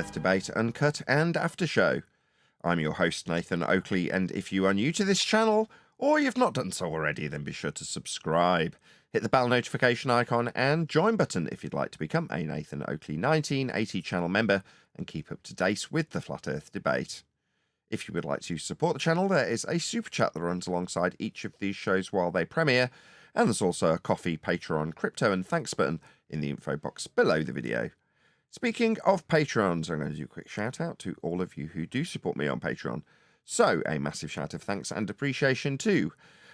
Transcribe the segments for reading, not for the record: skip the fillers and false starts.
Earth Debate, Uncut and After Show. I'm your host, Nathan Oakley, and if you are new to this channel, or you've not done so already, then be sure to subscribe. Hit the bell notification icon and join button if you'd like to become a Nathan Oakley 1980 channel member and keep up to date with the Flat Earth Debate. If you would like to support the channel, there is a super chat that runs alongside each of these shows while they premiere, and there's also a Coffee, Patreon, crypto and thanks button in the info box below the video. Speaking of Patrons, I'm going to do a quick shout out to all of you who do support me on Patreon. So, a massive shout of thanks and appreciation to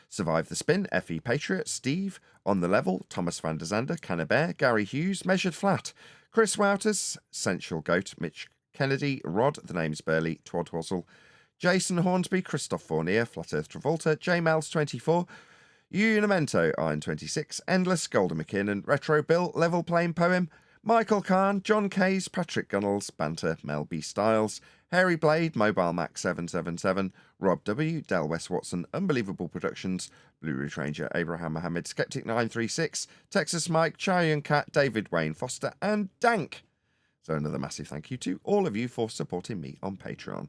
Survive the Spin, FE Patriot, Steve, On the Level, Thomas van der Zander, Cannabear, Gary Hughes, Measured Flat, Chris Wouters, Sensual Goat, Mitch Kennedy, Rod, The Name's Burley, Twodwazzle, Jason Hornsby, Christoph Fournier, Flat Earth Travolta, JMals24, Unimento, Iron26, Endless, Golden McKinnon, Retro Bill, Level Plain Poem, Michael Kahn, John Kays, Patrick Gunnels, Banter, Mel B. Styles, Hairy Blade, Mobile Max 777, Rob W, Del West Watson, Unbelievable Productions, Blue Ridge Ranger, Abraham Mohammed, Skeptic 936, Texas Mike, Cheyenne Cat, David Wayne Foster, and Dank. So another massive thank you to all of you for supporting me on Patreon.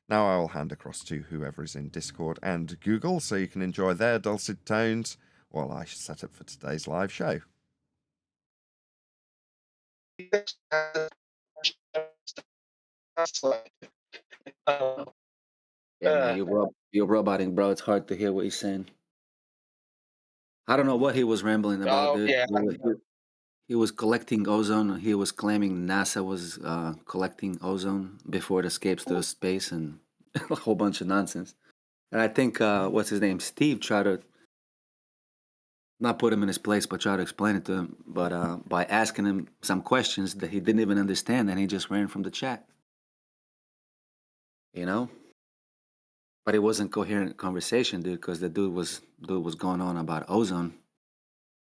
Now I will hand across to whoever is in Discord and Google so you can enjoy their dulcet tones while I set up for today's live show. Yeah, man, you're roboting, bro. It's hard to hear what he's saying. I don't know what he was rambling about, dude. Yeah. He was collecting ozone. He was claiming NASA was collecting ozone before it escapes to space and a whole bunch of nonsense. And I think, what's his name? Steve tried to not put him in his place, but try to explain it to him. But by asking him some questions that he didn't even understand, and he just ran from the chat. You know? But it wasn't coherent conversation, dude, because the dude was going on about ozone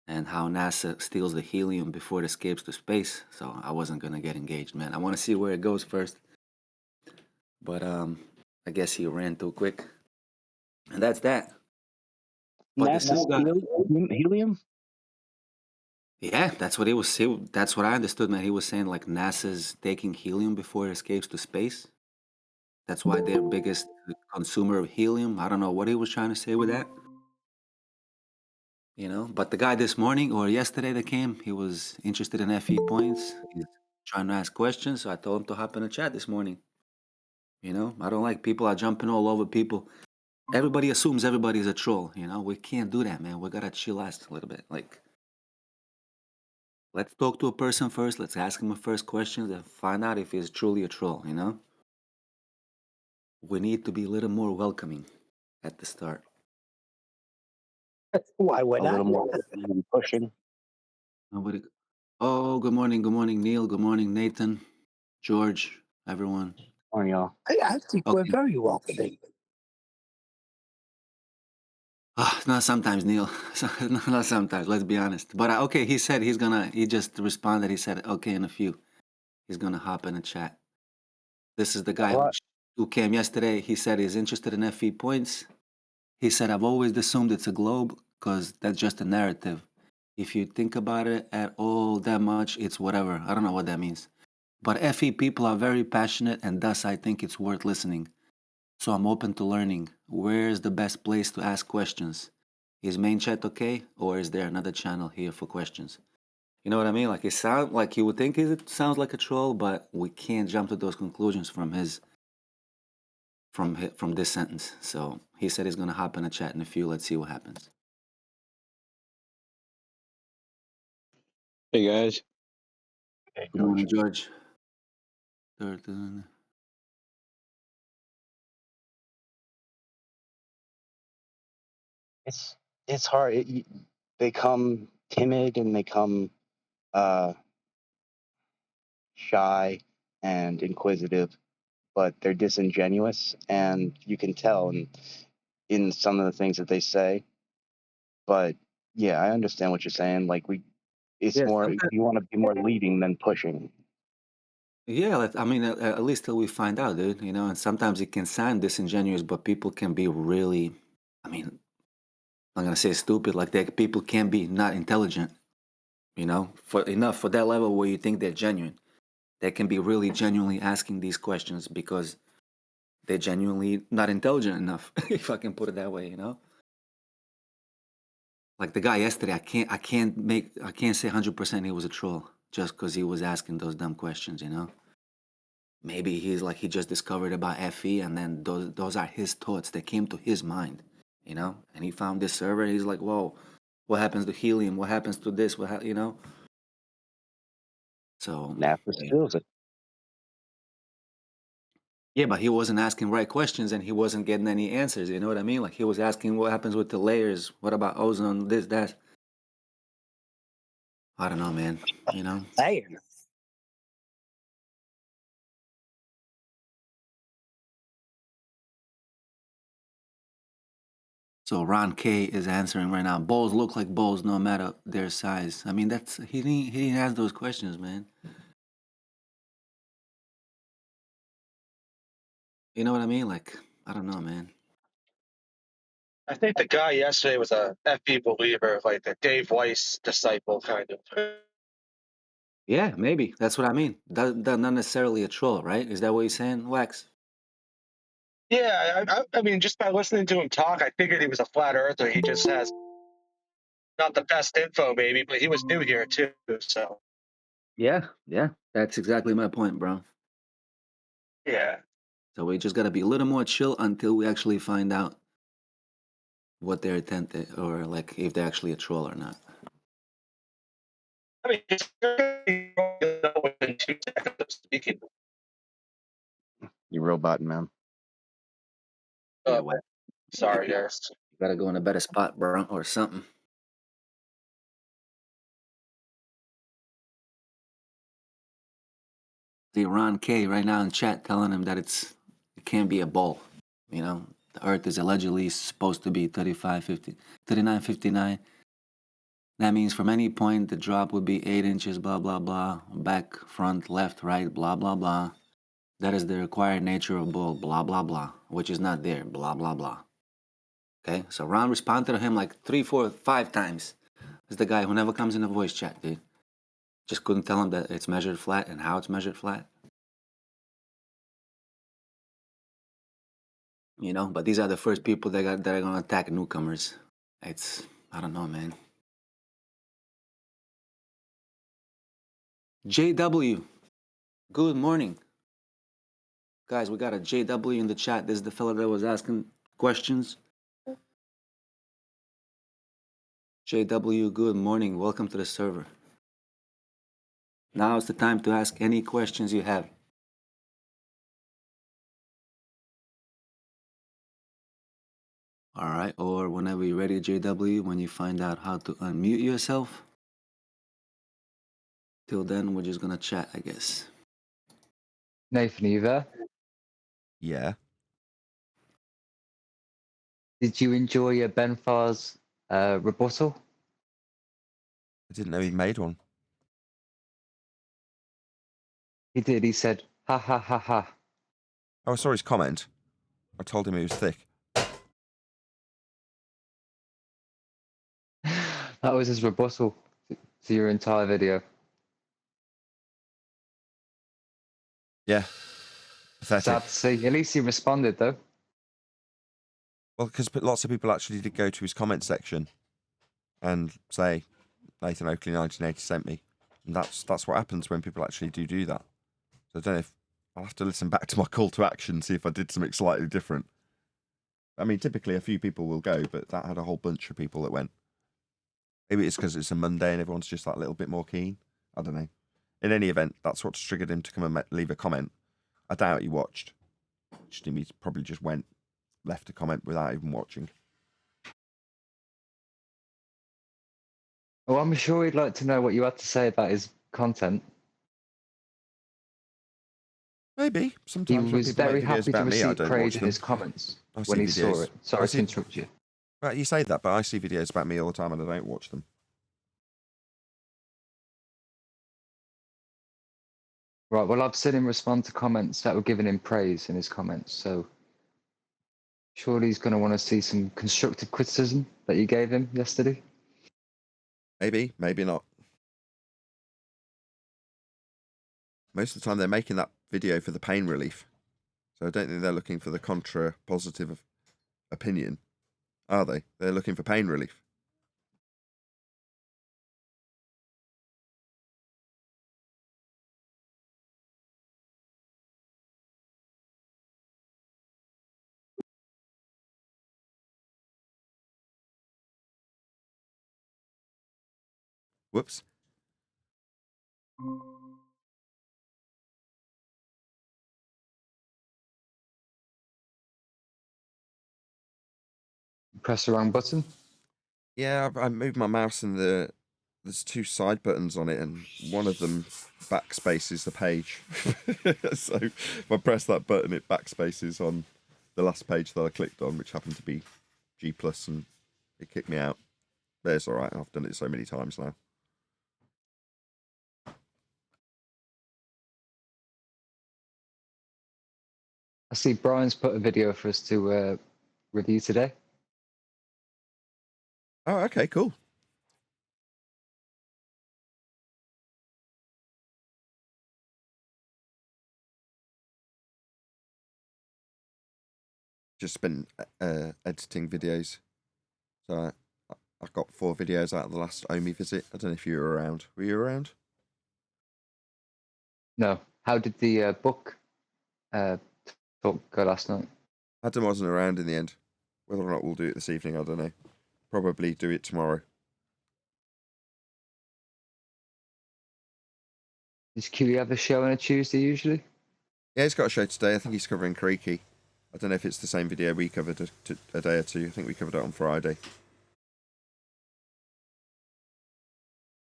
and how NASA steals the helium before it escapes to space. So I wasn't gonna get engaged, man. I want to see where it goes first. But I guess he ran too quick, and that's that. But this is helium? Yeah, that's what he was. That's what I understood, man. He was saying like NASA's taking helium before it escapes to space. That's why they're biggest consumer of helium. I don't know what he was trying to say with that. You know, but the guy this morning or yesterday that came, he was interested in FE points. He's trying to ask questions, so I told him to hop in the chat this morning. You know, I don't like people are jumping all over people. Everybody assumes everybody's a troll. You know, we can't do that, man. We gotta chill out a little bit. Like, let's talk to a person first. Let's ask him the first questions and find out if he's truly a troll. You know, we need to be a little more welcoming at the start. Why would A little more pushing. Nobody. Oh, good morning, Neil. Good morning, Nathan, George, everyone. On y'all. I think we're very welcoming. Not sometimes, Neil. Not sometimes. Let's be honest. But okay, he said he's gonna. He just responded. He said, "Okay, in a few, he's gonna hop in a chat." This is the guy who came yesterday. He said he's interested in FE points. He said, "I've always assumed it's a globe because that's just a narrative. If you think about it at all that much, it's whatever. I don't know what that means. But FE people are very passionate, and thus I think it's worth listening. So I'm open to learning. Where's the best place to ask questions? Is main chat okay, or is there another channel here for questions?" You know what I mean? Like it sounds like you would think it sounds like a troll, but we can't jump to those conclusions from from this sentence. So he said he's gonna hop in a chat in a few. Let's see what happens. Hey guys. Hey, Good morning, George. It's hard. They come timid and they come shy and inquisitive, but they're disingenuous, and you can tell in some of the things that they say. But yeah, I understand what you're saying. Like it's more you want to be more leading than pushing. Yeah, I mean, at least till we find out, dude. You know, and sometimes it can sound disingenuous, but people can be really, I mean, I'm gonna say stupid. Like that, people can be not intelligent. You know, for that level where you think they're genuine. they can be really genuinely asking these questions because they're genuinely not intelligent enough, if I can put it that way, you know? Like the guy yesterday, I can't say 100% he was a troll just because he was asking those dumb questions, you know? Maybe he's like he just discovered about FE, and then those are his thoughts that came to his mind, you know? And he found this server, he's like, whoa, what happens to helium? What happens to this? You know? So NASA steals it. yeah, but he wasn't asking right questions and he wasn't getting any answers. You know what I mean? Like he was asking what happens with the layers, what about ozone, this, that. I don't know, man. You know? Damn. So Ron K is answering right now. Bulls look like bulls no matter their size. I mean, that's he didn't ask those questions, man. You know what I mean? Like, I don't know, man. I think the guy yesterday was a FP believer, like a Dave Weiss disciple, kind of. Yeah, maybe. That's what I mean. Not necessarily a troll, right? Is that what you're saying, Wax? Yeah, I mean, just by listening to him talk, I figured he was a flat earther. He just has not the best info, maybe, but he was new here too. So Yeah, yeah. That's exactly my point, bro. yeah, So we just gotta be a little more chill until we actually find out what their intent is, or like if they're actually a troll or not. I mean, it's within 2 seconds of speaking. You robot man. Yeah, Uh, well, sorry, guys. you gotta go in a better spot, bro, or something. See Ron K right now in chat telling him that it can't be a ball. You know, the Earth is allegedly supposed to be 39.59. That means from any point the drop would be 8 inches, blah blah blah. Back, front, left, right, blah blah blah. That is the required nature of ball, blah blah blah, which is not there, blah blah blah. Okay, so Ron responded to him like 3, 4, 5 times. It's the guy who never comes in the voice chat, dude. Just couldn't tell him that it's measured flat and how it's measured flat. You know, but these are the first people that are gonna attack newcomers. I don't know, man. JW, good morning. Guys, we got a JW in the chat. This is the fellow that was asking questions. JW, good morning. Welcome to the server. Now is the time to ask any questions you have. All right, or whenever you're ready, JW, when you find out how to unmute yourself. Till then, we're just gonna chat, I guess. Nathan, are you there? Yeah. Did you enjoy Ben Farr's rebuttal? I didn't know he made one. He did. He said, "Ha ha ha ha." Oh, I saw his comment. I told him he was thick. That was his rebuttal to your entire video. Yeah. Pathetic. Sad to see. At least he responded, though. Well, because lots of people actually did go to his comment section and say, Nathan Oakley 1980 sent me. And that's what happens when people actually do that. So I don't know if I'll have to listen back to my call to action, see if I did something slightly different. I mean, typically a few people will go, but that had a whole bunch of people that went. Maybe it's because it's a Monday and everyone's just that little bit more keen. I don't know. In any event, that's what's triggered him to come and leave a comment. I doubt he watched. He probably just went, left a comment without even watching. Well, I'm sure he'd like to know what you had to say about his content. Maybe. He Sometimes when was people very make videos happy to about me, I receive don't praise watch in them. his comments I see when he saw videos. it. Sorry I to see- interrupt you. Right, you say that, but I see videos about me all the time and I don't watch them. Right, well, I've seen him respond to comments that were giving him praise in his comments, so surely he's going to want to see some constructive criticism that you gave him yesterday. Maybe, maybe not. most of the time they're making that video for the pain relief. So I don't think they're looking for the contra positive opinion, are they? They're looking for pain relief. Whoops. Press the wrong button. Yeah, I moved my mouse and there's two side buttons on it, and one of them backspaces the page. So if I press that button, it backspaces on the last page that I clicked on, which happened to be G+, and it kicked me out. But it's all right. I've done it so many times now. I see Brian's put a video for us to review today. Oh, okay, cool. Just been editing videos. So I got 4 videos out of the last Omi visit. I don't know if you were around. Were you around? No. How did the book talk go last night? Adam wasn't around in the end. Whether or not we'll do it this evening, I don't know. Probably do it tomorrow. Does Q have a show on a Tuesday usually? Yeah, he's got a show today. I think he's covering Creaky. I don't know if it's the same video we covered a day or two. I think we covered it on Friday.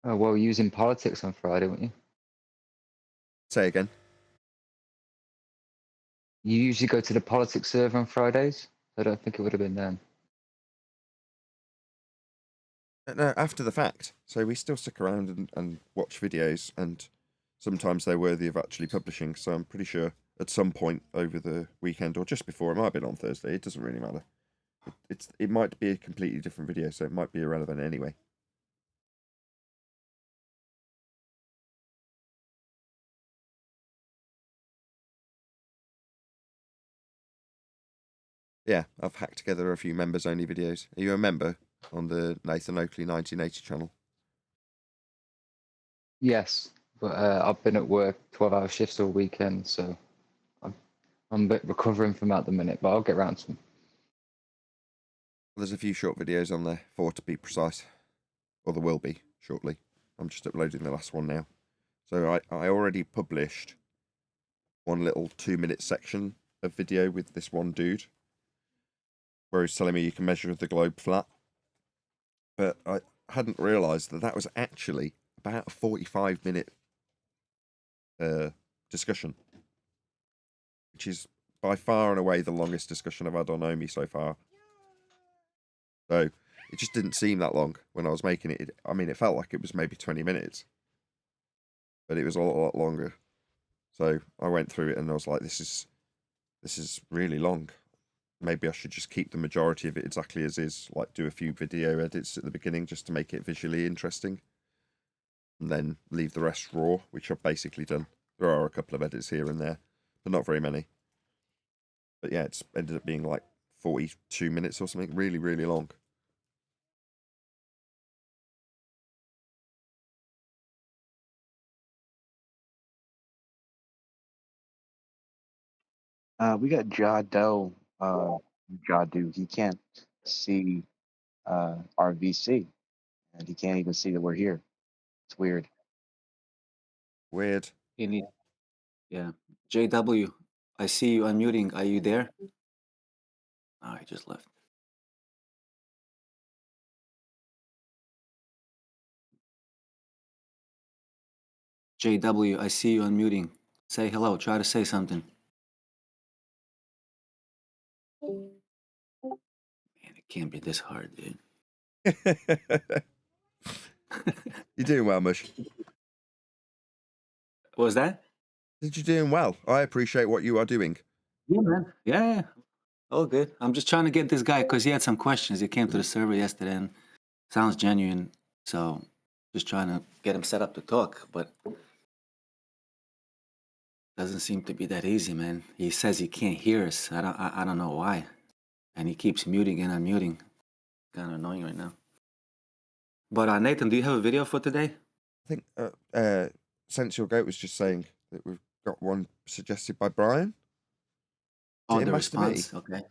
Oh, well, using politics on Friday, weren't you? Say again. You usually go to the politics server on Fridays? I don't think it would have been then. No, after the fact. So we still stick around and watch videos, and sometimes they're worthy of actually publishing. So I'm pretty sure at some point over the weekend or just before, it might have been on Thursday. It doesn't really matter. It might be a completely different video, so it might be irrelevant anyway. Yeah, I've hacked together a few members only videos. Are you a member on the Nathan Oakley 1980 channel? Yes, but I've been at work 12-hour shifts all weekend, so I'm a bit recovering from that at the minute, but I'll get around to them. There's a few short videos on there, 4 to be precise. Or there will be shortly. I'm just uploading the last one now. So I already published one little 2-minute section of video with this one dude, where he's telling me you can measure the globe flat. But I hadn't realised that was actually about a 45-minute discussion, which is by far and away the longest discussion I've had on Omi so far. So it just didn't seem that long when I was making it. I mean, it felt like it was maybe 20 minutes, but it was a lot longer. So I went through it and I was like, this is really long. Maybe I should just keep the majority of it exactly as is, like do a few video edits at the beginning just to make it visually interesting, and then leave the rest raw, which I've basically done. There are a couple of edits here and there, but not very many. But yeah, it's ended up being like 42 minutes or something, really, really long. We got Jado. Jadu. He can't see our VC, and he can't even see that we're here. It's weird. Weird. You need, yeah. JW, I see you unmuting. Are you there? Oh, he just left. JW, I see you unmuting. Say hello. Try to say something. Man, it can't be this hard, dude. You're doing well, Mush. What was that? You're doing well. I appreciate what you are doing. Yeah, man. Yeah. All good. I'm just trying to get this guy because he had some questions. He came to the server yesterday and sounds genuine. So just trying to get him set up to talk. But Doesn't seem to be that easy, man. He says he can't hear us. I don't know why, and he keeps muting and unmuting. Kind of annoying right now. But Nathan, do you have a video for today? I think Sensual Goat was just saying that we've got one suggested by Brian. Oh, it the must be me? response. Okay.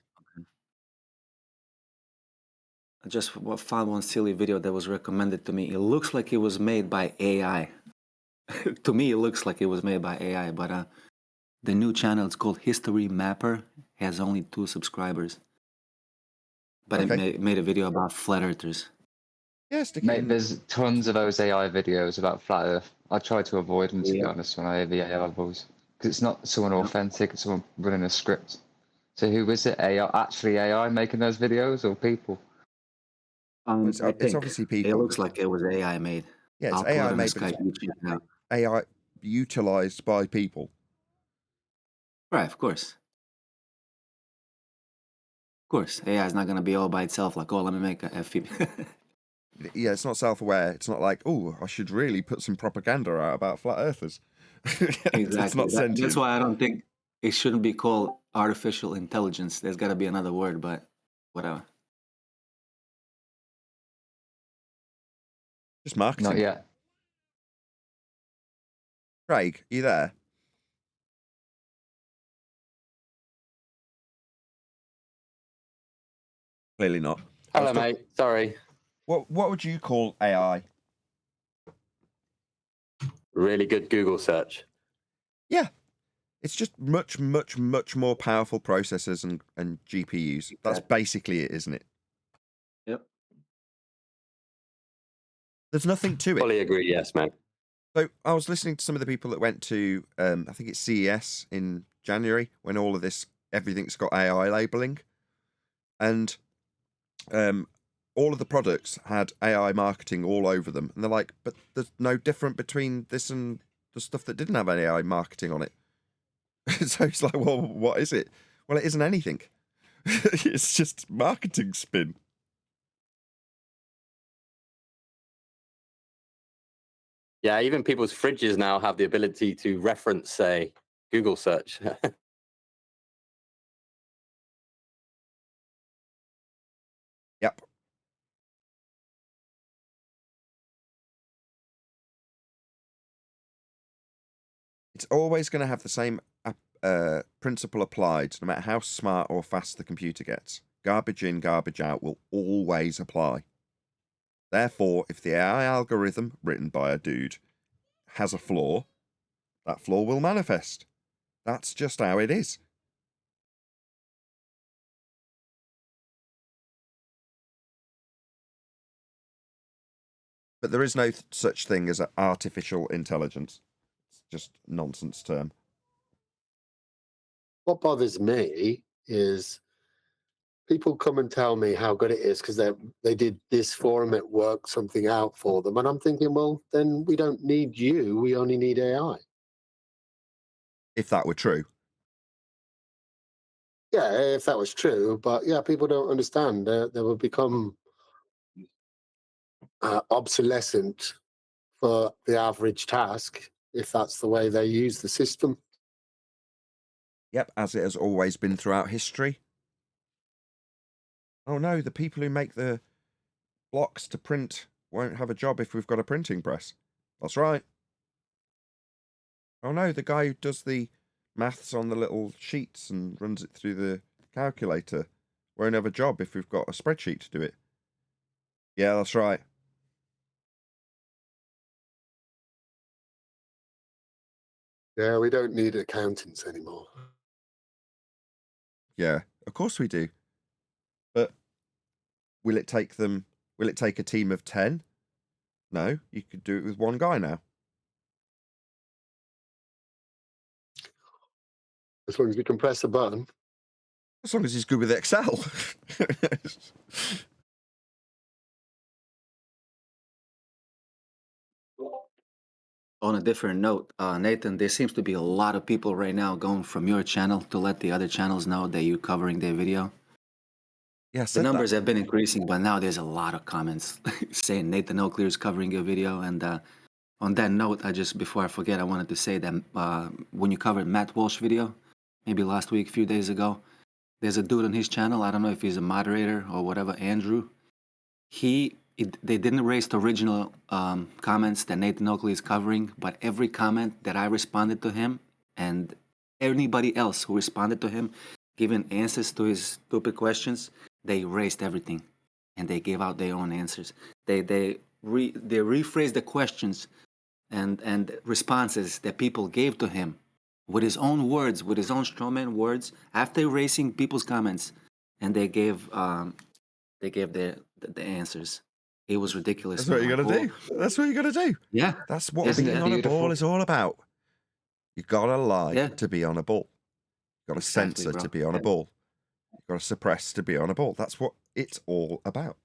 I just found one silly video that was recommended to me. It looks like it was made by AI. To me, it looks like it was made by AI, but the new channel, it's called History Mapper, has only 2 subscribers. But Okay. it made a video about flat earthers. Yeah, stick it Mate, in. there's tons of those AI videos about flat Earth. I try to avoid them, to be Yeah. honest, when I hear the AI voice. Because it's not someone Yeah. authentic, it's someone running a script. So who is it? AI, actually AI making those videos, or people? It's I think obviously it people. looks like it was AI made. Yeah, it's I'll pull AI it on the made, but Skype. You check it out. AI utilized by people. Right, of course. Of course, AI is not going to be all by itself like, oh, let me make a FP. Yeah, it's not self-aware. It's not like, oh, I should really put some propaganda out about flat earthers. It's Exactly. not sentient. That's why I don't think it shouldn't be called artificial intelligence. There's got to be another word, but whatever. Just marketing. Not yet. Craig, you there? Clearly not. Hello, mate. Sorry. What would you call AI? Really good Google search. Yeah. It's just much, much, much more powerful processors and GPUs. That's basically it, isn't it? Yep. There's nothing to it. Fully agree. Yes, mate. So I was listening to some of the people that went to, I think it's CES in January, when all of this, everything's got AI labeling. And all of the products had AI marketing all over them. And they're like, but there's no different between this and the stuff that didn't have AI marketing on it. So it's like, well, what is it? Well, it isn't anything. It's just marketing spin. Yeah, even people's fridges now have the ability to reference, say, Google search. Yep. It's always going to have the same principle applied, no matter how smart or fast the computer gets. Garbage in, garbage out will always apply. Therefore, if the AI algorithm, written by a dude, has a flaw, that flaw will manifest. That's just how it is. But there is no such thing as artificial intelligence. It's just a nonsense term. What bothers me is people come and tell me how good it is because they did this forum at work, something out for them. And I'm thinking, well, then we don't need you. We only need AI. If that were true. Yeah, if that was true. But yeah, people don't understand. They will become obsolescent for the average task if that's the way they use the system. Yep, as it has always been throughout history. Oh no, the people who make the blocks to print won't have a job if we've got a printing press. That's right. Oh no, the guy who does the maths on the little sheets and runs it through the calculator won't have a job if we've got a spreadsheet to do it. Yeah, that's right. Yeah, we don't need accountants anymore. Yeah, of course we do. But will it take a team of 10? No, you could do it with one guy now. As long as you can press a button. As long as he's good with Excel. On a different note, Nathan, there seems to be a lot of people right now going from your channel to let the other channels know that you're covering their video. Yeah, The numbers have been increasing, but now there's a lot of comments saying Nathan Oakley is covering your video, and On that note, before I forget, I wanted to say that when you covered Matt Walsh video, maybe last week, a few days ago, there's a dude on his channel. I don't know if he's a moderator or whatever, Andrew. They didn't erase the original comments that Nathan Oakley is covering, but every comment that I responded to him and anybody else who responded to him, giving answers to his stupid questions, they erased everything, and they gave out their own answers. They rephrased the questions and responses that people gave to him with his own words, with his own strawman words, after erasing people's comments, and they gave the answers. It was ridiculous. That's what you got to do. That's what you got to do. Yeah. That's what Isn't being it on a beautiful? ball is all about. You got to lie Yeah. to be on a ball. You got to Exactly, censor bro. to be on a Yeah. ball. You got to suppress to be on a ball. That's what it's all about.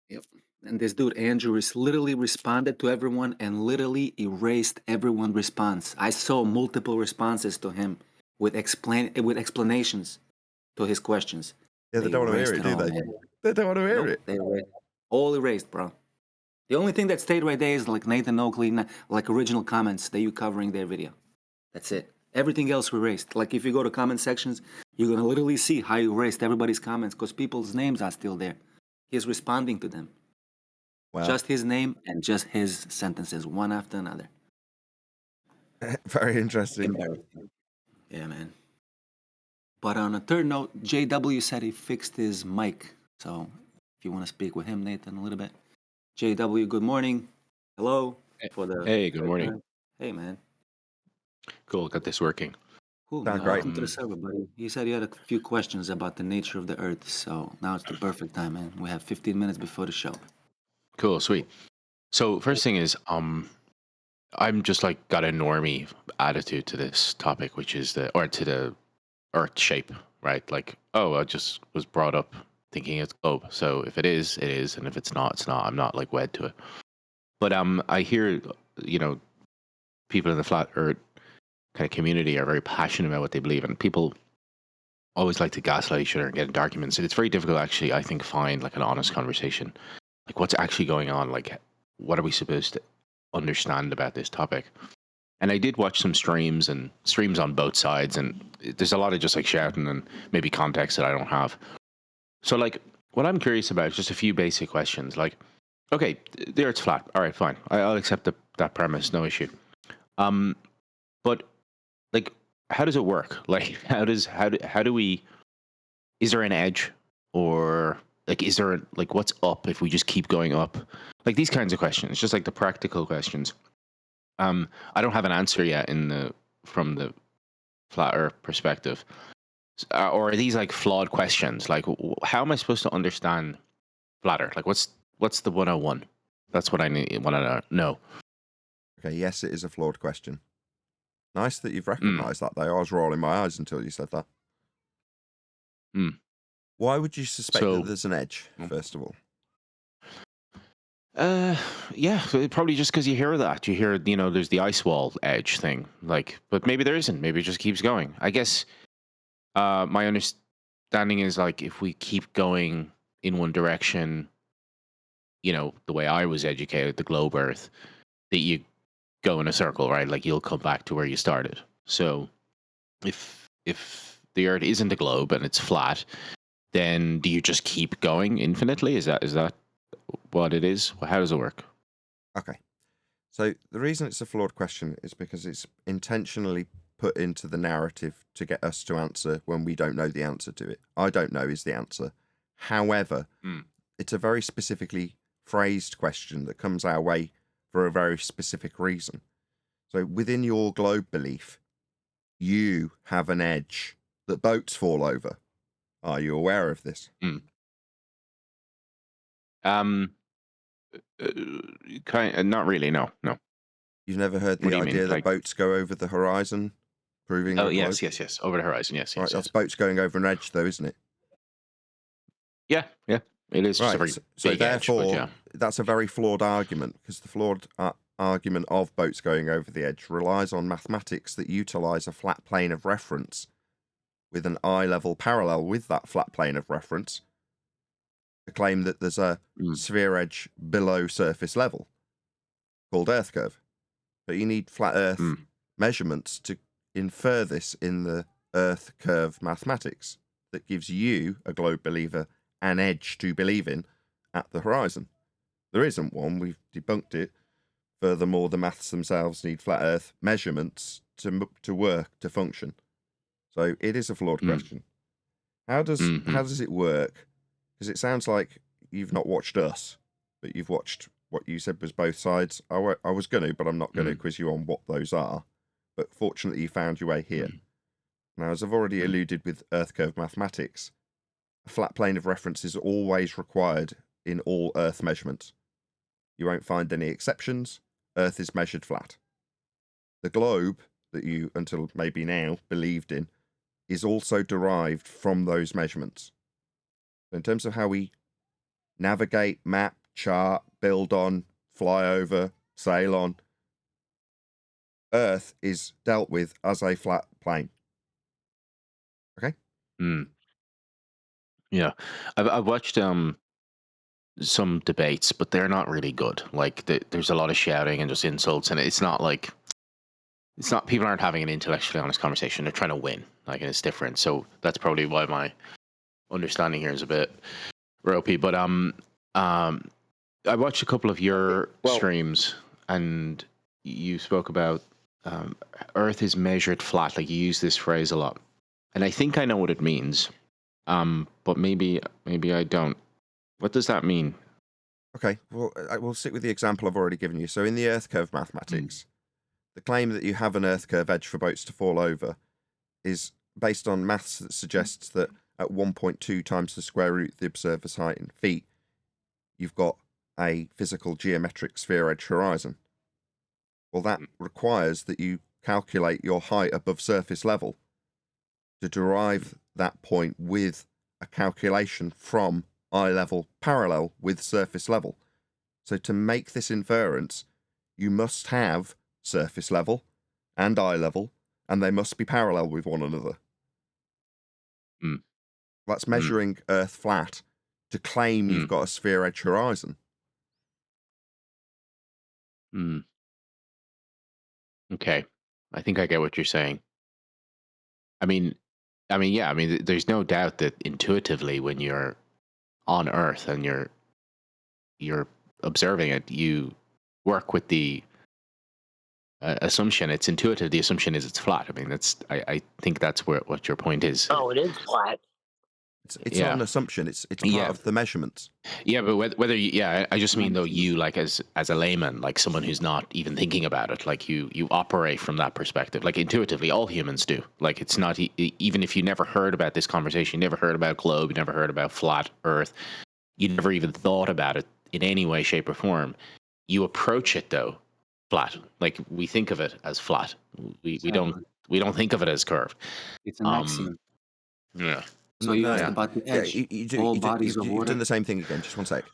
Yep. And this dude Andrew literally responded to everyone and literally erased everyone's response. I saw multiple responses to him with explanations to his questions. Yeah, they don't want to hear erased it, do all, they? man. They don't want to hear Nope, it. they erased. All erased, bro. The only thing that stayed right there is like Nathan Oakley, like original comments that you covering their video. That's it. Everything else erased. Like if you go to comment sections, you're gonna literally see how he erased everybody's comments because people's names are still there. He's responding to them. Wow. Just his name and just his sentences, one after another. Very interesting. Embarrassing. Yeah, man. But on a third note, JW said he fixed his mic. So if you want to speak with him, Nathan, a little bit. JW, good morning. Hello. Hey, good morning. Hey, man. Cool, got this working. Cool. Sound great. Welcome to the server, buddy. You said you had a few questions about the nature of the Earth, so now it's the perfect time, man. We have 15 minutes before the show. Cool, sweet. So first thing is, I'm just like got a normie attitude to this topic, which is to the Earth shape, right? Like, oh, I just was brought up thinking it's globe. So if it is, it is, and if it's not, it's not. I'm not like wed to it. But I hear, people in the flat Earth kind of community are very passionate about what they believe, and people always like to gaslight each other and get into arguments. And it's very difficult, actually, I think, find like an honest conversation. Like, what's actually going on? Like, what are we supposed to understand about this topic? And I did watch some streams on both sides, and there's a lot of just like shouting and maybe context that I don't have. So, like, what I'm curious about is just a few basic questions. Like, okay, the Earth's flat. All right, fine. I'll accept that premise, no issue. But like, how does it work? Like, how do we? Is there an edge, or like, is there like, what's up if we just keep going up? Like these kinds of questions, just like the practical questions. I don't have an answer yet from the flat Earth perspective, or are these like flawed questions? Like, how am I supposed to understand flat Earth? Like, what's the 101? That's what I want to know. Okay, yes, it is a flawed question. Nice that you've recognised that, though. I was rolling my eyes until you said that. Why would you suspect that there's an edge, first of all? Yeah, probably just because you hear that. You hear, there's the ice wall edge thing. Like, but maybe there isn't. Maybe it just keeps going. I guess my understanding is like if we keep going in one direction, the way I was educated, the globe Earth, that you go in a circle, right? Like you'll come back to where you started. So if the Earth isn't a globe and it's flat, then do you just keep going infinitely? Is that what it is? How does it work? Okay. So the reason it's a flawed question is because it's intentionally put into the narrative to get us to answer when we don't know the answer to it. I don't know is the answer. However, it's a very specifically phrased question that comes our way for a very specific reason. So within your globe belief, you have an edge that boats fall over. Are you aware of this? Not really. No. You've never heard the idea that boats go over the horizon, proving? Oh, yes, over the horizon. Yes. Right, that's boats going over an edge, though, isn't it? Yeah, it is. Right. Just a very so big therefore, edge, that's a very flawed argument, because the flawed argument of boats going over the edge relies on mathematics that utilize a flat plane of reference with an eye-level parallel with that flat plane of reference to claim that there's a sphere edge below surface level. called Earth curve. But you need flat Earth Mm. measurements to infer this in the Earth curve mathematics that gives you, a globe believer, an edge to believe in at the horizon. There isn't one. We've debunked it. Furthermore, the maths themselves need flat Earth measurements to work, to function. So it is a flawed question. How does it work? Because it sounds like you've not watched us, but you've watched what you said was both sides. I was going to, but I'm not going to quiz you on what those are. But fortunately, you found your way here. Now, as I've already alluded with Earth curve mathematics, a flat plane of reference is always required in all Earth measurements. You won't find any exceptions. Earth is measured flat. The globe that you, until maybe now, believed in, is also derived from those measurements. So in terms of how we navigate, map, chart, build on, fly over, sail on, Earth is dealt with as a flat plane. Okay? Yeah, I've watched some debates, but they're not really good. Like there's a lot of shouting and just insults, and it's not people aren't having an intellectually honest conversation. They're trying to win, like, and it's different. So that's probably why my understanding here is a bit ropey. But I watched a couple of your streams, and you spoke about Earth is measured flat. Like, you use this phrase a lot, and I think I know what it means. But maybe I don't. What does that mean? Okay, well, I will stick with the example I've already given you. So in the Earth curve mathematics, the claim that you have an Earth curve edge for boats to fall over is based on maths that suggests that at 1.2 times the square root of the observer's height in feet, you've got a physical geometric sphere edge horizon. Well, that requires that you calculate your height above surface level to derive that point with a calculation from eye level parallel with surface level. So to make this inference, you must have surface level and eye level, and they must be parallel with one another. That's measuring Earth flat to claim you've got a sphere edge horizon. Okay, I think I get what you're saying. I mean, yeah. I mean, there's no doubt that intuitively, when you're on Earth and you're observing it, you work with the assumption. It's intuitive. The assumption is it's flat. I mean, I think that's what your point is. Oh, it is flat. It's not an assumption. It's part of the measurements. Yeah, but whether you, I just mean though, you, like, as a layman, like someone who's not even thinking about it, like you operate from that perspective, like intuitively, all humans do. Like, it's not even if you never heard about this conversation, you never heard about globe, you never heard about flat Earth, you never even thought about it in any way, shape, or form. You approach it though flat. Like, we think of it as flat. We don't think of it as curved. It's an axiom. Yeah. So you asked about the edge. You've water. done the same thing again. Just one sec.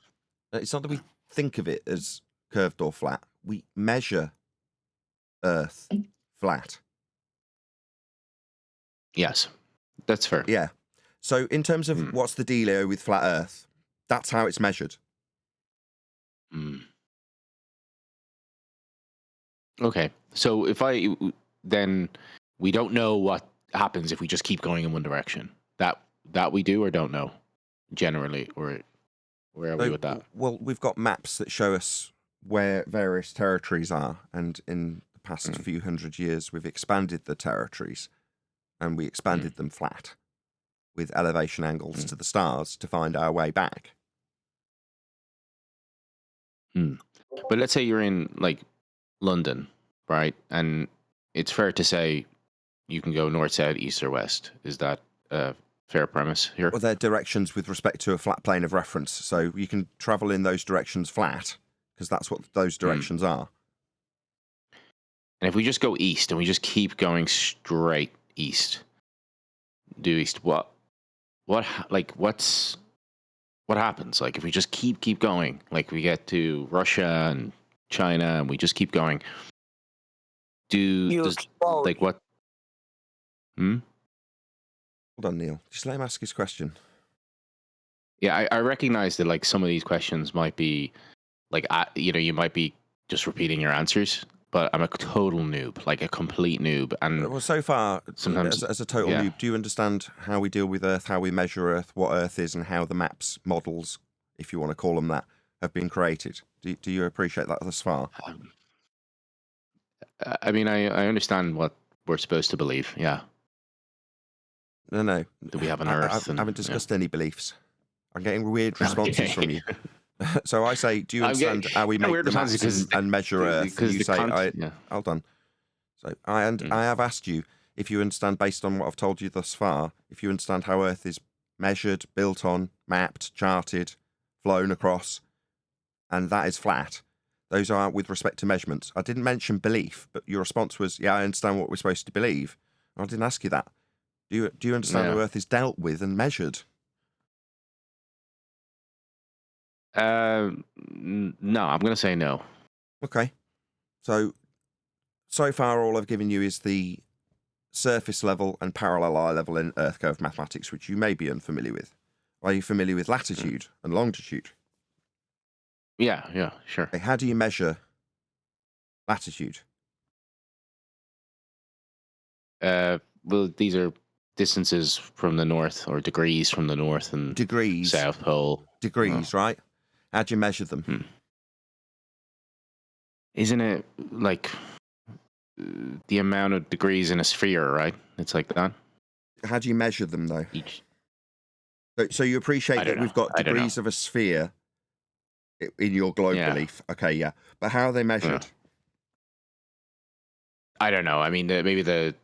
It's not that we think of it as curved or flat. We measure Earth flat. Yes, that's fair. Yeah. So in terms of what's the dealio with flat Earth, that's how it's measured. Okay. So then we don't know what happens if we just keep going in one direction. That we do or don't know, generally, or where are we with that? Well, we've got maps that show us where various territories are, and in the past few hundred years, we've expanded the territories, and we expanded them flat with elevation angles to the stars to find our way back. But let's say you're in, like, London, right? And it's fair to say you can go north, south, east, or west. Is that a fair premise here? Well, they're directions with respect to a flat plane of reference. So you can travel in those directions flat, because that's what those directions are. And if we just go east and we just keep going straight east, due east, what happens? Like, if we just keep going, like we get to Russia and China and we just keep going, like what? Hold on, Neil. Just let him ask his question. Yeah, I recognize that, like, some of these questions might be like, you might be just repeating your answers. But I'm a total noob, like a complete noob. And Well, so far, sometimes, as a total yeah. noob, do you understand how we deal with Earth, how we measure Earth, what Earth is, and how the maps, models, if you want to call them that, have been created? Do you appreciate that thus far? I mean, I understand what we're supposed to believe. Yeah, No. that we have an I Earth. And, haven't discussed any beliefs. I'm getting weird responses from you. So I say, do you I'm understand getting- how we make weird the maps responses and measure Earth? because You the say, yeah. hold on. So I have asked you if you understand, based on what I've told you thus far, if you understand how Earth is measured, built on, mapped, charted, flown across, and that is flat. Those are with respect to measurements. I didn't mention belief, but your response was, yeah, I understand what we're supposed to believe. I didn't ask you that. Do you understand how Earth is dealt with and measured? No, I'm going to say no. Okay. So far, all I've given you is the surface level and parallel eye level in Earth curve mathematics, which you may be unfamiliar with. Are you familiar with latitude and longitude? Yeah, sure. Okay, how do you measure latitude? Well, these are distances from the north, or degrees from the north and Degrees. South Pole. Degrees, right? How do you measure them? Isn't it like the amount of degrees in a sphere, right? It's like that. How do you measure them, though? Each. So you appreciate that we've got I don't degrees of a sphere in your globe belief. Okay, yeah. But how are they measured? Yeah. I don't know. I mean, maybe the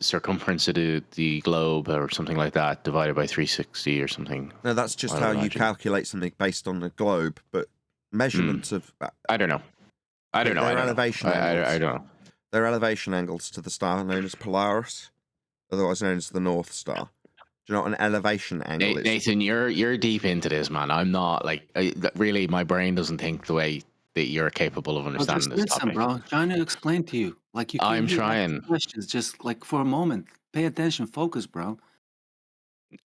circumference of the globe or something like that divided by 360 or something. No, that's just how you calculate something based on the globe. But measurements of... I don't know. They're elevation angles. I don't know. They're elevation angles to the star known as Polaris, otherwise known as the North Star. Do you know what an elevation angle is? Nathan, you're deep into this, man. I'm not. Like, really, my brain doesn't think the way that you're capable of understanding this listen, topic. bro. I'm trying to explain to you. Like you I'm can't trying. questions. Just like for a moment, pay attention, focus, bro.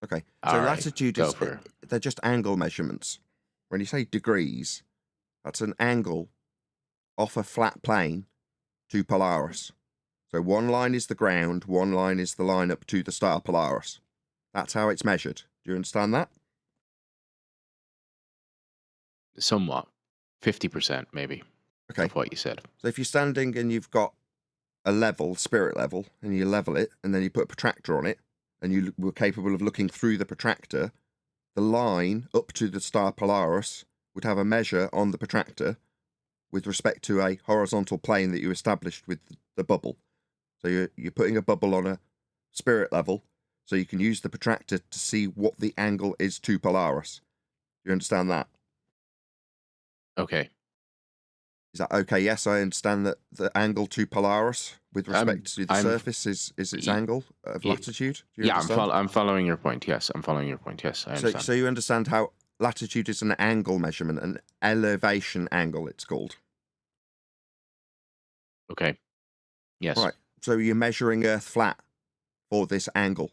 Okay, so All right, latitude go is for it. they're just angle measurements. When you say degrees, that's an angle off a flat plane to Polaris. So one line is the ground, one line is the line up to the star Polaris. That's how it's measured. Do you understand that? Somewhat. 50% maybe. Okay. Of what you said. So if you're standing and you've got a level, spirit level, and you level it, and then you put a protractor on it, and you were capable of looking through the protractor, the line up to the star Polaris would have a measure on the protractor with respect to a horizontal plane that you established with the bubble. So you're putting a bubble on a spirit level, so you can use the protractor to see what the angle is to Polaris. Do you understand that? Okay. Is that okay? Yes, I understand that the angle to Polaris with respect to the surface is its angle of latitude. Do you understand? I'm following your point. Yes, I'm following your point. Yes, I understand. So you understand how latitude is an angle measurement, an elevation angle, it's called. Okay. Yes. Right. So you're measuring Earth flat for this angle.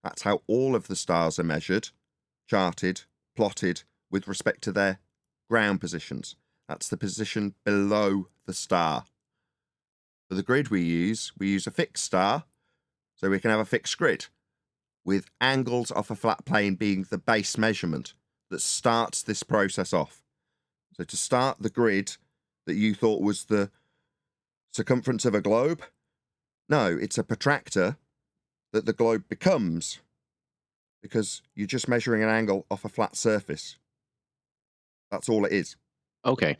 That's how all of the stars are measured, charted, plotted with respect to their ground positions. That's the position below the star. For the grid we use a fixed star, so we can have a fixed grid, with angles off a flat plane being the base measurement that starts this process off. So to start the grid that you thought was the circumference of a globe, no, it's a protractor that the globe becomes, because you're just measuring an angle off a flat surface. That's all it is. Okay.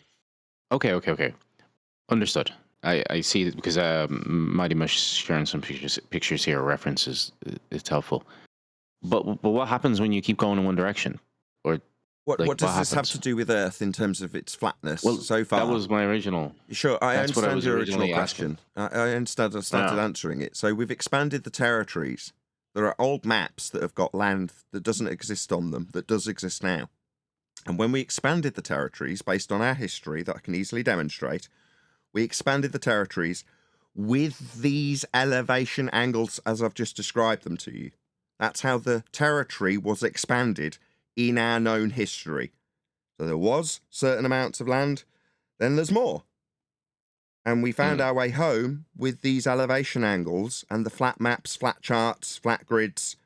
Understood. I see it because Mighty Mush sharing some pictures here, references. It's helpful. But what happens when you keep going in one direction? Or what does this have happens? to do with Earth in terms of its flatness? Well, so far, that was my original. Sure, I That's what I understand was your original originally question. I understand. I started answering it. So we've expanded the territories. There are old maps that have got land that doesn't exist on them that does exist now. And when we expanded the territories, based on our history that I can easily demonstrate, we expanded the territories with these elevation angles as I've just described them to you. That's how the territory was expanded in our known history. So there was certain amounts of land, then there's more. And we found our way home with these elevation angles and the flat maps, flat charts, flat grids,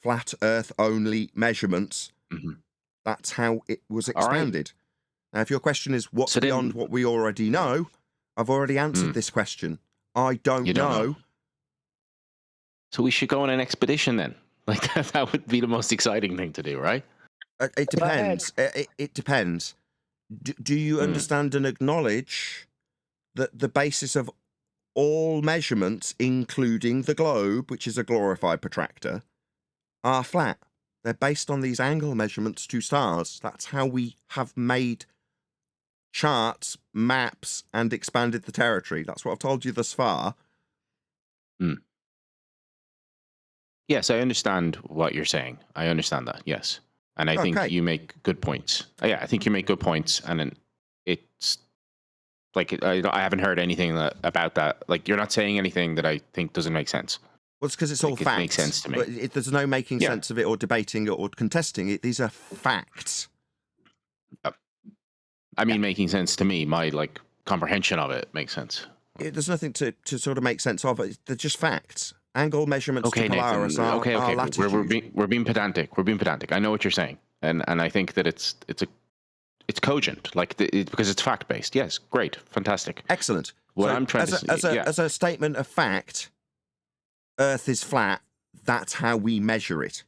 flat Earth only measurements. That's how it was expanded. Now, if your question is what's beyond what we already know, I've already answered this question. I don't know. So we should go on an expedition then. Like that would be the most exciting thing to do, right? It depends. It depends. Do you understand and acknowledge that the basis of all measurements, including the globe, which is a glorified protractor, are flat? They're based on these angle measurements to stars. That's how we have made charts, maps, and expanded the territory. That's what I've told you thus far. Yes, I understand what you're saying. I understand that, yes. And I think you make good points. Yeah, I think you make good points. And it's like, I haven't heard anything about that. Like, you're not saying anything that I think doesn't make sense. Well, it's because it's all facts. It makes sense to me. There's no making sense of it or debating it or contesting it. These are facts. I mean, making sense to me, my comprehension of it makes sense. There's nothing to sort of make sense of it. They're just facts. Angle measurements to Polaris are latitude. We're being pedantic. We're being pedantic. I know what you're saying, and I think that it's cogent, because it's fact based. Yes, great, fantastic, excellent. What I'm trying to say, as a statement of fact, Earth is flat. That's how we measure it.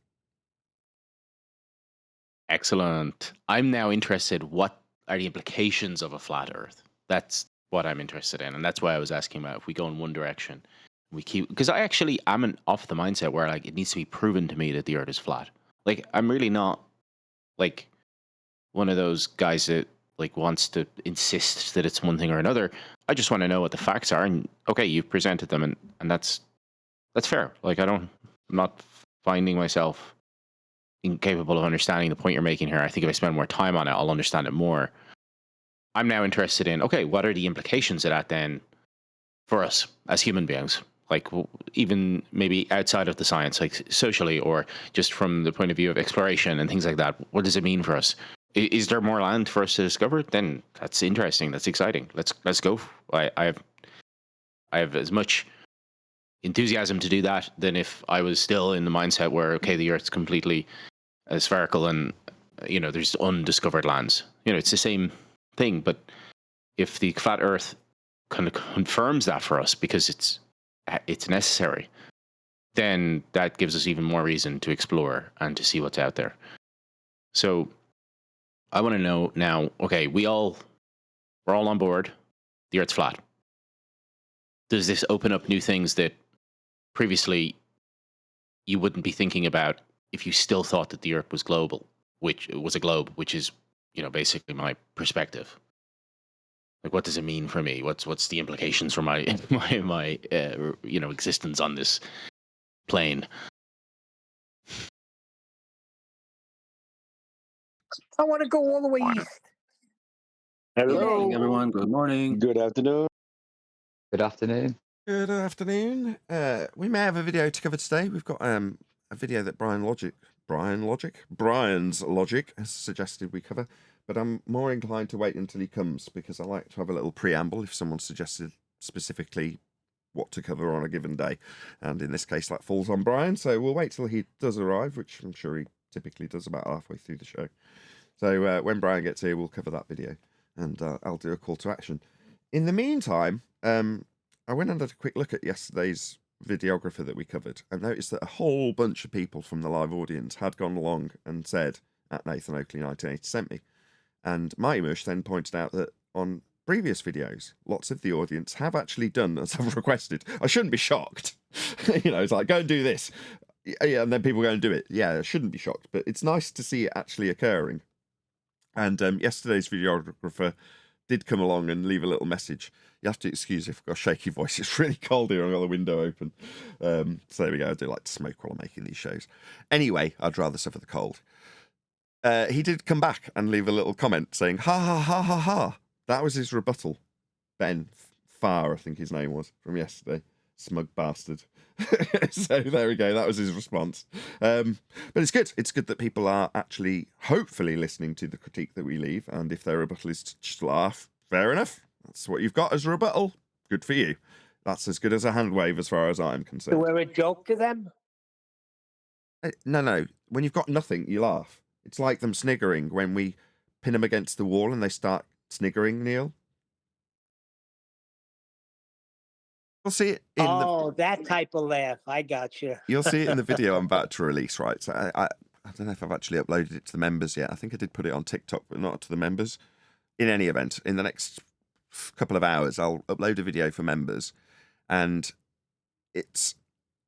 Excellent. I'm now interested. What are the implications of a flat Earth? That's what I'm interested in, and that's why I was asking about if we go in one direction. Because I actually am off the mindset where it needs to be proven to me that the Earth is flat. I'm really not one of those guys that wants to insist that it's one thing or another. I just want to know what the facts are, and you've presented them, and that's fair. I'm not finding myself incapable of understanding the point you're making here. I think if I spend more time on it, I'll understand it more. I'm now interested in what are the implications of that then for us as human beings? Even maybe outside of the science, socially, or just from the point of view of exploration and things like that. What does it mean for us? Is there more land for us to discover? Then that's interesting. That's exciting. Let's go. I have as much enthusiasm to do that than if I was still in the mindset where the Earth's completely spherical and there's undiscovered lands. It's the same thing. But if the flat Earth kind of confirms that for us because it's necessary, then that gives us even more reason to explore and to see what's out there. So I want to know now, we're all on board. The Earth's flat. Does this open up new things that previously you wouldn't be thinking about if you still thought that the Earth was global, which was a globe, which is, basically my perspective? What does it mean for me? What's the implications for my existence on this plane? I want to go all the way east. Hello, Good day. everyone. Good morning. Good afternoon. Good afternoon. Good afternoon. We may have a video to cover today. We've got a video that Brian's Logic has suggested we cover. But I'm more inclined to wait until he comes because I like to have a little preamble if someone suggested specifically what to cover on a given day. And in this case, that falls on Brian. So we'll wait till he does arrive, which I'm sure he typically does about halfway through the show. So when Brian gets here, we'll cover that video and I'll do a call to action. In the meantime, I went and had a quick look at yesterday's videographer that we covered and noticed that a whole bunch of people from the live audience had gone along and said, at Nathan Oakley 1980 sent me. And Mightymush then pointed out that on previous videos, lots of the audience have actually done as I've requested. I shouldn't be shocked. It's like, go and do this. Yeah, and then people go and do it. Yeah, I shouldn't be shocked, but it's nice to see it actually occurring. And yesterday's videographer did come along and leave a little message. You have to excuse if I've got a shaky voice. It's really cold here. I've got the window open. So there we go. I do like to smoke while I'm making these shows. Anyway, I'd rather suffer the cold. He did come back and leave a little comment saying, ha, ha, ha, ha, ha. That was his rebuttal. Ben Farr, I think his name was, from yesterday. Smug bastard. So there we go. That was his response. But it's good. It's good that people are actually, hopefully, listening to the critique that we leave. And if their rebuttal is to just laugh, fair enough. That's what you've got as a rebuttal. Good for you. That's as good as a hand wave as far as I'm So concerned. we're a joke to them? No. When you've got nothing, you laugh. It's like them sniggering when we pin them against the wall and they start sniggering, Neil. You'll see it in that type of laugh. I got you. You'll see it in the video I'm about to release, right? So I don't know if I've actually uploaded it to the members yet. I think I did put it on TikTok, but not to the members. In any event, in the next couple of hours, I'll upload a video for members, and it's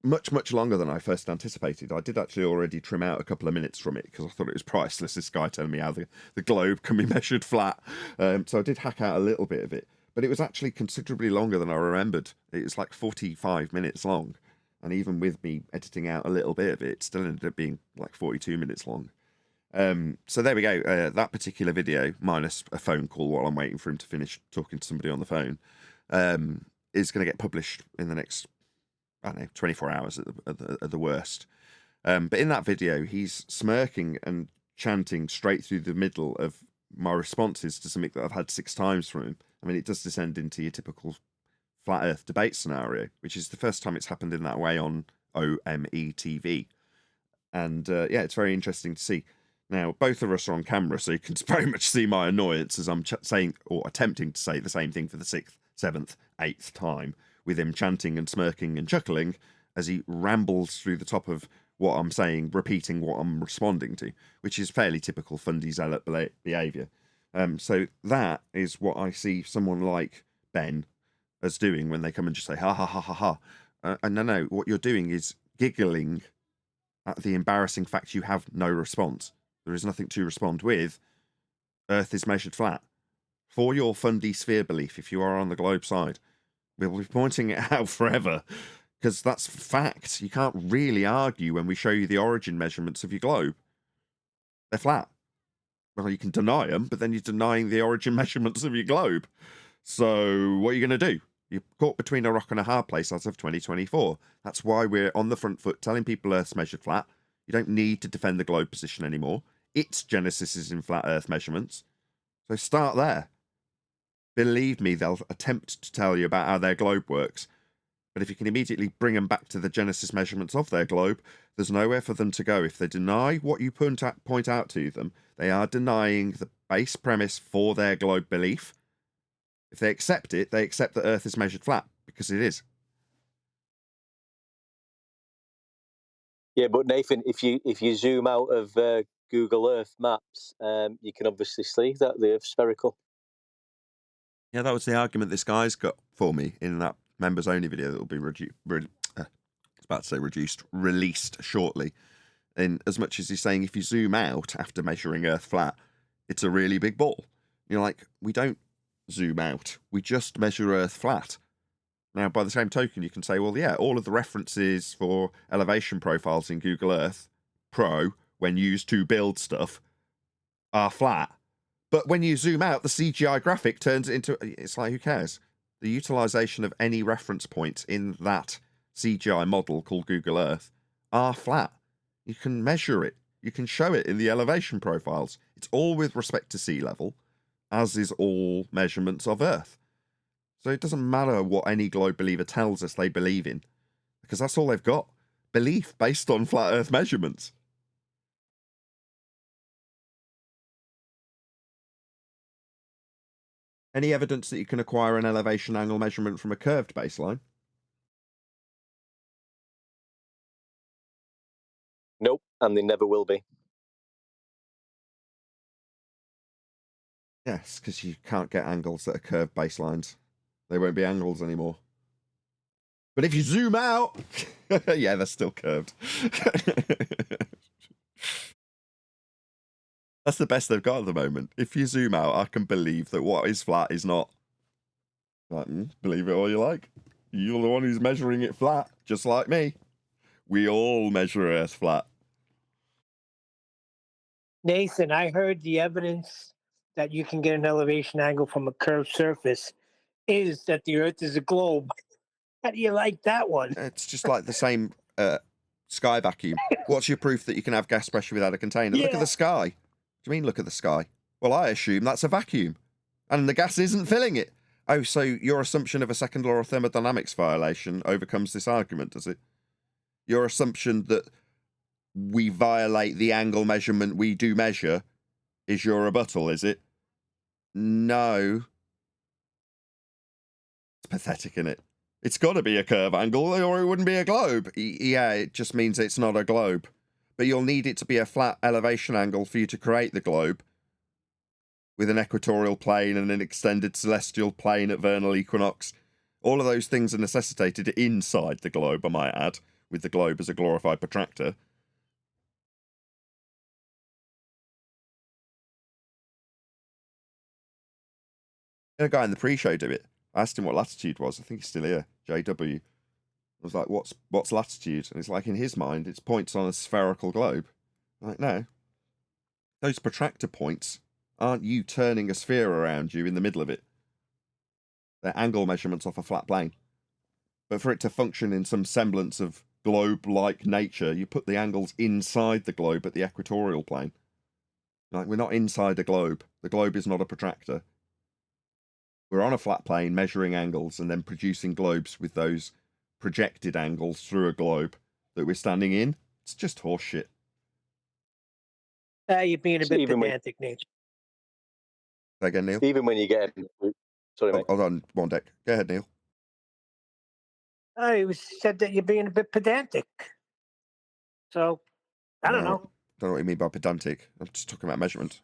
much, much longer than I first anticipated. I did actually already trim out a couple of minutes from it because I thought it was priceless, this guy telling me how the globe can be measured flat. So I did hack out a little bit of it, but it was actually considerably longer than I remembered. It was like 45 minutes long, and even with me editing out a little bit of it, it still ended up being like 42 minutes long. So there we go. That particular video, minus a phone call while I'm waiting for him to finish talking to somebody on the phone, is going to get published in the next, I don't know, 24 hours at the worst. But in that video, he's smirking and chanting straight through the middle of my responses to something that I've had 6 times from him. I mean, it does descend into your typical flat Earth debate scenario, which is the first time it's happened in that way on OME TV. And yeah, it's very interesting to see. Now, both of us are on camera, so you can very much see my annoyance as I'm saying or attempting to say the same thing for the 6th, 7th, 8th time, with him chanting and smirking and chuckling as he rambles through the top of what I'm saying, repeating what I'm responding to, which is fairly typical fundy zealot behaviour. So that is what I see someone like Ben as doing when they come and just say, ha, ha, ha, ha, ha. And no, what you're doing is giggling at the embarrassing fact you have no response. There is nothing to respond with. Earth is measured flat. For your fundy sphere belief, if you are on the globe side, we'll be pointing it out forever, because that's fact. You can't really argue when we show you the origin measurements of your globe. They're flat. Well, you can deny them, but then you're denying the origin measurements of your globe. So what are you going to do? You're caught between a rock and a hard place as of 2024. That's why we're on the front foot telling people Earth's measured flat. You don't need to defend the globe position anymore. Its genesis is in flat Earth measurements. So start there. Believe me, they'll attempt to tell you about how their globe works. But if you can immediately bring them back to the genesis measurements of their globe, there's nowhere for them to go. If they deny what you point out to them, they are denying the base premise for their globe belief. If they accept it, they accept that Earth is measured flat, because it is. Yeah, but Nathan, if you zoom out of Google Earth Maps, you can obviously see that the Earth's spherical. Yeah, that was the argument this guy's got for me in that members only video that will be released shortly. In as much as he's saying if you zoom out after measuring Earth flat, it's a really big ball. You're like, we don't zoom out, we just measure Earth flat. Now, by the same token, you can say, well, yeah, all of the references for elevation profiles in Google Earth Pro, when used to build stuff, are flat. But when you zoom out, the CGI graphic turns it into, it's like, who cares? The utilization of any reference points in that CGI model called Google Earth are flat. You can measure it. You can show it in the elevation profiles. It's all with respect to sea level, as is all measurements of Earth. So it doesn't matter what any globe believer tells us they believe in, because that's all they've got. Belief based on flat Earth measurements. Any evidence that you can acquire an elevation angle measurement from a curved baseline? Nope, and they never will be. Yes, because you can't get angles that are curved baselines. They won't be angles anymore. But if you zoom out, yeah, they're still curved. That's the best they've got at the moment. If you zoom out, I can believe that what is flat is not. Like, believe it all you like. You're the one who's measuring it flat, just like me. We all measure Earth flat. Nathan, I heard the evidence that you can get an elevation angle from a curved surface is that the Earth is a globe. How do you like that one? It's just like the same sky vacuum. What's your proof that you can have gas pressure without a container? Look at the sky. What do you mean, look at the sky? Well, I assume that's a vacuum. And the gas isn't filling it. Oh, so your assumption of a second law of thermodynamics violation overcomes this argument, does it? Your assumption that we violate the angle measurement we do measure is your rebuttal, is it? No. It's pathetic, isn't it? It's got to be a curve angle or it wouldn't be a globe. Yeah, it just means it's not a globe. But you'll need it to be a flat elevation angle for you to create the globe, with an equatorial plane and an extended celestial plane at vernal equinox. All of those things are necessitated inside the globe, I might add, with the globe as a glorified protractor. A guy in the pre-show did it. I asked him what latitude was. I think he's still here. JW. I was like, what's latitude? And it's like, in his mind, it's points on a spherical globe. I'm like, no. Those protractor points aren't you turning a sphere around you in the middle of it. They're angle measurements off a flat plane. But for it to function in some semblance of globe-like nature, you put the angles inside the globe at the equatorial plane. Like, we're not inside a globe. The globe is not a protractor. We're on a flat plane measuring angles and then producing globes with those projected angles through a globe that we're standing in. It's just horseshit. You're being a So bit even when- pedantic, Nate. Say again, Neil? Even when you get, sorry, mate. Hold on, one deck. Go ahead, Neil. It was said that you're being a bit pedantic. So, I don't know. Don't know what you mean by pedantic. I'm just talking about measurement.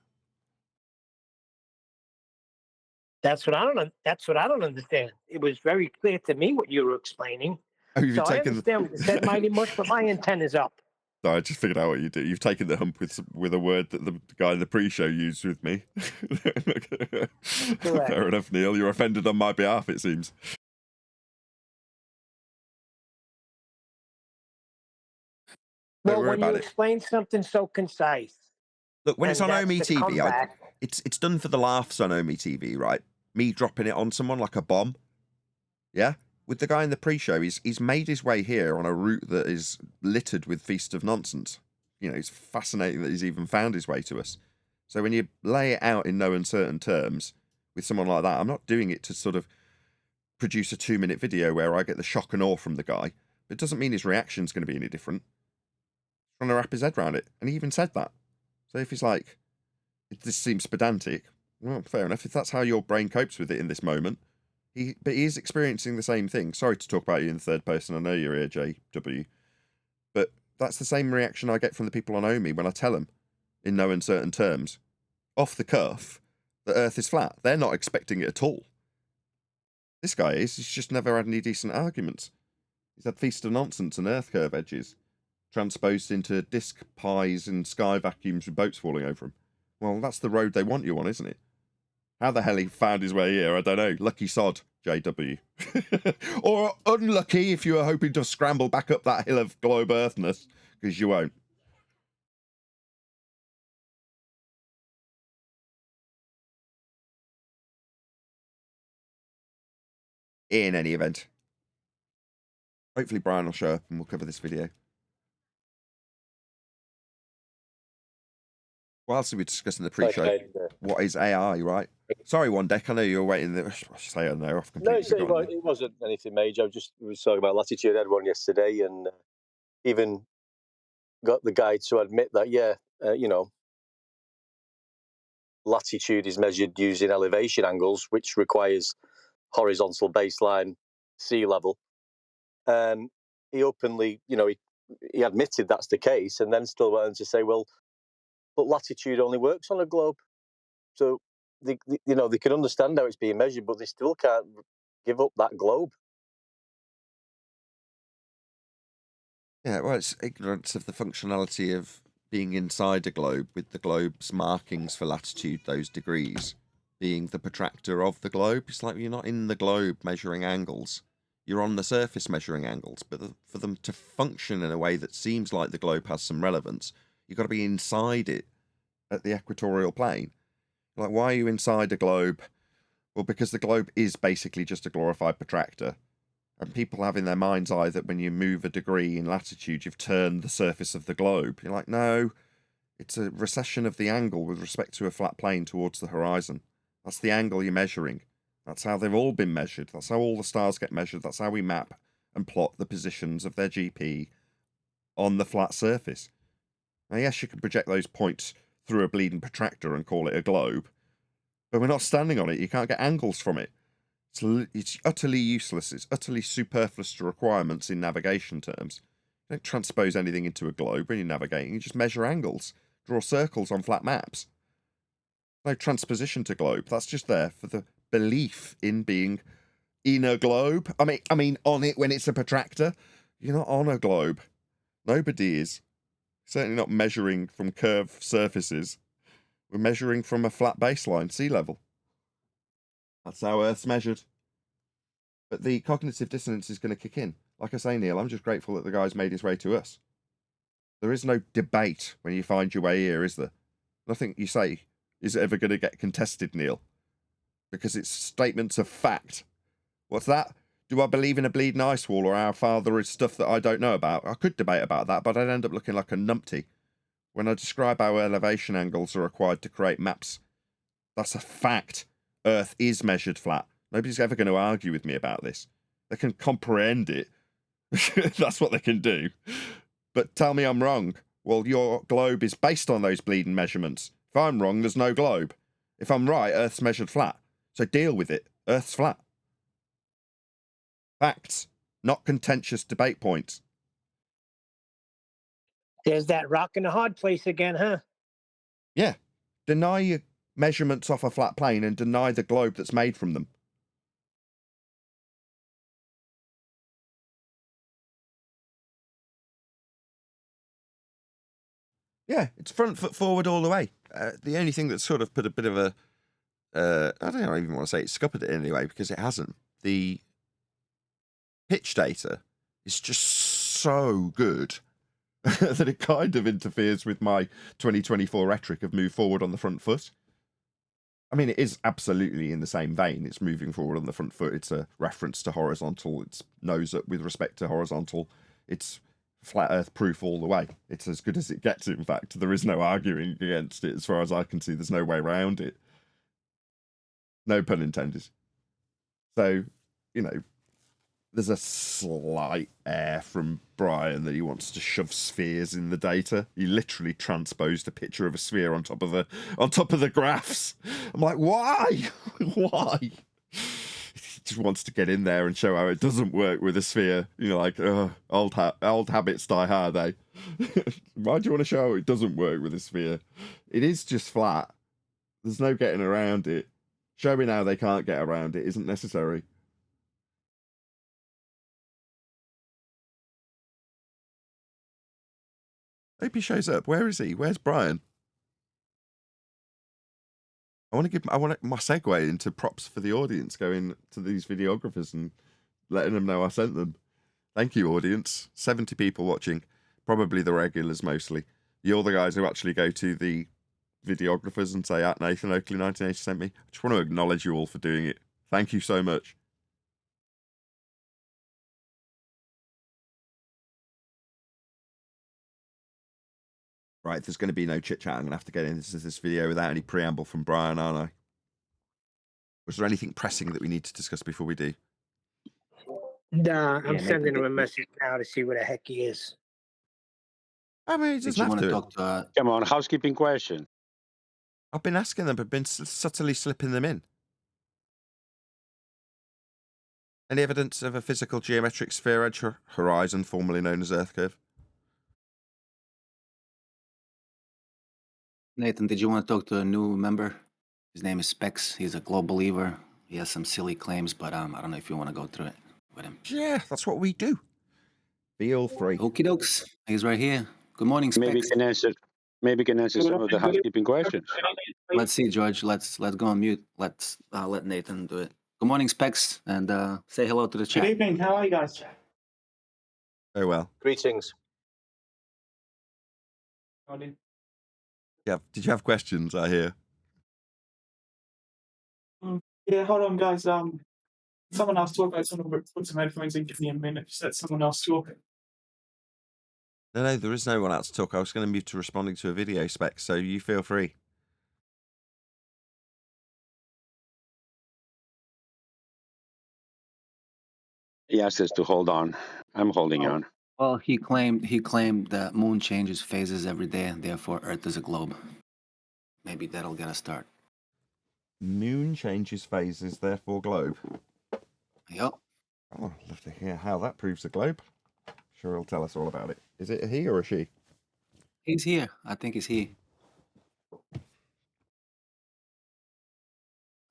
That's what I don't understand. It was very clear to me what you were explaining. Oh, you've So I taken. understand what you said mighty much, but my antenna's up. No, I just figured out what you do. You've taken the hump with a word that the guy in the pre-show used with me. Fair enough, Neil. You're offended on my behalf, it seems. Well, when you explain something so concise. Look, when it's on and Omi that's the TV, comeback. it's done for the laughs on Omi TV, right? Me dropping it on someone like a bomb. Yeah? With the guy in the pre-show, he's made his way here on a route that is littered with feast of nonsense. You know, it's fascinating that he's even found his way to us. So when you lay it out in no uncertain terms with someone like that, I'm not doing it to sort of produce a 2-minute video where I get the shock and awe from the guy. But it doesn't mean his reaction's going to be any different. He's trying to wrap his head around it. And he even said that. So if he's like, this seems pedantic, well, fair enough. If that's how your brain copes with it in this moment, but he is experiencing the same thing. Sorry to talk about you in the third person. I know you're here, JW. But that's the same reaction I get from the people on Omi when I tell them, in no uncertain terms, off the cuff, that Earth is flat. They're not expecting it at all. This guy is. He's just never had any decent arguments. He's had feast of nonsense and Earth curve edges, transposed into disc pies and sky vacuums with boats falling over him. Well, that's the road they want you on, isn't it? How the hell he found his way here, I don't know. Lucky sod, JW. Or unlucky if you were hoping to scramble back up that hill of globe earthness, because you won't. In any event. Hopefully Brian will show up and we'll cover this video. Whilst we were discussing the pre-show, what is AI, right? Sorry, One Deck, I know you were waiting. I say I know, I've completely forgotten. It wasn't anything major. We was talking about latitude. I had one yesterday, and even got the guy to admit that, latitude is measured using elevation angles, which requires horizontal baseline sea level. And he openly, he admitted that's the case, and then still went on to say, well, but latitude only works on a globe. So they can understand how it's being measured, but they still can't give up that globe. Yeah, well, it's ignorance of the functionality of being inside a globe, with the globe's markings for latitude, those degrees, being the protractor of the globe. It's like you're not in the globe measuring angles. You're on the surface measuring angles. But for them to function in a way that seems like the globe has some relevance, you've got to be inside it at the equatorial plane. Like, why are you inside a globe? Well, because the globe is basically just a glorified protractor. And people have in their mind's eye that when you move a degree in latitude, you've turned the surface of the globe. You're like, no, it's a recession of the angle with respect to a flat plane towards the horizon. That's the angle you're measuring. That's how they've all been measured. That's how all the stars get measured. That's how we map and plot the positions of their GP on the flat surface. Now, yes, you can project those points through a bleeding protractor and call it a globe, but we're not standing on it. You can't get angles from it. It's utterly useless. It's utterly superfluous to requirements in navigation terms. You don't transpose anything into a globe when you're navigating. You just measure angles, draw circles on flat maps. No transposition to globe. That's just there for the belief in being in a globe. I mean, on it when it's a protractor. You're not on a globe. Nobody is. Certainly not measuring from curved surfaces. We're measuring from a flat baseline, sea level. That's how Earth's measured. But the cognitive dissonance is going to kick in. Like I say, Neil, I'm just grateful that the guy's made his way to us. There is no debate when you find your way here, is there? Nothing you say is ever going to get contested, Neil. Because it's statements of fact. What's that? Do I believe in a bleeding ice wall or our father is stuff that I don't know about? I could debate about that, but I'd end up looking like a numpty. When I describe how elevation angles are required to create maps, that's a fact. Earth is measured flat. Nobody's ever going to argue with me about this. They can comprehend it. That's what they can do. But tell me I'm wrong. Well, your globe is based on those bleeding measurements. If I'm wrong, there's no globe. If I'm right, Earth's measured flat. So deal with it. Earth's flat. Facts, not contentious debate points. There's that rock in the hard place again, huh? Yeah. Deny your measurements off a flat plane and deny the globe that's made from them. Yeah, it's front foot forward all the way. The only thing that's sort of put a bit of a, I don't even want to say it's scuppered it anyway, because it hasn't. The pitch data is just so good that it kind of interferes with my 2024 rhetoric of move forward on the front foot. I mean, it is absolutely in the same vein. It's moving forward on the front foot. It's a reference to horizontal. It's nose up with respect to horizontal. It's flat earth proof all the way. It's as good as it gets, in fact. There is no arguing against it as far as I can see. There's no way around it. No pun intended. So, you know, there's a slight air from Brian that he wants to shove spheres in the data. He literally transposed a picture of a sphere on top of the graphs. I'm like, why? Why? He just wants to get in there and show how it doesn't work with a sphere. You know, like, old habits die hard, eh? Why do you want to show how it doesn't work with a sphere? It is just flat. There's no getting around it. Showing how they can't get around it isn't necessary. Hope he shows up. Where is he? Where's Brian? I want my segue into props for the audience, going to these videographers and letting them know I sent them. Thank you, audience. 70 people watching, probably the regulars mostly. You're the guys who actually go to the videographers and say, at Nathan Oakley 1980 sent me. I just want to acknowledge you all for doing it. Thank you so much. Right, there's going to be no chit-chat. I'm going to have to get into this video without any preamble from Brian, aren't I? Was there anything pressing that we need to discuss before we do? Nah, I'm sending him a message now to see where the heck he is. I mean, he doesn't have to. Talk to, Come on, housekeeping question. I've been asking them, but been subtly slipping them in. Any evidence of a physical geometric sphere edge horizon, formerly known as Earth curve? Nathan, did you want to talk to a new member? His name is Specs. He's a globe believer. He has some silly claims, but I don't know if you want to go through it with him. Yeah, that's what we do. Feel free. Okie dokes. He's right here. Good morning, Specs. Maybe can answer some of the housekeeping questions. Let's see, George. Let's go on mute. Let's let Nathan do it. Good morning, Specs, and say hello to the chat. Good evening. How are you guys? Very well. Greetings. Yeah. Did you have questions? I hear. Yeah, hold on, guys. Someone else talk. I just want to put some headphones in. Give me a minute. Just let someone else talk. No, there is no one else to talk. I was going to move to responding to a video spec, so you feel free. He asked us to hold on. I'm holding on. Well, he claimed that moon changes phases every day, and therefore Earth is a globe. Maybe that'll get a start. Moon changes phases, therefore globe. Yep. Oh, I'd love to hear how that proves the globe. Sure, he'll tell us all about it. Is it a he or a she? He's here. I think he's he.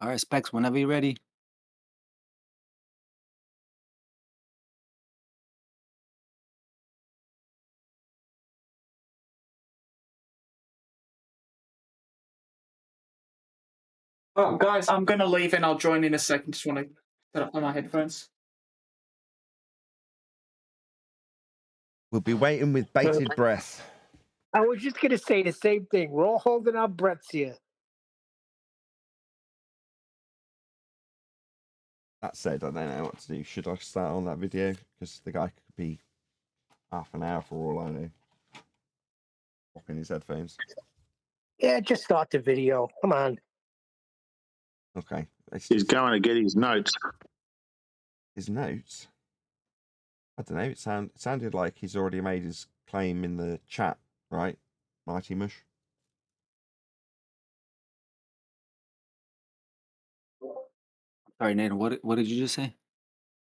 All right, Specs, whenever you're ready. Oh, guys, I'm gonna leave and I'll join in a second. Just want to set up my headphones. We'll be waiting with bated breath. I was just going to say the same thing. We're all holding our breaths here. That said, I don't know what to do. Should I start on that video? Because the guy could be half an hour for all I know. Rocking his headphones. Yeah, just start the video. Come on. Okay. He's going to get his notes. His notes? I don't know. It sounded like he's already made his claim in the chat, right? Mighty Mush. Sorry, Nathan, what did you just say?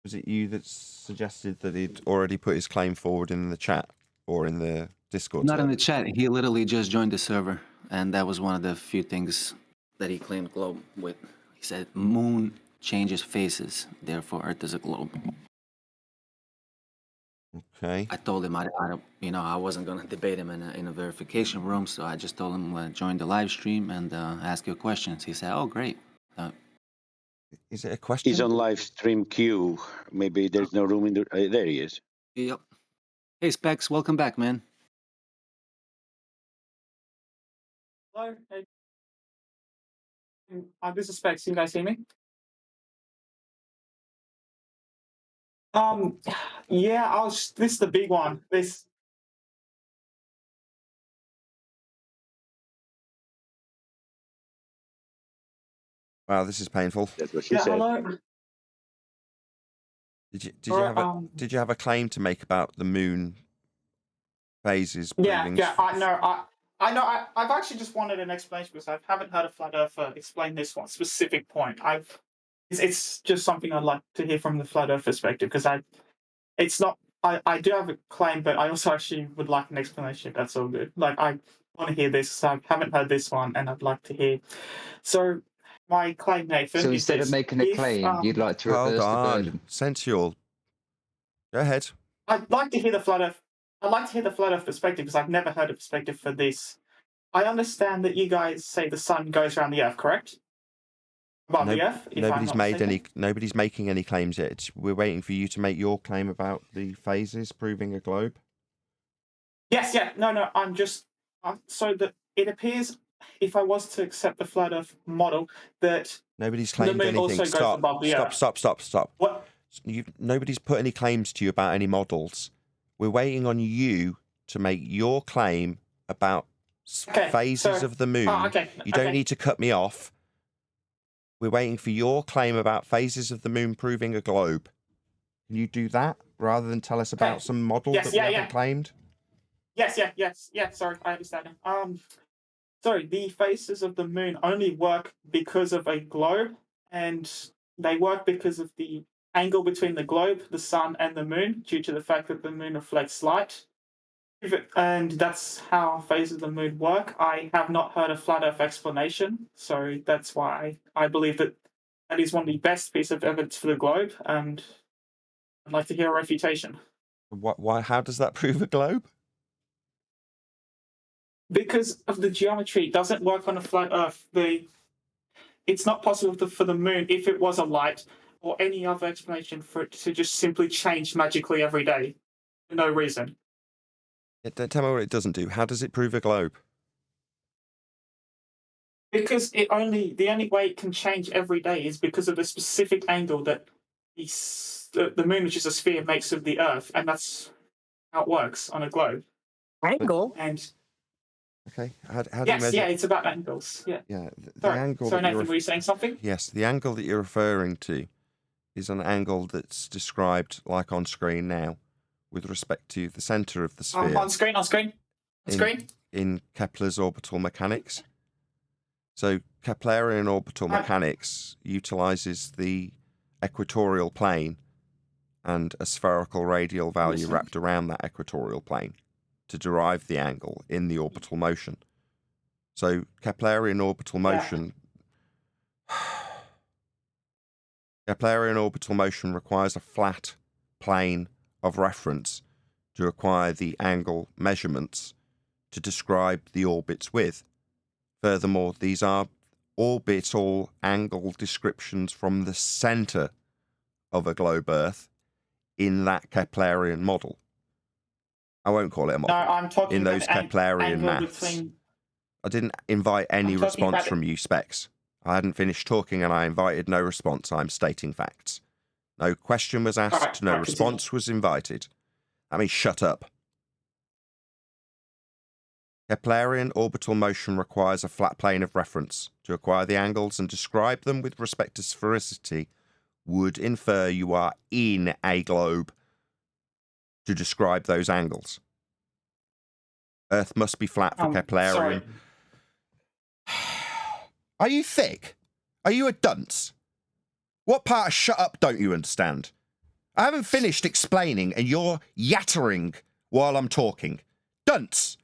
Was it you that suggested that he'd already put his claim forward in the chat or in the Discord? Not in the chat. He literally just joined the server, and that was one of the few things that he claimed globe with. He said moon changes phases, therefore Earth is a globe. Okay. I told him I wasn't gonna debate him in a verification room, so I just told him join the live stream and ask your questions. He said, "Oh, great." Is it a question? He's on live stream queue. Maybe there's no room in the. There he is. Yep. Hey, Specs, welcome back, man. Hello. Hey. This is Specs. Can you guys hear me? Yeah, this is the big one. Wow, this is painful. That's what she said. Hello. Did you have a claim to make about the moon phases? Yeah, I know. I've actually just wanted an explanation because I haven't heard a flat earther explain this one specific point. It's just something I'd like to hear from the flat earth perspective because I do have a claim, but I also actually would like an explanation. If that's all good. Like I want to hear this. So I haven't heard this one, and I'd like to hear. So my claim, Nathan. So instead of making a claim, you'd like to reverse the burden. Sensual. Go ahead. I'd like to hear the flat earth. I'd like to hear the flat earth perspective because I've never heard a perspective for this. I understand that you guys say the sun goes around the earth, correct? Above the earth. Nobody's making any claims yet. We're waiting for you to make your claim about the phases proving a globe. Yes, yeah, no. I'm just so that it appears, if I was to accept the flat earth model, that nobody's claimed the moon anything. also goes above the earth. Stop. What? Nobody's put any claims to you about any models. We're waiting on you to make your claim about phases of the moon. You don't need to cut me off. We're waiting for your claim about phases of the moon proving a globe. Can you do that rather than tell us about some model that we haven't claimed? Yes. Sorry, I understand. Sorry, the phases of the moon only work because of a globe, and they work because of the angle between the globe, the sun, and the moon, due to the fact that the moon reflects light. And that's how phases of the moon work. I have not heard a flat earth explanation, so that's why I believe that is one of the best pieces of evidence for the globe, and I'd like to hear a refutation. Why? How does that prove a globe? Because of the geometry, it doesn't work on a flat earth. It's not possible for the moon, if it was a light, or any other explanation for it to just simply change magically every day for no reason. Tell me what it doesn't do. How does it prove a globe? Because the only way it can change every day is because of the specific angle that the moon, which is a sphere, makes of the Earth, and that's how it works on a globe. Angle? And okay, how do you yes, measure? yeah, it's about angles. Yeah. Yeah. Sorry, Nathan, were you saying something? Yes, the angle that you're referring to is an angle that's described like on screen now with respect to the centre of the sphere. On screen. In Kepler's orbital mechanics. So Keplerian orbital mechanics utilizes the equatorial plane and a spherical radial value wrapped around that equatorial plane to derive the angle in the orbital motion. So Keplerian orbital motion Keplerian orbital motion requires a flat plane of reference to acquire the angle measurements to describe the orbits with. Furthermore, these are orbital angle descriptions from the centre of a globe Earth in that Keplerian model. I won't call it a model. No, I'm talking in about those the Keplerian angle maths. between. I didn't invite any I'm talking response about from you, Specs. I hadn't finished talking and I invited no response. I'm stating facts. No question was asked, Alright, no alright, continue. response was invited. I mean, shut up. Keplerian orbital motion requires a flat plane of reference. To acquire the angles and describe them with respect to sphericity would infer you are in a globe to describe those angles. Earth must be flat for Keplerian. Sorry. Are you thick? Are you a dunce? What part of shut up don't you understand? I haven't finished explaining and you're yattering while I'm talking. Dunce!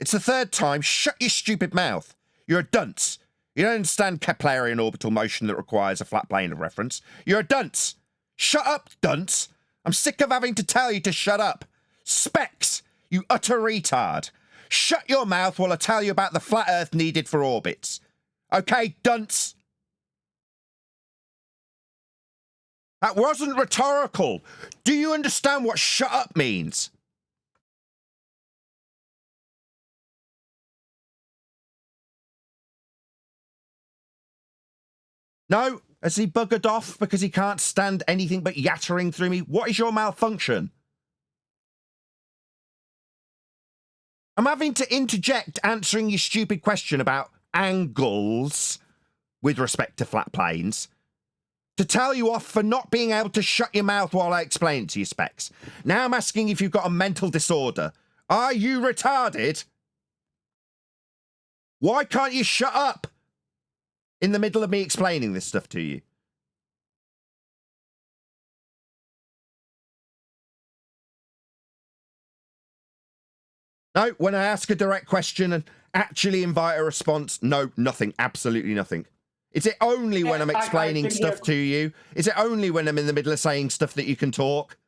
It's the third time. Shut your stupid mouth. You're a dunce. You don't understand Keplerian orbital motion that requires a flat plane of reference. You're a dunce. Shut up, dunce. I'm sick of having to tell you to shut up. Specs, you utter retard. Shut your mouth while I tell you about the flat Earth needed for orbits. Okay, dunce? That wasn't rhetorical. Do you understand what shut up means? No? Has he buggered off because he can't stand anything but yattering through me? What is your malfunction? I'm having to interject answering your stupid question about angles with respect to flat planes to tell you off for not being able to shut your mouth while I explain it to you, Specs. Now I'm asking if you've got a mental disorder. Are you retarded? Why can't you shut up in the middle of me explaining this stuff to you? No, when I ask a direct question and actually invite a response, no, nothing, absolutely nothing. Is it only when I'm explaining stuff to you? Is it only when I'm in the middle of saying stuff that you can talk?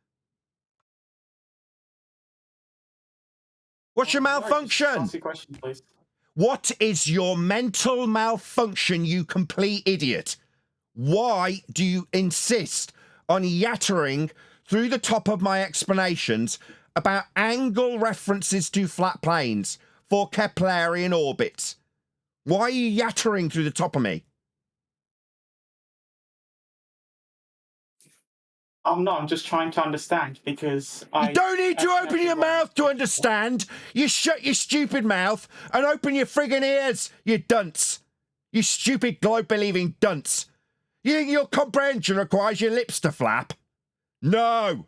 What's your malfunction? Ask your question, please. What is your mental malfunction, you complete idiot? Why do you insist on yattering through the top of my explanations about angle references to flat planes for Keplerian orbits? Why are you yattering through the top of me? I'm just trying to understand because You don't need to open your mouth to understand. You shut your stupid mouth and open your friggin' ears, you dunce. You stupid globe-believing dunce. You think your comprehension requires your lips to flap? No.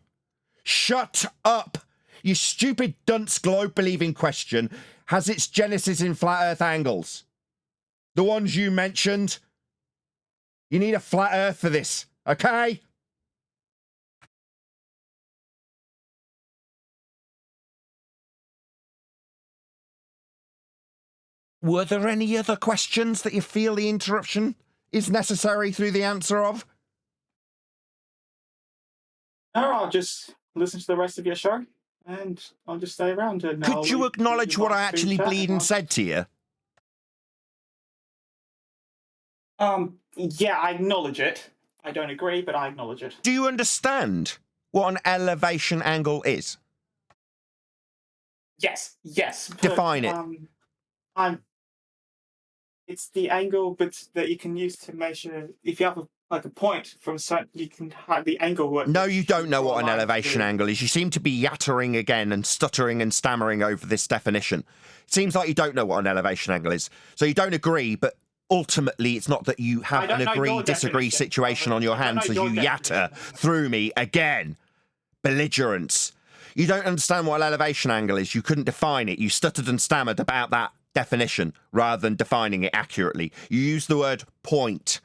Shut up. Your stupid dunce globe-believing question has its genesis in flat Earth angles. The ones you mentioned. You need a flat Earth for this, okay? Were there any other questions that you feel the interruption is necessary through the answer of? No, I'll just listen to the rest of your show and I'll just stay around. And Could you acknowledge what I actually bleeding said to you? Yeah, I acknowledge it. I don't agree, but I acknowledge it. Do you understand what an elevation angle is? Yes. But, Define it. It's the angle, but that you can use to measure. If you have a point from certain, you can have the angle work. No, you don't know what an elevation angle is. You seem to be yattering again and stuttering and stammering over this definition. It seems like you don't know what an elevation angle is. So you don't agree, but ultimately, it's not that you have I don't an know your agree-disagree definition, situation on your I don't know hands as your you yatter definition. through me again. Belligerence. You don't understand what an elevation angle is. You couldn't define it. You stuttered and stammered about that definition rather than defining it accurately. You used the word point.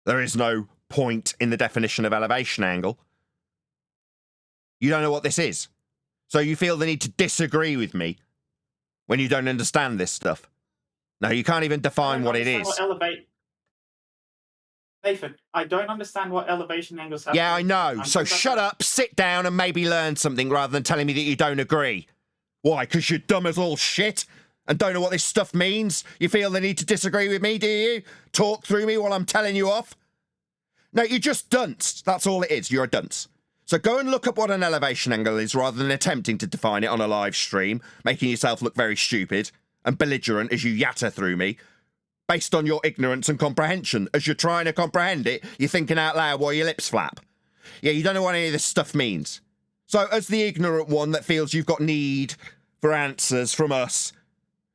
There is no point in the definition of elevation angle. You don't know what this is. So you feel the need to disagree with me when you don't understand this stuff. No, you can't even define what it is. Nathan, I don't understand what elevation angles have. Yeah, I know. So shut up, sit down, and maybe learn something rather than telling me that you don't agree. Why? Because you're dumb as all shit and don't know what this stuff means? You feel the need to disagree with me, do you? Talk through me while I'm telling you off? No, you're just dunce. That's all it is. You're a dunce. So go and look up what an elevation angle is rather than attempting to define it on a live stream, making yourself look very stupid and belligerent as you yatter through me, based on your ignorance and comprehension. As you're trying to comprehend it, you're thinking out loud while your lips flap. Yeah, you don't know what any of this stuff means. So as the ignorant one that feels you've got need for answers from us,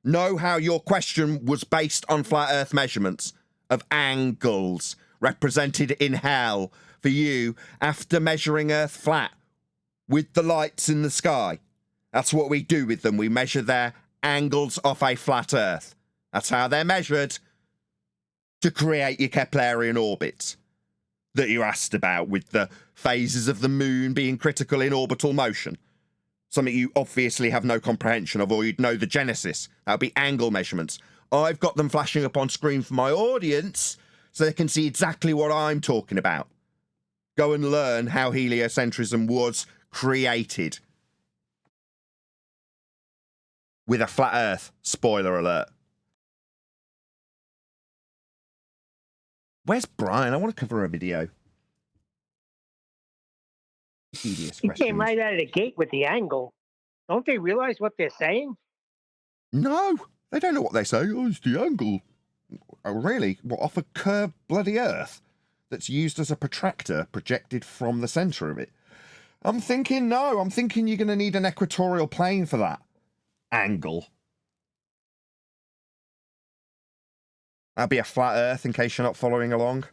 know how your question was based on flat earth measurements of angles represented in hell for you after measuring earth flat with the lights in the sky. That's what we do with them. We measure their angles off a flat earth. That's how they're measured to create your Keplerian orbits that you asked about, with the phases of the moon being critical in orbital motion. Something you obviously have no comprehension of, or you'd know the genesis. That would be angle measurements. I've got them flashing up on screen for my audience so they can see exactly what I'm talking about. Go and learn how heliocentrism was created. With a flat earth. Spoiler alert. Where's Brian? I want to cover a video. Tedious He questions. came right out of the gate with the angle. Don't they realize what they're saying? No, they don't know what they say. Oh, it's the angle. Oh, really? What, off a curved bloody earth that's used as a protractor projected from the centre of it? I'm thinking you're going to need an equatorial plane for that angle. That'd be a flat earth in case you're not following along.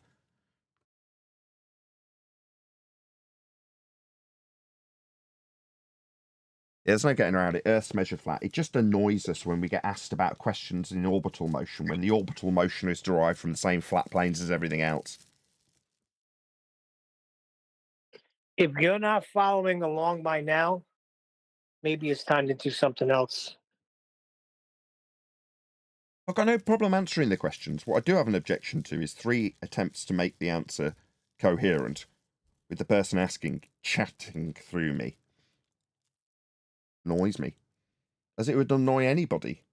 Yeah, there's no getting around it. Earth's measured flat. It just annoys us when we get asked about questions in orbital motion, when the orbital motion is derived from the same flat planes as everything else. If you're not following along by now, maybe it's time to do something else. I've got no problem answering the questions. What I do have an objection to is 3 attempts to make the answer coherent, with the person asking chatting through me. Annoys me. As it would annoy anybody.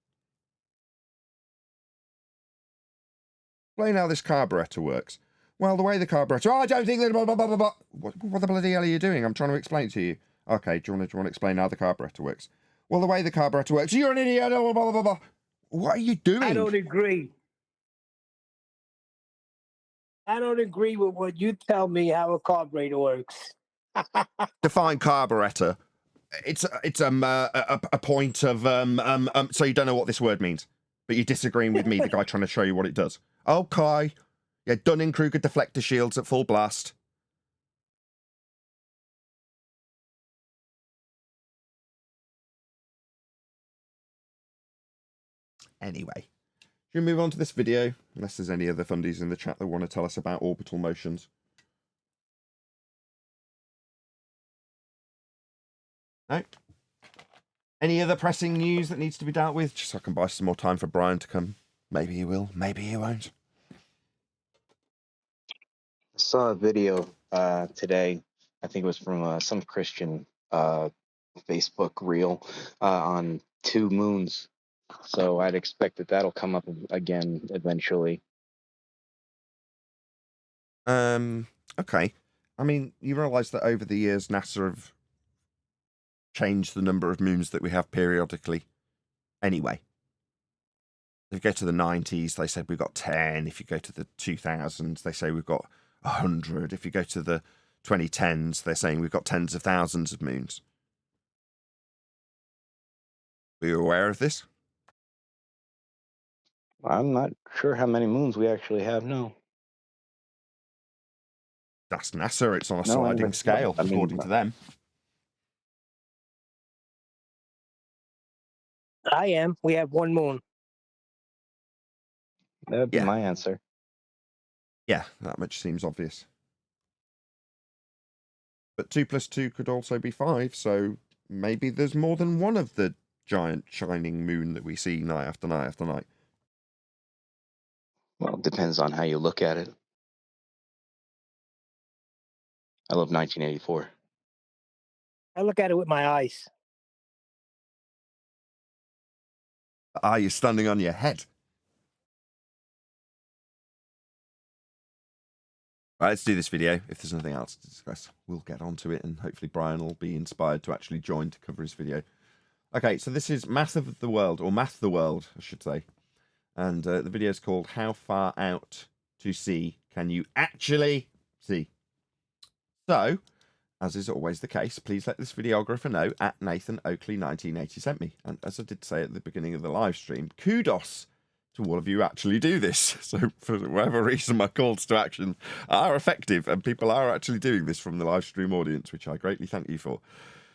Explain how this carburetor works. Well, the way the carburetor... Oh, I don't think that... Blah, blah, blah, blah, blah. What the bloody hell are you doing? I'm trying to explain it to you. Okay, do you want to explain how the carburetor works? Well, the way the carburetor works... You're an idiot! Blah, blah, blah, blah. What are you doing? I don't agree. I don't agree with what you tell me how a carburetor works. Define carburetor. It's a point of... so you don't know what this word means, but you're disagreeing with me, the guy trying to show you what it does. Okay. Yeah, Dunning-Kruger deflector shields at full blast. Anyway, should we move on to this video? Unless there's any other fundies in the chat that want to tell us about orbital motions. No? Any other pressing news that needs to be dealt with? Just so I can buy some more time for Brian to come. Maybe he will, maybe he won't. I saw a video today. I think it was from some Christian Facebook reel on 2 moons. So I'd expect that that'll come up again eventually. Okay. I mean, you realise that over the years, NASA have changed the number of moons that we have periodically. Anyway. If you go to the 90s, they said we've got 10. If you go to the 2000s, they say we've got 100. If you go to the 2010s, they're saying we've got tens of thousands of moons. Were you aware of this? I'm not sure how many moons we actually have. No. That's NASA. It's on a No, sliding scale, I mean, according to them. I am. We have one moon. that would be Yeah. my answer. Yeah, that much seems obvious. But 2 + 2 could also be 5, so maybe there's more than one of the giant shining moon that we see night after night after night. Well, it depends on how you look at it. I love 1984. I look at it with my eyes. Ah, you're standing on your head. Right, let's do this video. If there's nothing else to discuss, we'll get onto it, and hopefully Brian will be inspired to actually join to cover his video. Okay, so this is Math of the World, or Math the World, I should say. And the video is called How Far Out to Sea Can You Actually See? So, as is always the case, please let this videographer know at Nathan Oakley 1980 sent me. And as I did say at the beginning of the live stream, kudos to all of you who actually do this. So for whatever reason, my calls to action are effective and people are actually doing this from the live stream audience, which I greatly thank you for.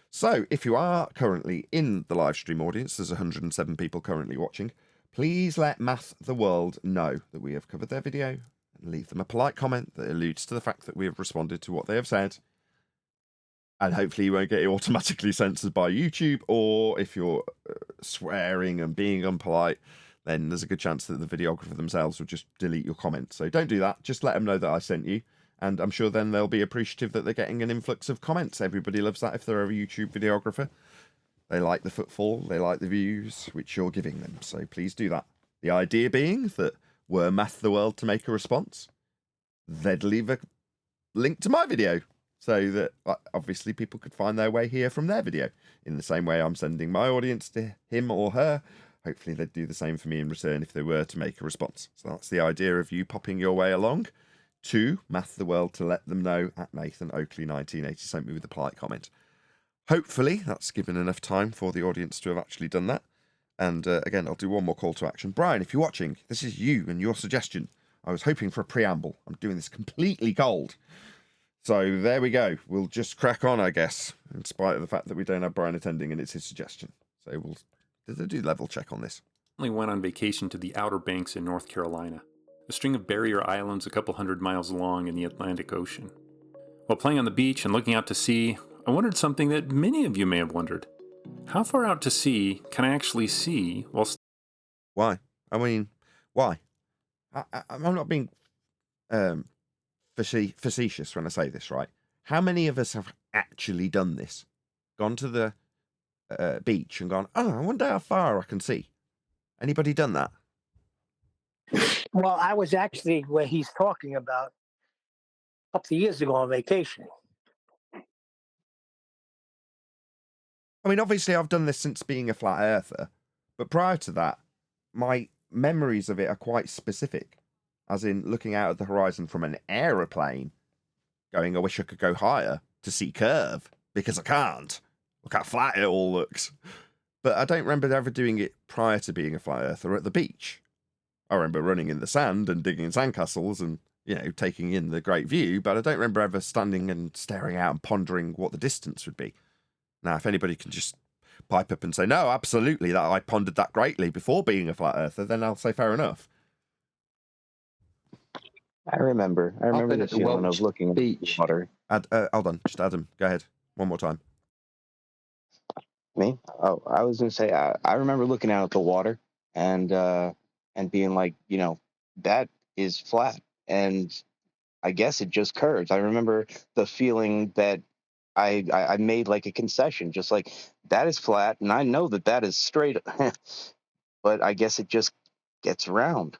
So if you are currently in the live stream audience, there's 107 people currently watching, please let Math the World know that we have covered their video and leave them a polite comment that alludes to the fact that we have responded to what they have said. And hopefully you won't get automatically censored by YouTube, or if you're swearing and being unpolite, then there's a good chance that the videographer themselves will just delete your comment. So don't do that. Just let them know that I sent you. And I'm sure then they'll be appreciative that they're getting an influx of comments. Everybody loves that if they're a YouTube videographer. They like the footfall. They like the views, which you're giving them. So please do that. The idea being that were Math the World to make a response, they'd leave a link to my video, so that obviously people could find their way here from their video. In the same way I'm sending my audience to him or her, hopefully they'd do the same for me in return if they were to make a response. So that's the idea of you popping your way along to Math the World to let them know at Nathan Oakley 1980 sent me with a polite comment. Hopefully that's given enough time for the audience to have actually done that. And again, I'll do one more call to action. Brian, if you're watching, this is you and your suggestion. I was hoping for a preamble. I'm doing this completely cold. So there we go. We'll just crack on, I guess, in spite of the fact that we don't have Brian attending and it's his suggestion. So we'll do level check on this. I went on vacation to the Outer Banks in North Carolina, a string of barrier islands a couple 100 miles long in the Atlantic Ocean. While playing on the beach and looking out to sea, I wondered something that many of you may have wondered. How far out to sea can I actually see while... Why? I mean, why? I'm not being facetious when I say this, right? How many of us have actually done this? Gone to the beach and gone, oh, I wonder how far I can see. Anybody done that? Well, I was actually where he's talking about a couple of years ago on vacation. I mean, obviously I've done this since being a flat earther, but prior to that, my memories of it are quite specific, as in looking out at the horizon from an aeroplane, going, I wish I could go higher to see curve, because I can't. Look how flat it all looks. But I don't remember ever doing it prior to being a flat earther at the beach. I remember running in the sand and digging sandcastles and, you know, taking in the great view, but I don't remember ever standing and staring out and pondering what the distance would be. Now, if anybody can just pipe up and say, no, absolutely, that I pondered that greatly before being a flat earther, then I'll say fair enough. I remember been the at the feeling Welsh of looking at the beach. water. Hold on, just Adam, go ahead. One more time. Me? Oh, I was gonna say I remember looking out at the water and being like, you know, that is flat, and I guess it just curves. I remember the feeling that I made like a concession, just like that is flat, and I know that that is straight, but I guess it just gets round.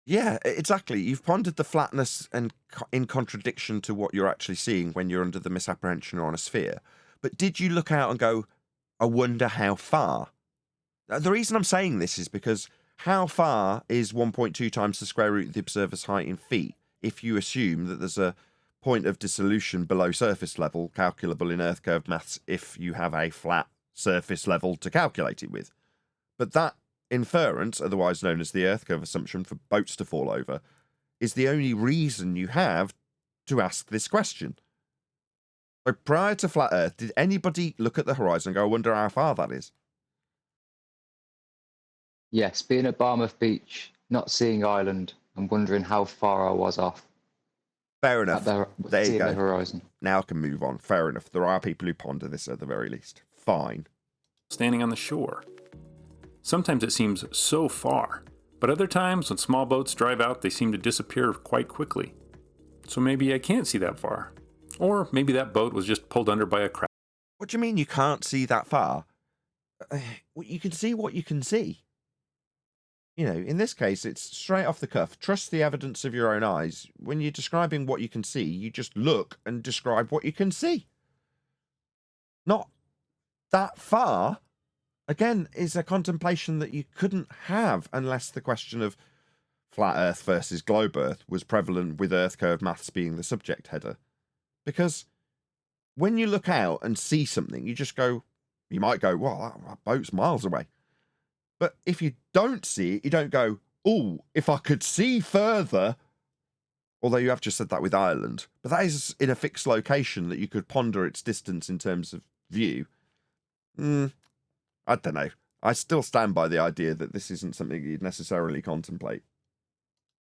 Yeah, exactly. You've pondered the flatness and in contradiction to what you're actually seeing when you're under the misapprehension or on a sphere. But did you look out and go, I wonder how far? The reason I'm saying this is because how far is 1.2 times the square root of the observer's height in feet if you assume that there's a point of dissolution below surface level calculable in earth curve maths if you have a flat surface level to calculate it with. But that inference, otherwise known as the Earth curve assumption for boats to fall over, is the only reason you have to ask this question. So prior to flat Earth, did anybody look at the horizon and go, I wonder how far that is? Yes, being at Barmouth Beach, not seeing Ireland, and wondering how far I was off. Fair enough. There you Seeing go. the horizon. Now I can move on. Fair enough. There are people who ponder this at the very least. Fine. Standing on the shore. Sometimes it seems so far, but other times when small boats drive out, they seem to disappear quite quickly. So maybe I can't see that far. Or maybe that boat was just pulled under by a crash. What do you mean you can't see that far? You can see what you can see. You know, in this case, it's straight off the cuff. Trust the evidence of your own eyes. When you're describing what you can see, you just look and describe what you can see. Not that far, again, is a contemplation that you couldn't have unless the question of flat Earth versus globe Earth was prevalent, with Earth curve maths being the subject header. Because when you look out and see something, you just go, you might go, well, that boat's miles away. But if you don't see it, you don't go, oh, if I could see further, although you have just said that with Ireland, but that is in a fixed location that you could ponder its distance in terms of view. I don't know. I still stand by the idea that this isn't something you'd necessarily contemplate.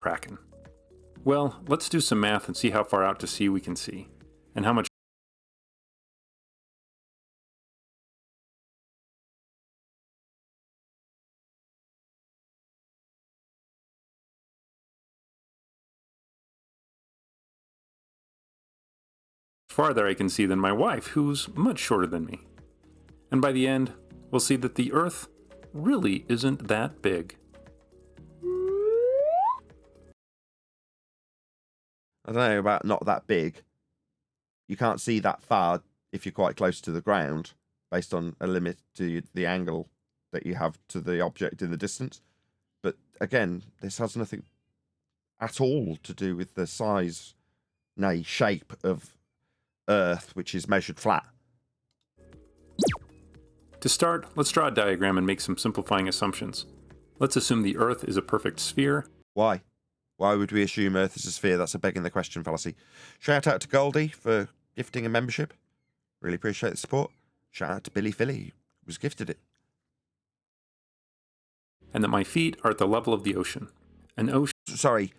Kraken. Well, let's do some math and see how far out to sea we can see, and how much. Farther I can see than my wife, who's much shorter than me. And by the end, we'll see that the Earth really isn't that big. I don't know about not that big. You can't see that far if you're quite close to the ground, based on a limit to the angle that you have to the object in the distance. But again, this has nothing at all to do with the size, nay, shape of Earth, which is measured flat. To start, let's draw a diagram and make some simplifying assumptions. Let's assume the Earth is a perfect sphere. Why? Why would we assume Earth is a sphere? That's a begging the question fallacy. Shout out to Goldie for gifting a membership. Really appreciate the support. Shout out to Billy Philly, who was gifted it. And that my feet are at the level of the ocean. An ocean. Sorry,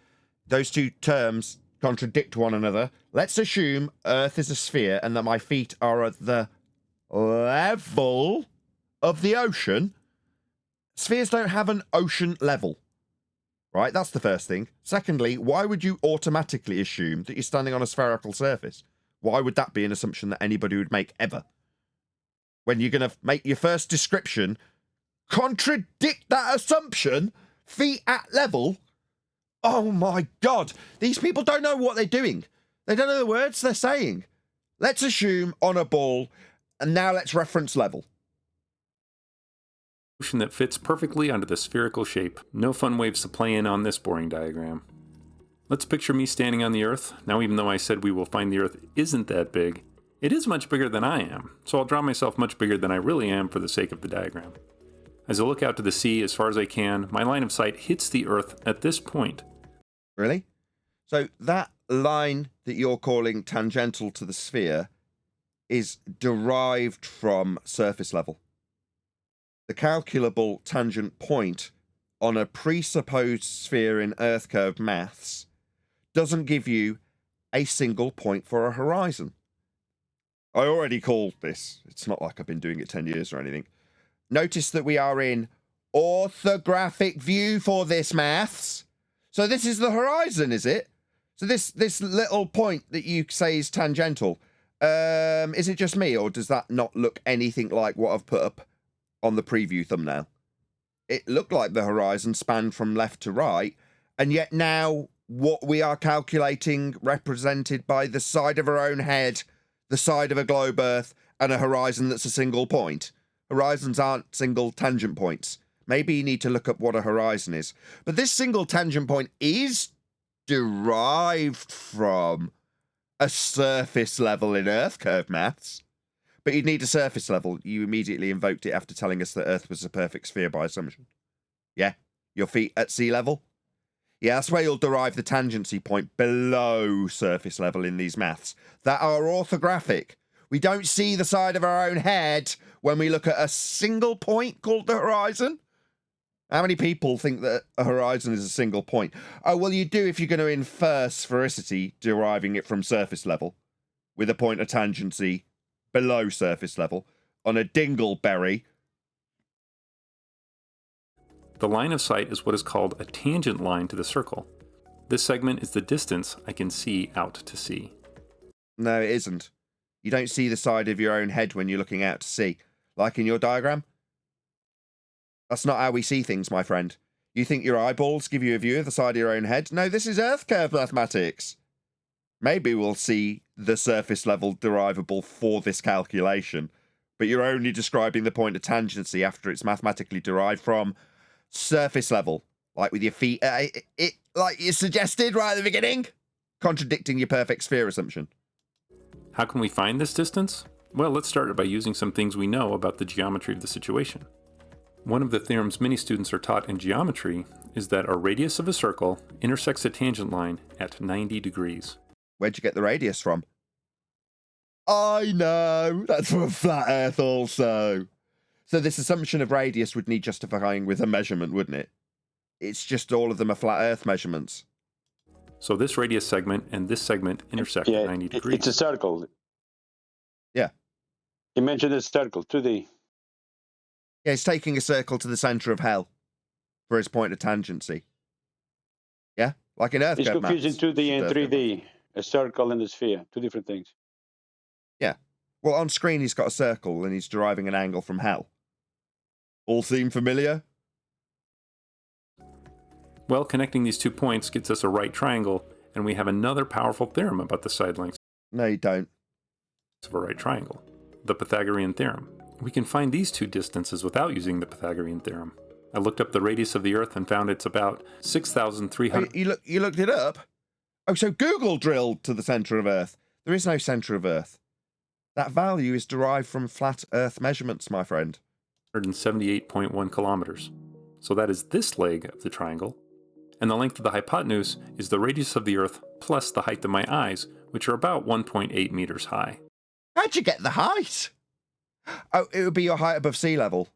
those two terms contradict one another. Let's assume Earth is a sphere and that my feet are at the level of the ocean. Spheres don't have an ocean level. Right, that's the first thing. Secondly, why would you automatically assume that you're standing on a spherical surface? Why would that be an assumption that anybody would make ever? When you're going to make your first description contradict that assumption, feet at level. Oh my God, these people don't know what they're doing. They don't know the words they're saying. Let's assume on a ball, and now let's reference level. Ocean that fits perfectly under the spherical shape. No fun waves to play in on this boring diagram. Let's picture me standing on the Earth. Now, even though I said we will find the Earth isn't that big, it is much bigger than I am, so I'll draw myself much bigger than I really am for the sake of the diagram. As I look out to the sea as far as I can, my line of sight hits the Earth at this point. Really? So that line that you're calling tangential to the sphere is derived from surface level. The calculable tangent point on a presupposed sphere in Earth curve maths doesn't give you a single point for a horizon. I already called this. It's not like I've been doing it 10 years or anything. Notice that we are in orthographic view for this maths. So this is the horizon, is it? So this little point that you say is tangential, is it just me, or does that not look anything like what I've put up on the preview thumbnail? It looked like the horizon spanned from left to right, and yet now what we are calculating represented by the side of our own head, the side of a globe Earth, and a horizon that's a single point. Horizons aren't single tangent points. Maybe you need to look up what a horizon is. But this single tangent point is derived from a surface level in Earth curve maths. But you'd need a surface level. You immediately invoked it after telling us that Earth was a perfect sphere by assumption. Yeah? Your feet at sea level? Yeah, that's where you'll derive the tangency point below surface level in these maths that are orthographic. We don't see the side of our own head when we look at a single point called the horizon. How many people think that a horizon is a single point? Oh, well, you do if you're going to infer sphericity, deriving it from surface level, with a point of tangency below surface level on a dingleberry. The line of sight is what is called a tangent line to the circle. This segment is the distance I can see out to sea. No, it isn't. You don't see the side of your own head when you're looking out to sea. Like in your diagram? That's not how we see things, my friend. You think your eyeballs give you a view of the side of your own head? No, this is Earth curve mathematics. Maybe we'll see the surface level derivable for this calculation, but you're only describing the point of tangency after it's mathematically derived from surface level, like with your feet, like you suggested right at the beginning, contradicting your perfect sphere assumption. How can we find this distance? Well, let's start by using some things we know about the geometry of the situation. One of the theorems many students are taught in geometry is that a radius of a circle intersects a tangent line at 90 degrees. Where'd you get the radius from? I know! That's from flat Earth also! So this assumption of radius would need justifying with a measurement, wouldn't it? It's just all of them are flat Earth measurements. So this radius segment and this segment intersect at 90 degrees. It's a circle. Yeah. You mentioned a circle, 2D. Yeah, it's taking a circle to the centre of hell for its point of tangency. Yeah? Like in Earth It's curve confusing maths. 2D and Earth curve 3D. A circle and a sphere, two different things. Yeah. Well, on screen he's got a circle and he's deriving an angle from hell. All seem familiar? Well, connecting these 2 points gets us a right triangle, and we have another powerful theorem about the side lengths No, you don't. of a right triangle, the Pythagorean theorem. We can find these 2 distances without using the Pythagorean theorem. I looked up the radius of the Earth and found it's about 6,300. You looked it up? Oh, so Google drilled to the centre of Earth. There is no centre of Earth. That value is derived from flat Earth measurements, my friend. 178.1 kilometers. So that is this leg of the triangle. And the length of the hypotenuse is the radius of the Earth plus the height of my eyes, which are about 1.8 meters high. How'd you get the height? Oh, it would be your height above sea level.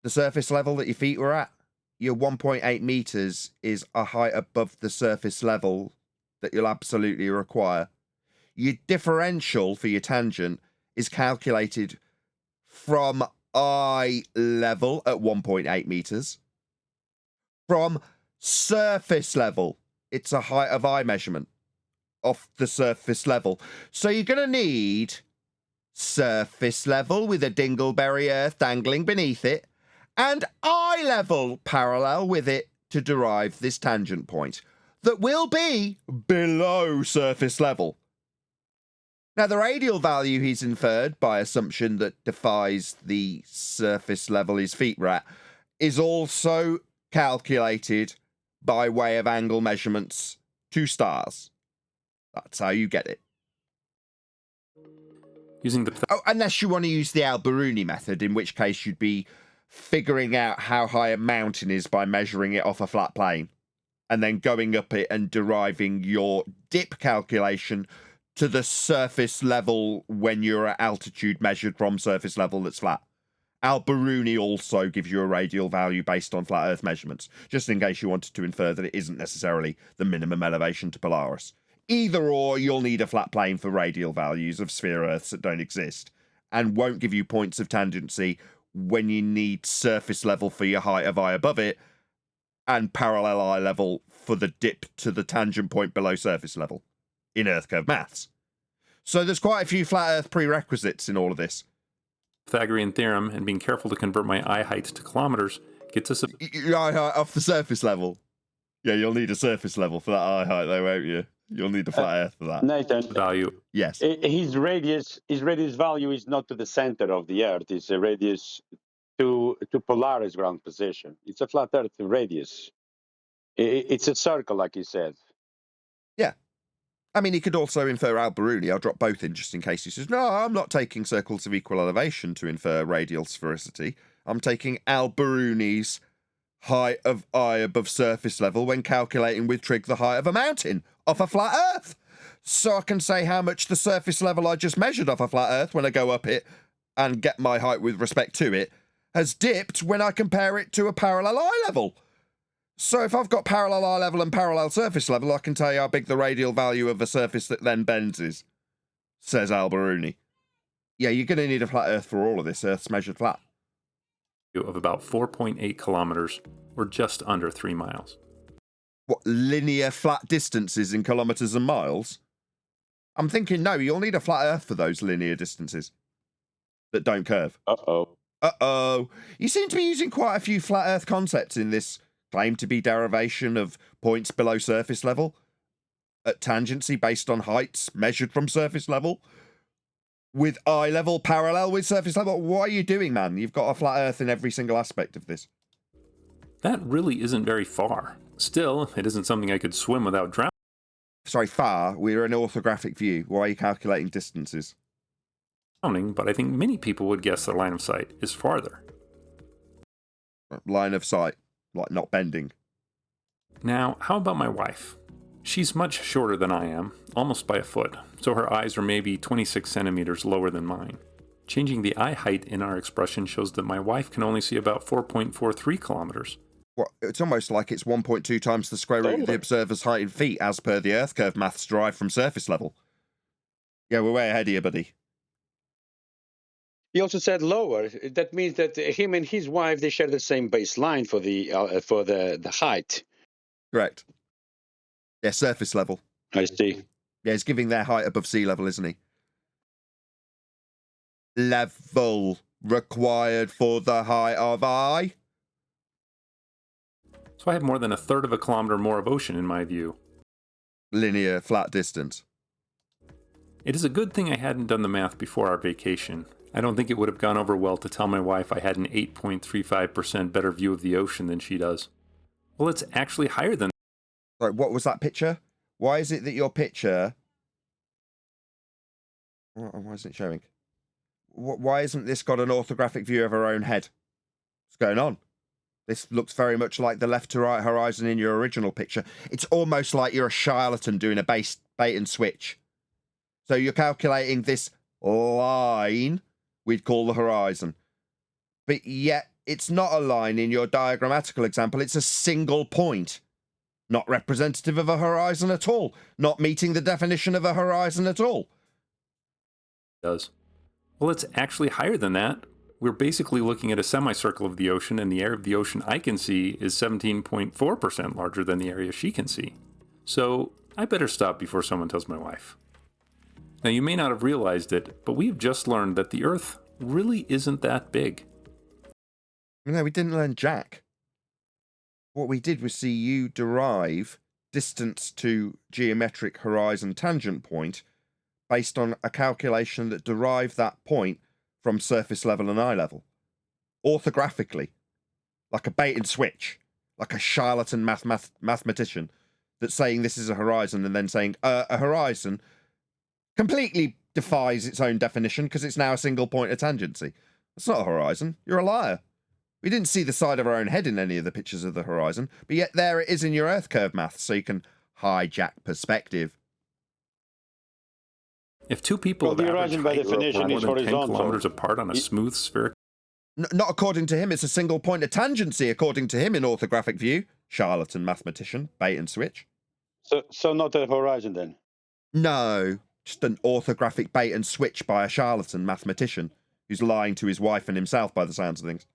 The surface level that your feet were at. Your 1.8 meters is a height above the surface level that you'll absolutely require. Your differential for your tangent is calculated from eye level at 1.8 meters. From surface level, it's a height of eye measurement off the surface level. So you're going to need surface level with a dingleberry Earth dangling beneath it, and eye level parallel with it to derive this tangent point that will be below surface level. Now, the radial value he's inferred by assumption that defies the surface level his feet were at is also calculated by way of angle measurements to stars. That's how you get it. Using the unless you want to use the Al-Biruni method, in which case you'd be figuring out how high a mountain is by measuring it off a flat plane, and then going up it and deriving your dip calculation to the surface level when you're at altitude measured from surface level that's flat. Al-Biruni also gives you a radial value based on flat Earth measurements, just in case you wanted to infer that it isn't necessarily the minimum elevation to Polaris. Either or, you'll need a flat plane for radial values of sphere Earths that don't exist, and won't give you points of tangency when you need surface level for your height of eye above it, and parallel eye level for the dip to the tangent point below surface level in Earth curve maths. So there's quite a few flat Earth prerequisites in all of this. Pythagorean theorem and being careful to convert my eye height to kilometers gets us your eye height off the surface level. Yeah, you'll need a surface level for that eye height though, won't you? You'll need a flat Earth for that. Nathan, value. Yes. His radius value is not to the center of the Earth. It's a radius to Polaris ground position. It's a flat Earth radius. It's a circle, like you said. Yeah. I mean, he could also infer Al-Biruni. I'll drop both in just in case he says, no, I'm not taking circles of equal elevation to infer radial sphericity. I'm taking Al-Biruni's height of eye above surface level when calculating with trig the height of a mountain off a flat Earth. So I can say how much the surface level I just measured off a flat Earth when I go up it and get my height with respect to it has dipped when I compare it to a parallel eye level. So if I've got parallel eye level and parallel surface level, I can tell you how big the radial value of a surface that then bends is, says Alberuni. Yeah, you're going to need a flat Earth for all of this. Earth's measured flat. Of about 4.8 kilometers, or just under 3 miles. What, linear flat distances in kilometers and miles? I'm thinking, no, you'll need a flat Earth for those linear distances that don't curve. Uh-oh. Uh-oh. You seem to be using quite a few flat Earth concepts in this claim to be derivation of points below surface level at tangency based on heights measured from surface level with eye level parallel with surface level. What are you doing, man? You've got a flat Earth in every single aspect of this. That really isn't very far. Still, it isn't something I could swim without drowning. Sorry, far. We're an orthographic view. Why are you calculating distances? But I think many people would guess the line of sight is farther. Line of sight, like not bending. Now, how about my wife? She's much shorter than I am, almost by a foot, so her eyes are maybe 26 centimeters lower than mine. Changing the eye height in our expression shows that my wife can only see about 4.43 kilometers. Well, it's almost like it's 1.2 times the square root of the observer's height in feet, as per the Earth curve maths derived from surface level. Yeah, we're way ahead of you, buddy. He also said lower. That means that him and his wife, they share the same baseline for the height. Correct. Yeah, surface level. I see. Yeah, he's giving their height above sea level, isn't he? Level required for the height of eye. So I have more than a third of a kilometer more of ocean in my view. Linear flat distance. It is a good thing I hadn't done the math before our vacation. I don't think it would have gone over well to tell my wife I had an 8.35% better view of the ocean than she does. Well, it's actually higher than... Sorry, what was that picture? Why is it that your picture... Why isn't it showing? Why isn't this got an orthographic view of her own head? What's going on? This looks very much like the left to right horizon in your original picture. It's almost like you're a charlatan doing a bait and switch. So you're calculating this line we'd call the horizon. But yet, it's not a line in your diagrammatical example. It's a single point. Not representative of a horizon at all. Not meeting the definition of a horizon at all. Does. Well, it's actually higher than that. We're basically looking at a semicircle of the ocean, and the area of the ocean I can see is 17.4% larger than the area she can see. So I better stop before someone tells my wife. Now, you may not have realized it, but we've just learned that the Earth really isn't that big. No, we didn't learn jack. What we did was see you derive distance to geometric horizon tangent point based on a calculation that derived that point from surface level and eye level. Orthographically. Like a bait and switch. Like a charlatan mathematician that's saying this is a horizon and then saying a horizon completely defies its own definition because it's now a single point of tangency. That's not a horizon. You're a liar. We didn't see the side of our own head in any of the pictures of the horizon, but yet there it is in your Earth curve maths, so you can hijack perspective. If two people Well, the horizon by definition more is than 10 horizontal. kilometers apart on a smooth spherical... Not according to him, it's a single point of tangency, according to him in orthographic view. Charlatan mathematician, bait and switch. So not a horizon then? No, just an orthographic bait and switch by a charlatan mathematician who's lying to his wife and himself by the sounds of things.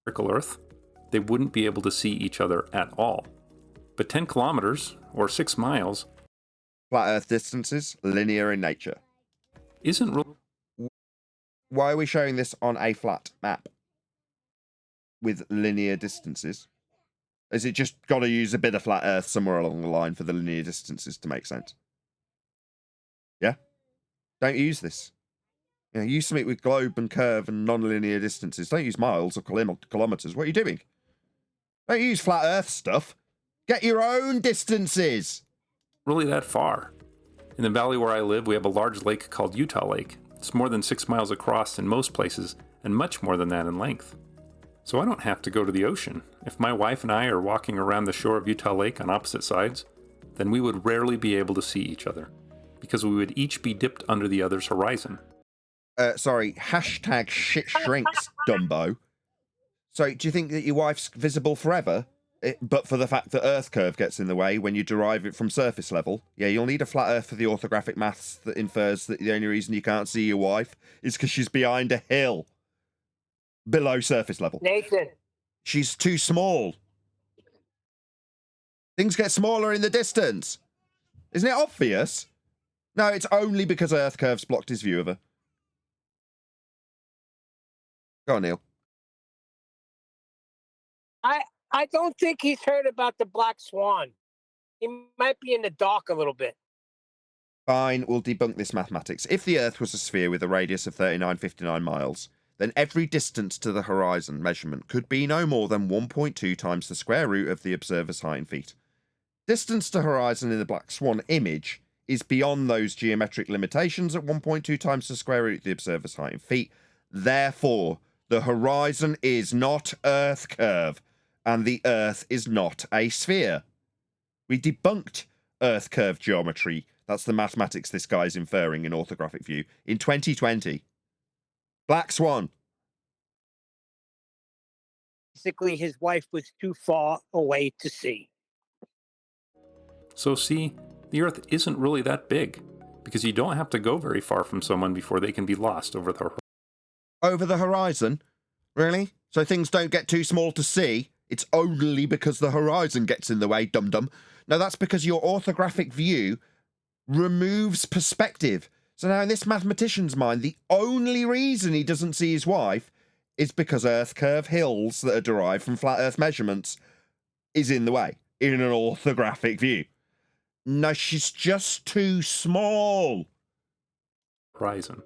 Earth, they wouldn't be able to see each other at all. But 10 kilometers, or 6 miles... Flat Earth distances, linear in nature. Isn't real... Why are we showing this on a flat map? With linear distances? Has it just got to use a bit of flat Earth somewhere along the line for the linear distances to make sense? Yeah? Don't use this. You know, use something with globe and curve and non-linear distances. Don't use miles or kilometers. What are you doing? Don't use flat Earth stuff. Get your own distances. Really that far. In the valley where I live, we have a large lake called Utah Lake. It's more than 6 miles across in most places, and much more than that in length. So I don't have to go to the ocean. If my wife and I are walking around the shore of Utah Lake on opposite sides, then we would rarely be able to see each other, because we would each be dipped under the other's horizon. Sorry, hashtag shit shrinks, Dumbo. So, do you think that your wife's visible forever? But for the fact that Earth curve gets in the way when you derive it from surface level? Yeah, you'll need a flat Earth for the orthographic maths that infers that the only reason you can't see your wife is because she's behind a hill. Below surface level. Nathan. She's too small. Things get smaller in the distance. Isn't it obvious? No, it's only because Earth curves blocked his view of her. Go on, Neil. I don't think he's heard about the black swan. He might be in the dark a little bit. Fine, we'll debunk this mathematics. If the Earth was a sphere with a radius of 3959 miles, then every distance to the horizon measurement could be no more than 1.2 times the square root of the observer's height in feet. Distance to horizon in the black swan image is beyond those geometric limitations at 1.2 times the square root of the observer's height in feet. Therefore, the horizon is not Earth curve, and the Earth is not a sphere. We debunked Earth curve geometry. That's the mathematics this guy's inferring in orthographic view in 2020. Black swan. Basically, his wife was too far away to see. So see, the Earth isn't really that big, because you don't have to go very far from someone before they can be lost over the horizon. Over the horizon? Really? So things don't get too small to see? It's only because the horizon gets in the way, dum-dum. No, that's because your orthographic view removes perspective. So now in this mathematician's mind, the only reason he doesn't see his wife is because Earth curve hills that are derived from flat Earth measurements is in the way, in an orthographic view. No, she's just too small. Horizon.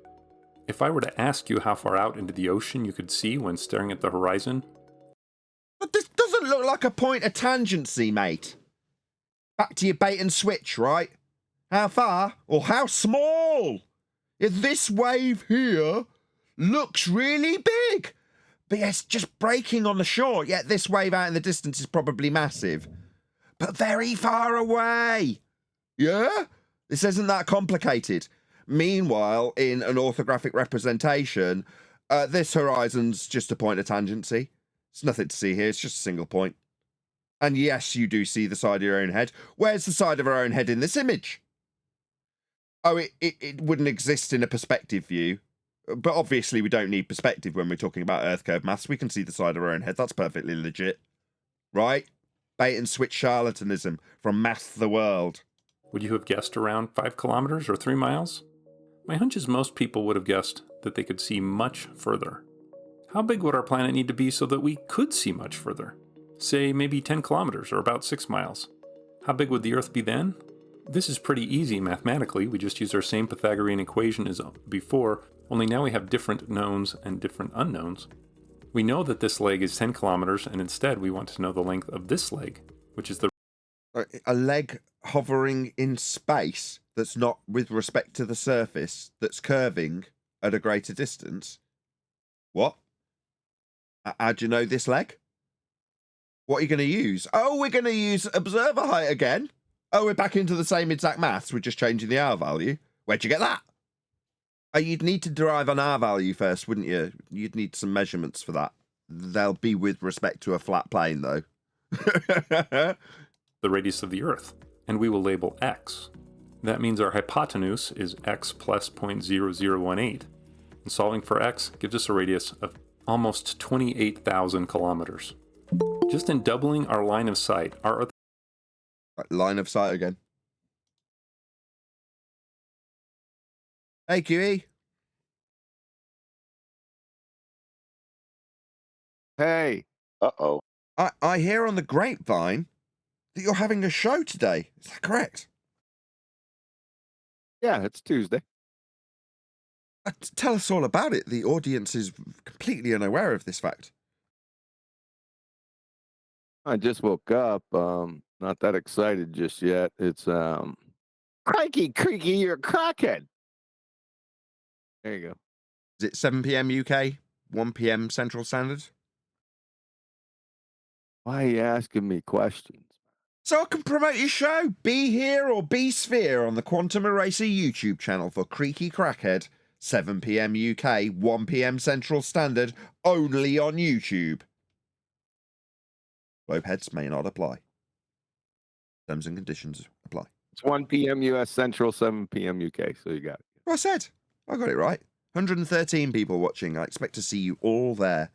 If I were to ask you how far out into the ocean you could see when staring at the horizon... But this doesn't look like a point of tangency, mate. Back to your bait and switch, right? How far or how small? If this wave here looks really big, but yeah, it's just breaking on the shore, yet this wave out in the distance is probably massive, but very far away. Yeah? This isn't that complicated. Meanwhile, in an orthographic representation, this horizon's just a point of tangency. It's nothing to see here, it's just a single point. And yes, you do see the side of your own head. Where's the side of our own head in this image? Oh, it wouldn't exist in a perspective view. But obviously we don't need perspective when we're talking about Earth curve maths. We can see the side of our own head. That's perfectly legit. Right? Bait and switch charlatanism from Math the World. Would you have guessed around 5 kilometers or 3 miles? My hunch is most people would have guessed that they could see much further. How big would our planet need to be so that we could see much further? Say maybe 10 kilometers or about 6 miles. How big would the Earth be then? This is pretty easy mathematically. We just use our same Pythagorean equation as before, only now we have different knowns and different unknowns. We know that this leg is 10 kilometers, and instead we want to know the length of this leg, which is the... A leg hovering in space that's not with respect to the surface, that's curving at a greater distance? What? How do you know this leg? What are you going to use? Oh, we're going to use observer height again. Oh, we're back into the same exact maths. We're just changing the R value. Where'd you get that? Oh, you'd need to derive an R value first, wouldn't you? You'd need some measurements for that. They'll be with respect to a flat plane, though. the radius of the Earth, and we will label x. That means our hypotenuse is x plus 0.0018. And solving for x gives us a radius of almost 28,000 kilometers. Just in doubling our line of sight, our Earth... Line of sight again. Hey, QE. Hey. Uh-oh. I hear on the grapevine that you're having a show today. Is that correct? Yeah, it's Tuesday. Tell us all about it. The audience is completely unaware of this fact. I just woke up. Not that excited just yet. It's crikey, creaky, you're cracking. There you go. Is it 7 p.m. UK, 1 p.m. Central Standard? Why are you asking me questions? So I can promote your show. Be Here or Be Sphere on the Quantum Eraser YouTube channel for Creaky Crackhead. 7 p.m. UK, 1 p.m. Central Standard, only on YouTube. Globeheads may not apply. Terms and conditions apply. It's 1 p.m. US Central, 7 p.m. UK, so you got it. Well, I said. I got it right. 113 people watching. I expect to see you all there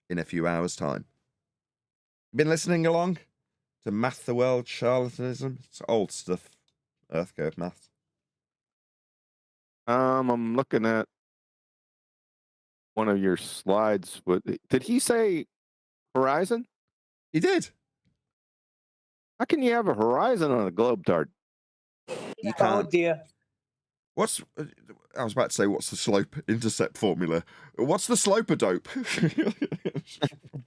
in a few hours' time. Been listening along to Math the World Charlatanism? It's old stuff. Earth curve math. I'm looking at one of your slides. Did he say horizon? He did. How can you have a horizon on a globe dart? You Oh can't. dear. What's I was about to say what's the slope intercept formula? What's the slope of dope?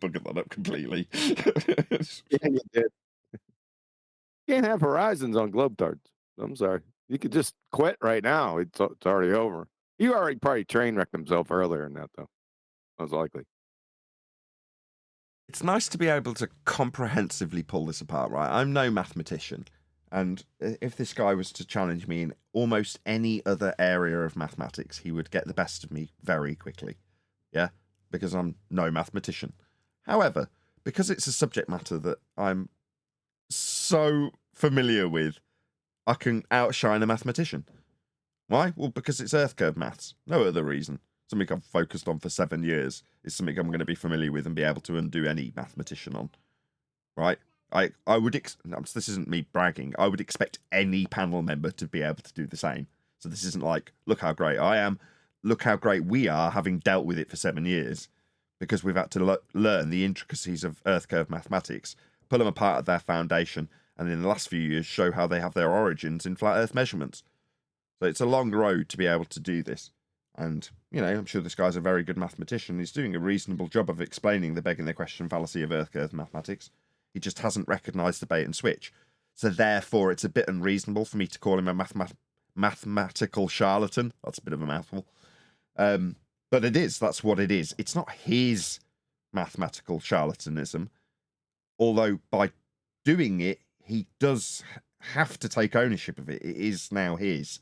Bugging that up completely. Yeah, you did. You can't have horizons on globe darts. I'm sorry. You could just quit right now. It's already over. You already probably train wrecked himself earlier in that, though. Most likely. It's nice to be able to comprehensively pull this apart, right? I'm no mathematician. And if this guy was to challenge me in almost any other area of mathematics, he would get the best of me very quickly. Yeah? Because I'm no mathematician. However, because it's a subject matter that I'm so familiar with, I can outshine a mathematician. Why? Well, because it's earth curve maths. No other reason. Something I've focused on for 7 years is something I'm going to be familiar with and be able to undo any mathematician on. Right? I would this isn't me bragging. I would expect any panel member to be able to do the same. So this isn't like, look how great I am. Look how great we are, having dealt with it for 7 years, because we've had to learn the intricacies of earth curve mathematics, pull them apart at their foundation, and in the last few years show how they have their origins in flat earth measurements. So it's a long road to be able to do this. And, you know, I'm sure this guy's a very good mathematician. He's doing a reasonable job of explaining the begging the question fallacy of earth curve mathematics. He just hasn't recognised the bait and switch. So therefore, it's a bit unreasonable for me to call him a mathematical charlatan. That's a bit of a mouthful. But it is. That's what it is. It's not his mathematical charlatanism. Although by doing it, he does have to take ownership of it. It is now his.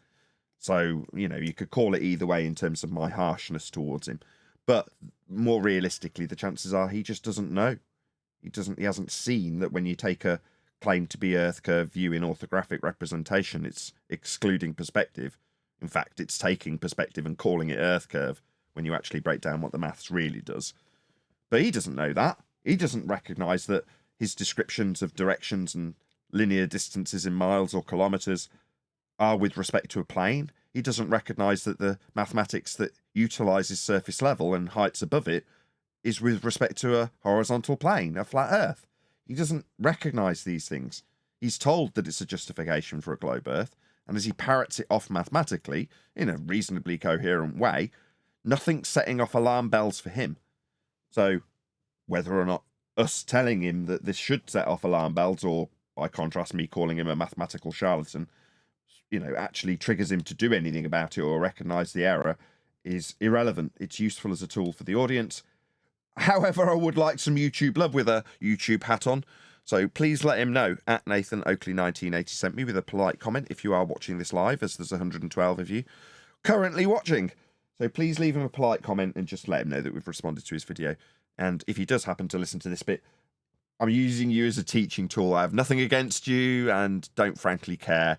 So, you know, you could call it either way in terms of my harshness towards him. But more realistically, the chances are he just doesn't know. He hasn't seen that when you take a claim to be earth curve view in orthographic representation, it's excluding perspective. In fact, it's taking perspective and calling it earth curve when you actually break down what the maths really does. But he doesn't know that. He doesn't recognise that his descriptions of directions and linear distances in miles or kilometres are with respect to a plane. He doesn't recognise that the mathematics that utilises surface level and heights above it is with respect to a horizontal plane, a flat earth. He doesn't recognise these things. He's told that it's a justification for a globe earth, and as he parrots it off mathematically, in a reasonably coherent way, nothing's setting off alarm bells for him. So, whether or not us telling him that this should set off alarm bells, or by contrast me calling him a mathematical charlatan, you know, actually triggers him to do anything about it or recognise the error, is irrelevant. It's useful as a tool for the audience. However, I would like some YouTube love with a YouTube hat on. So please let him know at Nathan Oakley 1980 sent me with a polite comment if you are watching this live, as there's 112 of you currently watching. So please leave him a polite comment and just let him know that we've responded to his video. And if he does happen to listen to this bit, I'm using you as a teaching tool. I have nothing against you and don't frankly care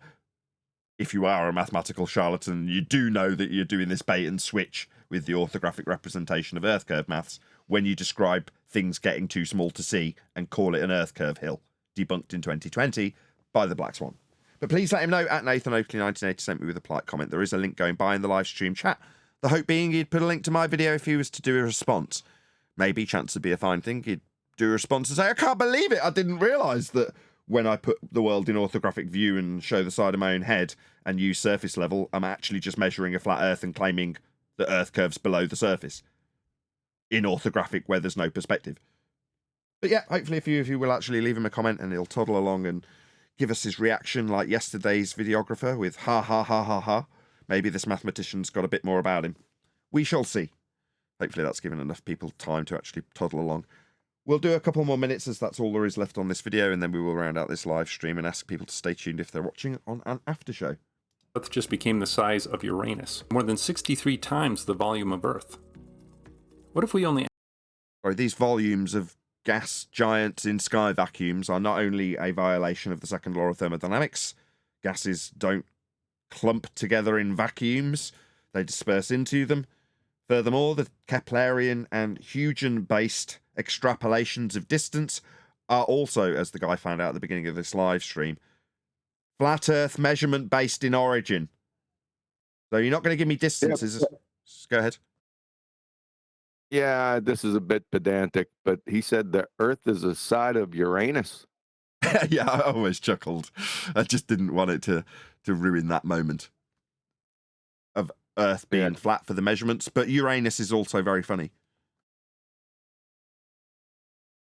if you are a mathematical charlatan. You do know that you're doing this bait and switch with the orthographic representation of earth curve maths when you describe things getting too small to see and call it an earth curve hill, debunked in 2020 by the Black Swan. But please let him know at Nathan Oakley 1980 sent me with a polite comment. There is a link going by in the live stream chat. The hope being he'd put a link to my video if he was to do a response. Maybe, chance would be a fine thing, he'd do a response and say, I can't believe it, I didn't realise that when I put the world in orthographic view and show the side of my own head and use surface level, I'm actually just measuring a flat earth and claiming that earth curves below the surface in orthographic where there's no perspective. But yeah, hopefully a few of you will actually leave him a comment and he'll toddle along and give us his reaction like yesterday's videographer with ha ha ha ha ha. Maybe this mathematician's got a bit more about him. We shall see. Hopefully that's given enough people time to actually toddle along. We'll do a couple more minutes as that's all there is left on this video, and then we will round out this live stream and ask people to stay tuned if they're watching on an after show. Earth just became the size of Uranus, more than 63 times the volume of Earth. What if we only... Sorry, these volumes of gas giants in sky vacuums are not only a violation of the second law of thermodynamics, gases don't clump together in vacuums, they disperse into them. Furthermore, the Keplerian and Huygens-based extrapolations of distance are also, as the guy found out at the beginning of this live stream, flat Earth measurement based in origin. So you're not going to give me distances. Yep. Go ahead. Yeah, this is a bit pedantic, but he said the Earth is a side of Uranus. Yeah, I always chuckled. I just didn't want it to ruin that moment of Earth being flat for the measurements, but Uranus is also very funny.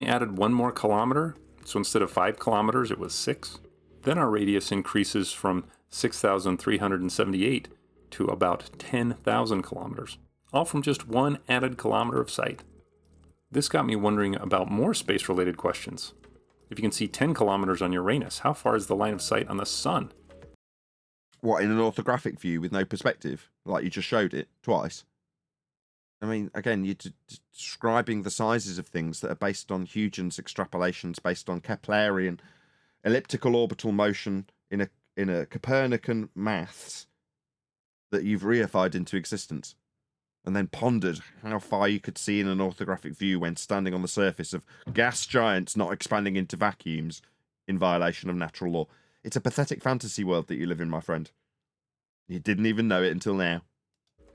added 1 more kilometer, so instead of 5 kilometers, it was 6. Then our radius increases from 6,378 to about 10,000 kilometers, all from just 1 added kilometer of sight. This got me wondering about more space-related questions. If you can see 10 kilometers on Uranus, how far is the line of sight on the Sun? What, in an orthographic view with no perspective, like you just showed it twice? I mean, again, you're describing the sizes of things that are based on Huygens extrapolations, based on Keplerian elliptical orbital motion in a Copernican maths that you've reified into existence, and then pondered how far you could see in an orthographic view when standing on the surface of gas giants not expanding into vacuums in violation of natural law. It's a pathetic fantasy world that you live in, my friend. You didn't even know it until now.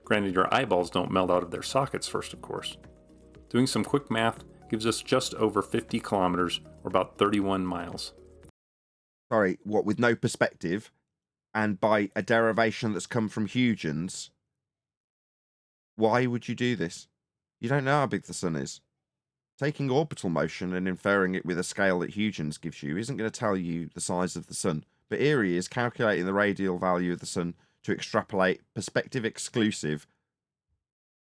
Granted, your eyeballs don't melt out of their sockets first, of course. Doing some quick math gives us just over 50 kilometers, or about 31 miles. Sorry, what, with no perspective, and by a derivation that's come from Huygens? Why would you do this? You don't know how big the sun is. Taking orbital motion and inferring it with a scale that Huygens gives you isn't going to tell you the size of the sun, but here he is calculating the radial value of the sun to extrapolate perspective exclusive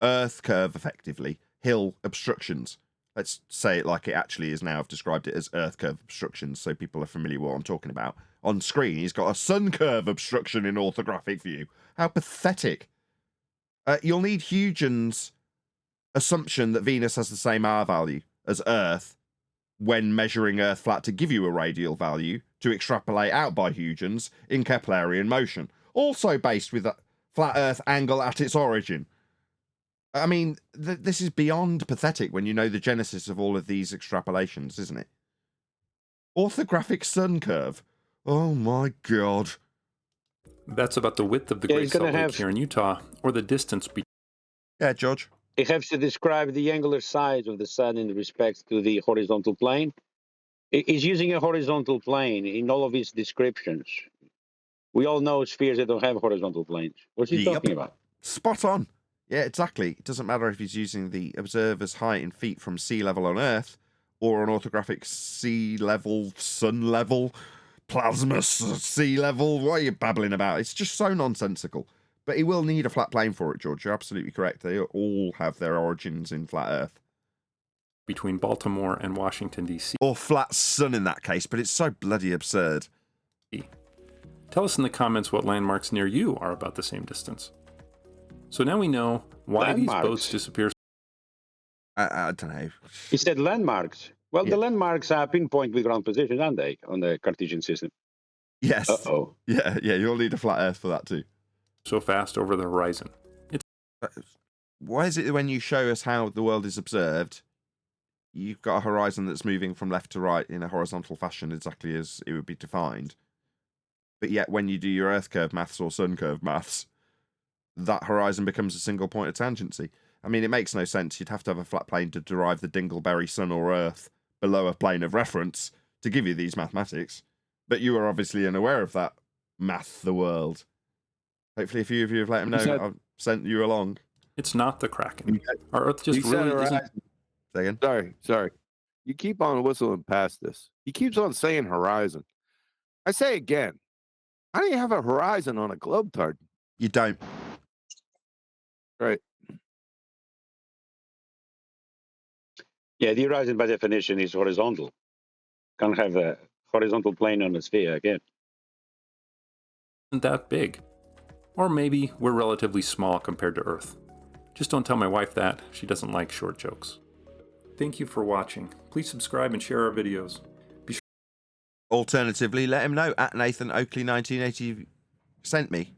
Earth curve, effectively, hill obstructions. Let's say it like it actually is now. I've described it as Earth curve obstructions, so people are familiar with what I'm talking about. On screen, he's got a sun curve obstruction in orthographic view. How pathetic. You'll need Huygens' assumption that Venus has the same R value as Earth when measuring Earth flat to give you a radial value to extrapolate out by Huygens in Keplerian motion, also based with a flat Earth angle at its origin. I mean, this is beyond pathetic when you know the genesis of all of these extrapolations, isn't it? Orthographic sun curve. Oh my god. That's about the width of the Great Salt Lake here in Utah, or the distance between... Yeah, George? He has to describe the angular size of the sun in respect to the horizontal plane. He's using a horizontal plane in all of his descriptions. We all know spheres that don't have horizontal planes. What's he talking about? Spot on. Yeah, exactly. It doesn't matter if he's using the observer's height in feet from sea level on Earth, or an orthographic sea level, sun level, plasma sea level. What are you babbling about? It's just so nonsensical. But he will need a flat plane for it, George. You're absolutely correct. They all have their origins in flat Earth. Between Baltimore and Washington, D.C. Or flat sun in that case, but it's so bloody absurd. Tell us in the comments what landmarks near you are about the same distance. So now we know why these boats disappear. I don't know. He said landmarks. Well, the landmarks are pinpoint with ground positions, aren't they, on the Cartesian system? Yes. Uh-oh. Yeah, you'll need a flat Earth for that too. So fast over the horizon. Why is it when you show us how the world is observed, you've got a horizon that's moving from left to right in a horizontal fashion exactly as it would be defined, but yet when you do your Earth curve maths or sun curve maths, that horizon becomes a single point of tangency? I mean, it makes no sense. You'd have to have a flat plane to derive the Dingleberry sun or Earth below a plane of reference to give you these mathematics, but you are obviously unaware of that. Math the world. Hopefully a few of you have let him know I've sent you along. It's not the Kraken. Our Earth just really isn't... Sorry. You keep on whistling past this. He keeps on saying horizon. I say again, how do you have a horizon on a globetard? You don't. Right. Yeah, the horizon by definition is horizontal. Can't have a horizontal plane on a sphere again. Isn't that big? Or maybe we're relatively small compared to Earth. Just don't tell my wife that. She doesn't like short jokes. Thank you for watching. Please subscribe and share our videos. Alternatively, let him know at Nathan Oakley 1980 sent me.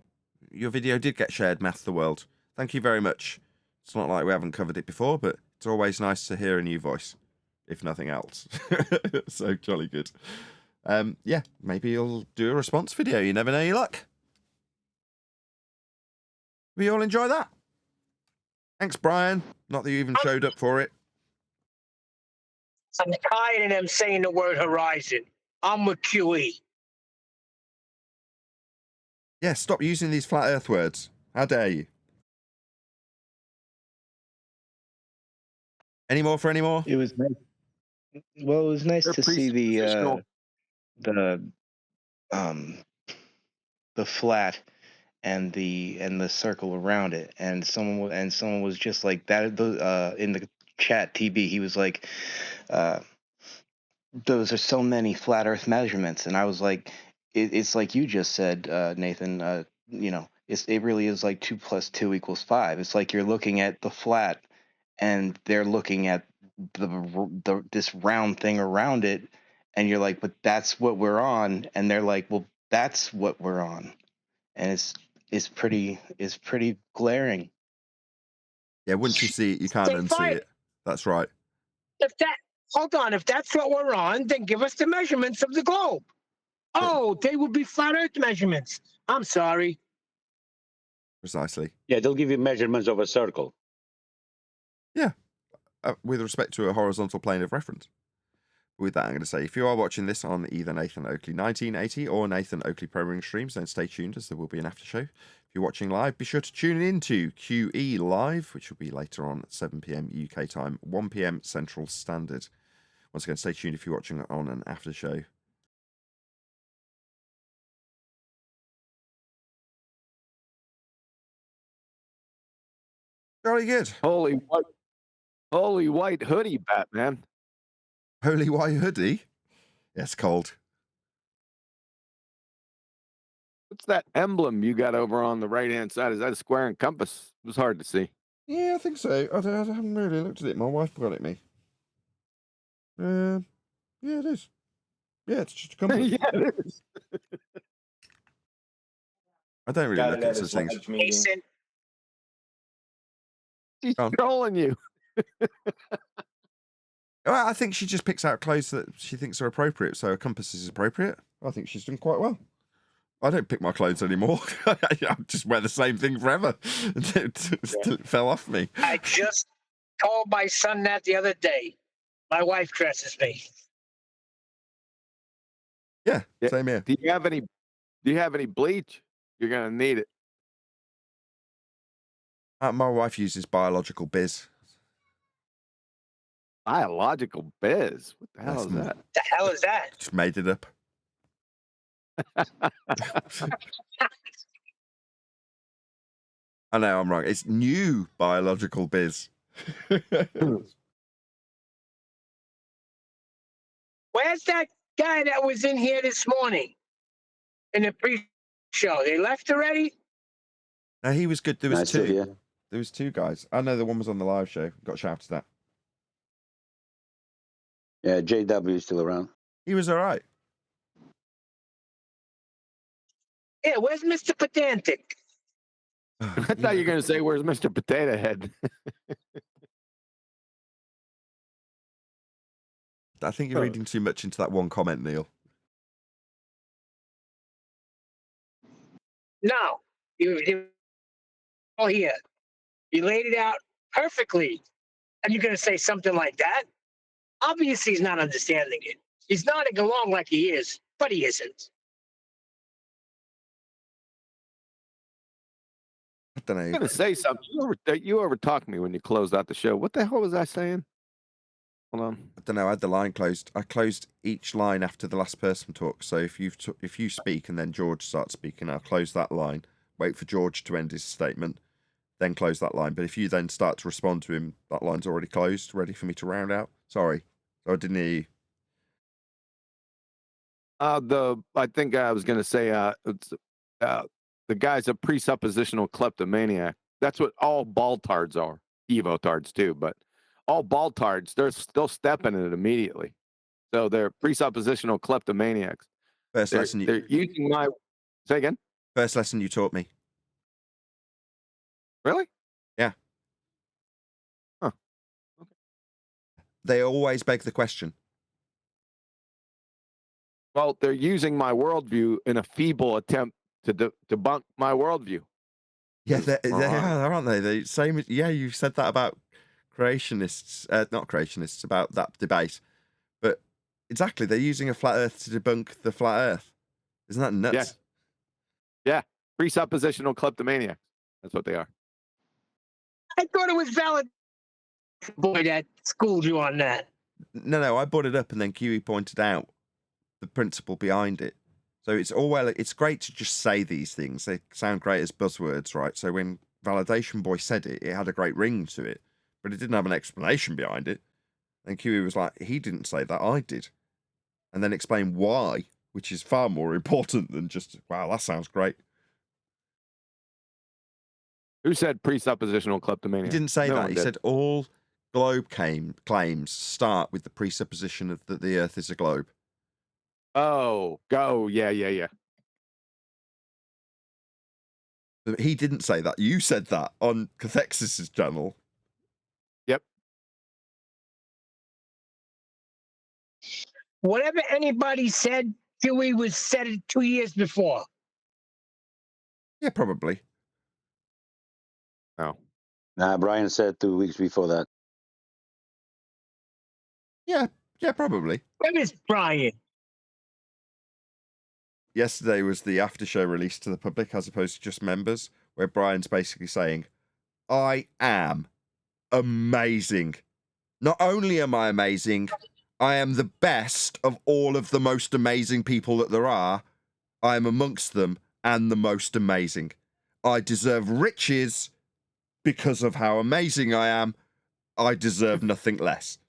Your video did get shared, Math the World. Thank you very much. It's not like we haven't covered it before, but it's always nice to hear a new voice, if nothing else. So jolly good. Yeah, maybe you'll do a response video. You never know your luck. We all enjoy that. Thanks, Brian. Not that you even showed up for it. I'm tired of them saying the word horizon. I'm with QE. Yeah, stop using these flat earth words. How dare you? Any more for any more? It was nice. Well, it was nice They're to see the flat and the circle around it, and someone was just like that. In the chat, TB, he was like, "Those are so many flat Earth measurements," and I was like, "It's like you just said, Nathan. It really is like 2 + 2 = 5. It's like you're looking at the flat, and they're looking at this round thing around it, and you're like, but that's what we're on, and they're like, well, that's what we're on, and it's pretty glaring." Yeah, once you see it, you can't unsee it. That's right. If that's what we're on, then give us the measurements of the globe. Oh, they would be flat Earth measurements. I'm sorry. Precisely. Yeah, they'll give you measurements of a circle. Yeah, with respect to a horizontal plane of reference. With that, I'm going to say, if you are watching this on either Nathan Oakley 1980 or Nathan Oakley Programming streams, then stay tuned as there will be an after show. If you're watching live, be sure to tune in to QE Live, which will be later on at 7 p.m. UK time, 1 p.m. Central Standard. Once again, stay tuned if you're watching on an after show. Very good. Holy white hoodie, Batman. Holy white hoodie? Yes, cold. What's that emblem you got over on the right-hand side? Is that a square and compass? It was hard to see. Yeah, I think so. I haven't really looked at it. My wife got it me. Yeah, it is. Yeah, it's just a compass. Yeah, it is. I don't really look at such things. Jason, She's trolling you. Well, I think she just picks out clothes that she thinks are appropriate, so a compass is appropriate. I think she's done quite well. I don't pick my clothes anymore. I just wear the same thing forever until it fell off me. I just told my son that the other day. My wife dresses me. Yeah, same here. Do you have any bleach? You're gonna need it. My wife uses biological biz. Biological biz? What the hell is that? The hell is that? Just made it up. I know I'm wrong. It's new biological biz. Where's that guy that was in here this morning in the pre-show? They left already? No, he was good. There was Nice two. to hear. There was two guys. I know the one was on the live show. Got shouted at. Yeah, JW is still around. He was all right. Yeah, where's Mr. Pedantic? I thought you were gonna say, "Where's Mr. Potato Head?" I think you're reading too much into that one comment, Neil. No, you all here. You laid it out perfectly, and you're going to say something like that? Obviously, he's not understanding it. He's nodding along like he is, but he isn't. I don't know. I'm gonna say something. You overtalked me when you closed out the show. What the hell was I saying? Hold on. I don't know. I had the line closed. I closed each line after the last person talks. So if you speak and then George starts speaking, I'll close that line. Wait for George to end his statement, then close that line. But if you then start to respond to him, that line's already closed, ready for me to round out. Sorry, I didn't hear you. I think I was going to say the guy's a presuppositional kleptomaniac. That's what all baltards are. Evotards too, but all baltards, they're still stepping in it immediately. So they're presuppositional kleptomaniacs. First They're, lesson. they're using my. Say again. First lesson you taught me. Really? Yeah. Huh. Okay. They always beg the question. Well, they're using my worldview in a feeble attempt to debunk my worldview. Yeah, they are, aren't they? They same. Yeah, you said that about creationists, not creationists, about that debate. But exactly, they're using a flat Earth to debunk the flat Earth. Isn't that nuts? Yeah. Presuppositional kleptomaniacs. That's what they are. I thought it was valid. Boy, that schooled you on that. No, I brought it up, and then Kiwi pointed out the principle behind it. So it's great to just say these things. They sound great as buzzwords, right? So when Validation Boy said it, it had a great ring to it, but it didn't have an explanation behind it. And Kiwi was like, he didn't say that, I did. And then explain why, which is far more important than just, wow, that sounds great. Who said presuppositional kleptomania? He didn't say No that. one He did. said all globe claims start with the presupposition of that the Earth is a globe. Yeah. But he didn't say that. You said that on Cathexis's channel. Yep. Whatever anybody said, Huey said it 2 years before. Yeah, probably. Oh. Nah, Brian said 2 weeks before that. Yeah, probably. Where is Brian? Yesterday was the after show released to the public as opposed to just members, where Brian's basically saying, I am amazing. Not only am I amazing, I am the best of all of the most amazing people that there are. I am amongst them and the most amazing. I deserve riches because of how amazing I am. I deserve nothing less.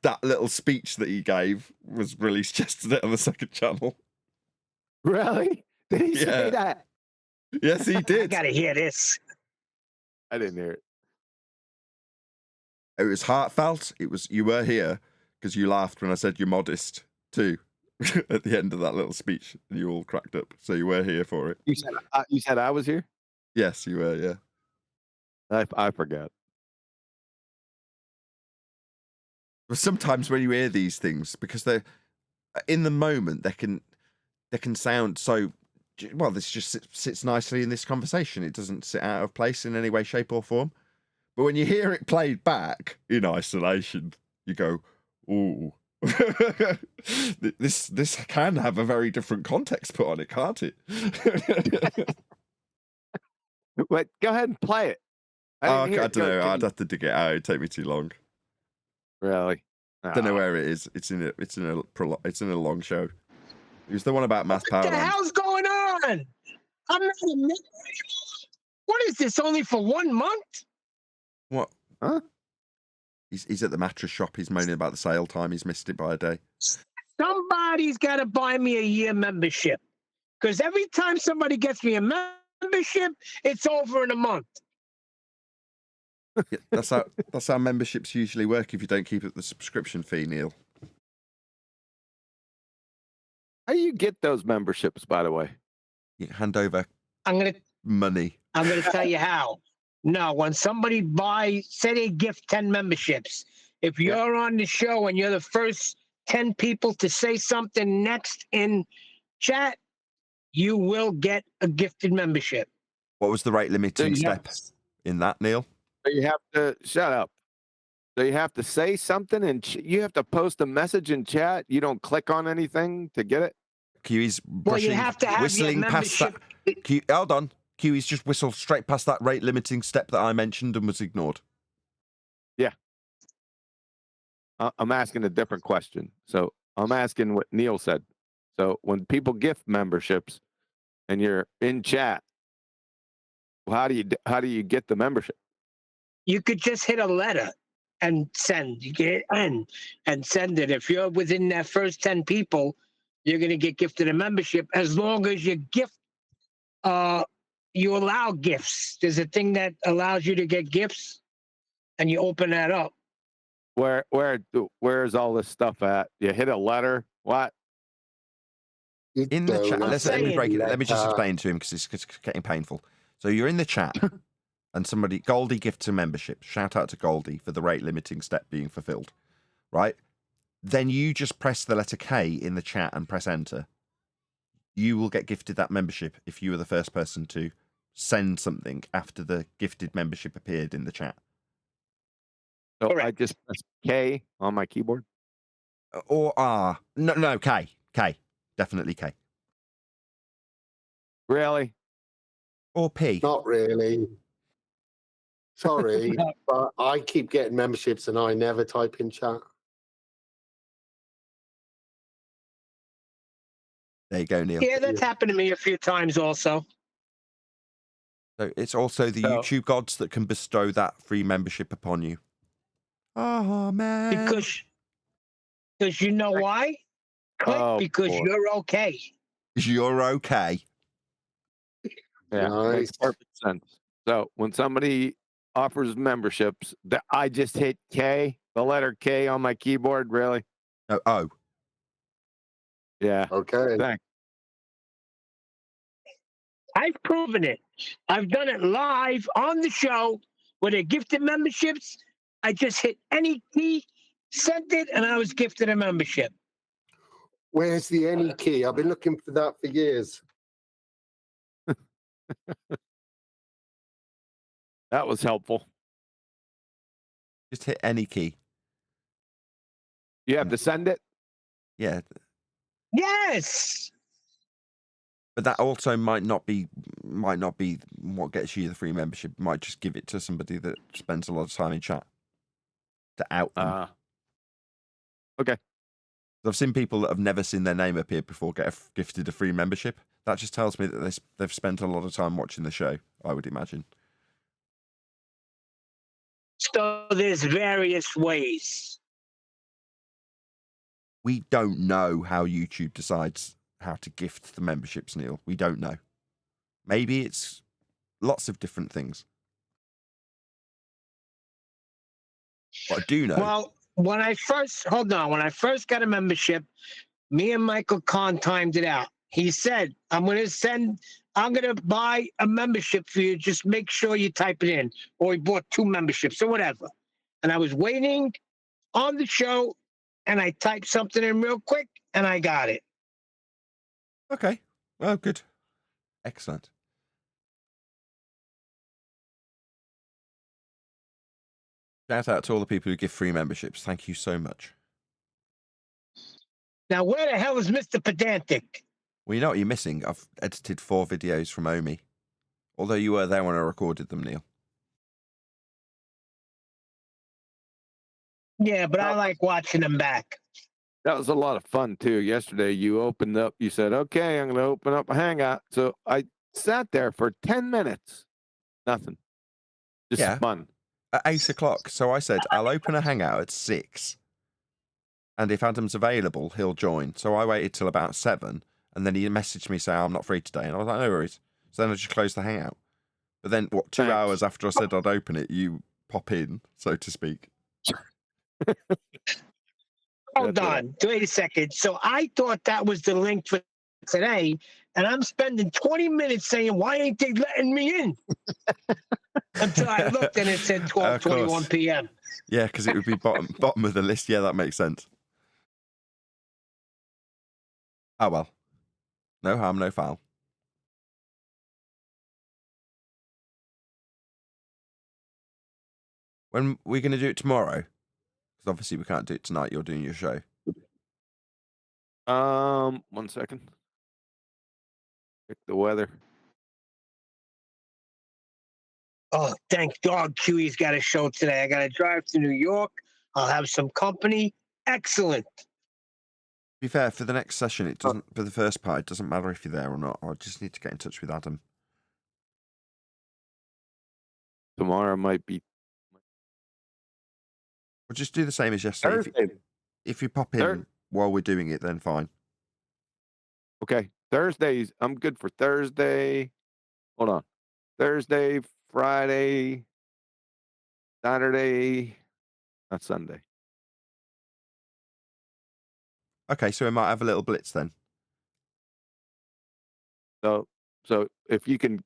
That little speech that he gave was released yesterday on the second channel. Really? Did he say that? Yes, he did. I gotta hear this. I didn't hear it. It was heartfelt. It was, you were here because you laughed when I said you're modest too at the end of that little speech, and you all cracked up. So you were here for it. You said I was here? Yes, you were. Yeah. I forgot. But sometimes when you hear these things, because they're in the moment, they can sound so. Well, this just sits nicely in this conversation. It doesn't sit out of place in any way, shape, or form. But when you hear it played back in isolation, you go, "Ooh, this can have a very different context put on it, can't it?" But go ahead and play it. I don't know. I'd have to dig it out. It'd take me too long. Really? Don't know where it is. It's in a long show. It was the one about mass power. What the hell's going on? I'm not a member anymore. What is this? Only for 1 month? What? Huh? He's at the mattress shop. He's moaning about the sale time. He's missed it by a day. Somebody's got to buy me a year membership. Because every time somebody gets me a membership, it's over in a month. Yeah, that's how memberships usually work if you don't keep up the subscription fee, Neil. How do you get those memberships, by the way? You hand over money. I'm gonna tell you how. No, when somebody say they gift 10 memberships, if you're on the show and you're the first 10 people to say something next in chat, you will get a gifted membership. What was the rate limiting step in that, Neil? So you have to shut up. So you have to say something, and you have to post a message in chat. You don't click on anything to get it. Kiwi's you have to have whistling your past that. Hold on. Kiwi's just whistled straight past that rate limiting step that I mentioned and was ignored. Yeah. I'm asking a different question. So I'm asking what Neil said. So when people gift memberships and you're in chat, how do you get the membership? You could just hit a letter. and send. You get and send it. If you're within that first 10 people, you're going to get gifted a membership as long as you gift. You allow gifts. There's a thing that allows you to get gifts, and you open that up. Where's all this stuff at? You hit a letter. What? In the chat, let me break it. Let me just explain to him because it's getting painful. So you're in the chat, and somebody Goldie gifts a membership. Shout out to Goldie for the rate limiting step being fulfilled, right? Then you just press the letter K in the chat and press enter. You will get gifted that membership if you were the first person to send something after the gifted membership appeared in the chat. So I just press K on my keyboard? Or R. No, K. Definitely K. Really? Or P. Not really. Sorry, but I keep getting memberships and I never type in chat. There you go, Neil. Yeah, that's happened to me a few times also. So it's also the YouTube gods that can bestow that free membership upon you. Oh, man. Because you know why? Click because you're okay. You're okay. Yeah, makes perfect sense. So when somebody offers memberships, I just hit K, the letter K on my keyboard, really? Oh. Yeah. Okay. Thanks. I've proven it. I've done it live on the show where they're gifted memberships. I just hit any key, sent it, and I was gifted a membership. Where's the any key? I've been looking for that for years. That was helpful. Just hit any key. You have to send it? Yeah. Yes. But that also might not be what gets you the free membership. It might just give it to somebody that spends a lot of time in chat to out them. Okay. I've seen people that have never seen their name appear before get gifted a free membership. That just tells me that they've spent a lot of time watching the show, I would imagine. So there's various ways. We don't know how YouTube decides how to gift the memberships, Neil. We don't know. Maybe it's lots of different things. But I do know. Well, when I first got a membership, me and Michael Kahn timed it out. He said, I'm going to buy a membership for you. Just make sure you type it in. Or he bought 2 memberships or whatever. And I was waiting on the show and I typed something in real quick and I got it. Okay. Well, good. Excellent. Shout out to all the people who give free memberships. Thank you so much. Now, where the hell is Mr. Pedantic? Well, you know what you're missing? I've edited 4 videos from Omi. Although you were there when I recorded them, Neil. Yeah, but I like watching them back. That was a lot of fun, too. Yesterday, you opened up, you said, okay, I'm going to open up a Hangout. So I sat there for 10 minutes. Nothing. Just fun. At 8 o'clock. So I said, I'll open a Hangout at 6. And if Adam's available, he'll join. So I waited till about 7. And then he messaged me saying, I'm not free today. And I was like, no worries. So then I just closed the Hangout. But then, 2 hours after I said I'd open it, you pop in, so to speak. Hold on. Wait a second. So I thought that was the link for today. And I'm spending 20 minutes saying, why ain't they letting me in? Until I looked and it said 12:21 p.m. Yeah, because it would be bottom of the list. Yeah, that makes sense. Oh, well. No harm, no foul. When are we going to do it tomorrow? Because obviously we can't do it tonight. You're doing your show. 1 second. Check the weather. Oh, thank God QE's got a show today. I got to drive to New York. I'll have some company. Excellent. To be fair, for the next session, it doesn't. For the first part, it doesn't matter if you're there or not. I just need to get in touch with Adam. Tomorrow might be We'll just do the same as yesterday. Thursday. If you pop in while we're doing it, then fine. Okay. Thursdays. I'm good for Thursday. Hold on. Thursday, Friday, Saturday, not Sunday. Okay, so we might have a little blitz then. So if you can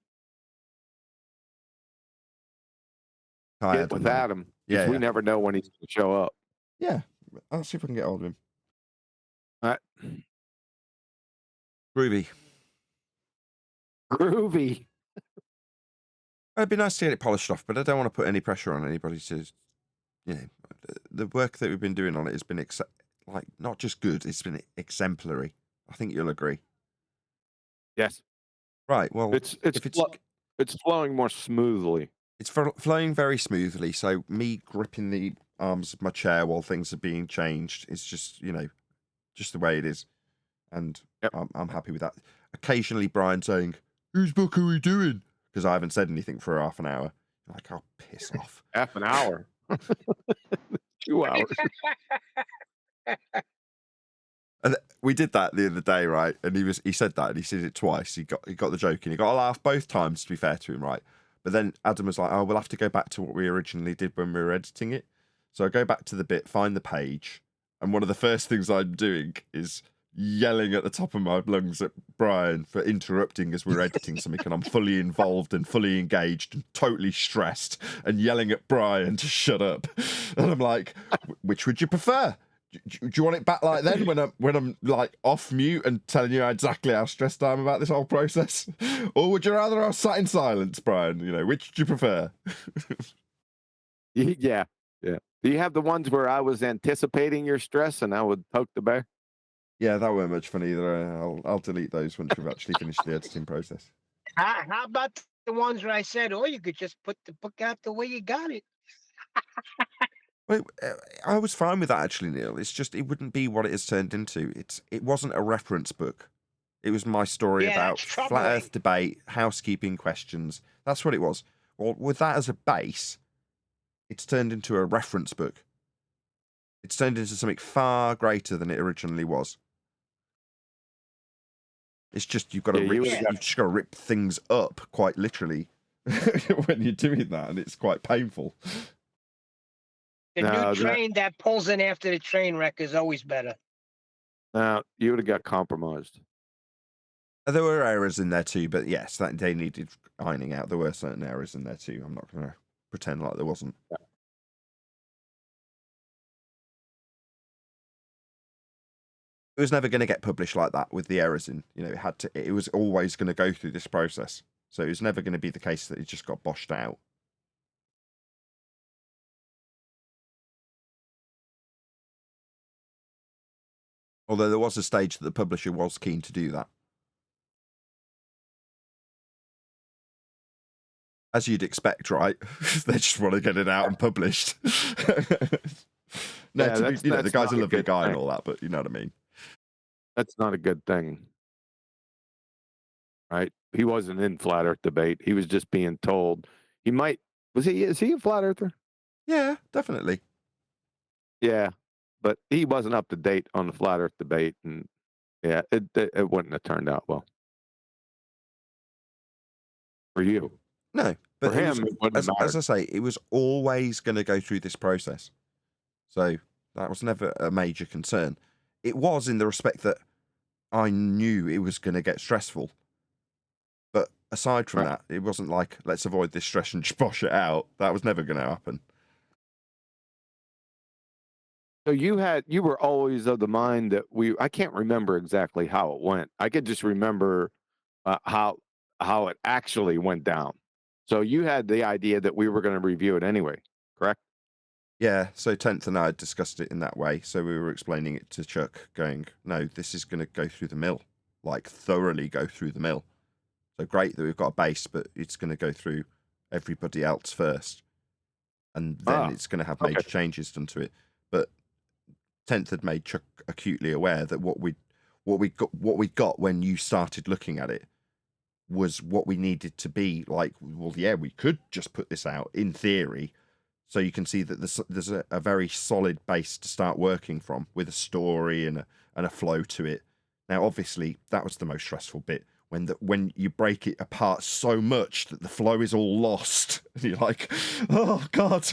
get with Adam, because we never know when he's going to show up. Yeah, I'll see if I can get hold of him. All right. Groovy. It'd be nice to get it polished off, but I don't want to put any pressure on anybody to, the work that we've been doing on it has been not just good, it's been exemplary. I think you'll agree. Yes. Right. Well, it's flowing more smoothly. It's flowing very smoothly. So me gripping the arms of my chair while things are being changed is just, just the way it is, and I'm happy with that. Occasionally, Brian saying, "Whose book are we doing?" Because I haven't said anything for half an hour. I'm like, "Oh, piss off." Half an hour. 2 hours. And we did that the other day, right? And he said that, and he said it twice. He got the joke, and he got a laugh both times, to be fair to him, right? But then Adam was like, "Oh, we'll have to go back to what we originally did when we were editing it." So I go back to the bit, find the page, and one of the first things I'm doing is yelling at the top of my lungs at Brian for interrupting as we're editing something, and I'm fully involved and fully engaged and totally stressed, and yelling at Brian to shut up. And I'm like, "Which would you prefer? Do you want it back like then when I'm like off mute and telling you exactly how stressed I am about this whole process? Or would you rather I was sat in silence, Brian? Which do you prefer?" Yeah. Do you have the ones where I was anticipating your stress and I would poke the bear? Yeah, that weren't much fun either. I'll delete those once we've actually finished the editing process. How about the ones where I said, "Oh, you could just put the book out the way you got it"? Well, I was fine with that actually, Neil. It's just it wouldn't be what it has turned into. It wasn't a reference book. It was my story about flat Earth debate, housekeeping questions. That's what it was. Well, with that as a base, it's turned into a reference book. It's turned into something far greater than it originally was. It's just you've got to you've just got to rip things up quite literally when you're doing that, and it's quite painful. The new train that pulls in after the train wreck is always better. You would have got compromised. There were errors in there too, but yes, that they needed ironing out. There were certain errors in there too. I'm not going to pretend like there wasn't. Yeah. It was never going to get published like that with the errors in. It was always going to go through this process. So it was never going to be the case that it just got boshed out. Although there was a stage that the publisher was keen to do that. As you'd expect, right? They just want to get it out and published. No, the guy's a lovely guy and all that, but you know what I mean. That's not a good thing, right? He wasn't in flat Earth debate. He was just being told he might. Is he a flat earther? Yeah, definitely. Yeah, but he wasn't up to date on the flat Earth debate, and yeah, it wouldn't have turned out well for you. No, but for him, as I say, it was always going to go through this process, so that was never a major concern. It was in the respect that I knew it was going to get stressful, but aside from that, it wasn't like let's avoid this stress and just bosh it out. That was never going to happen. So you were always of the mind that I can't remember exactly how it went. I could just remember how it actually went down. So you had the idea that we were going to review it anyway, correct? Yeah, so 10th and I had discussed it in that way. So we were explaining it to Chuck, going, no, this is going to go through the mill, like thoroughly go through the mill. So great that we've got a base, but it's going to go through everybody else first. And then it's going to have major changes done to it. But 10th had made Chuck acutely aware that what we got when you started looking at it was what we needed to be like. Well, yeah, we could just put this out in theory, So you can see that there's a very solid base to start working from, with a story and a flow to it. Now, obviously, that was the most stressful bit, when you break it apart so much that the flow is all lost. And you're like, oh God,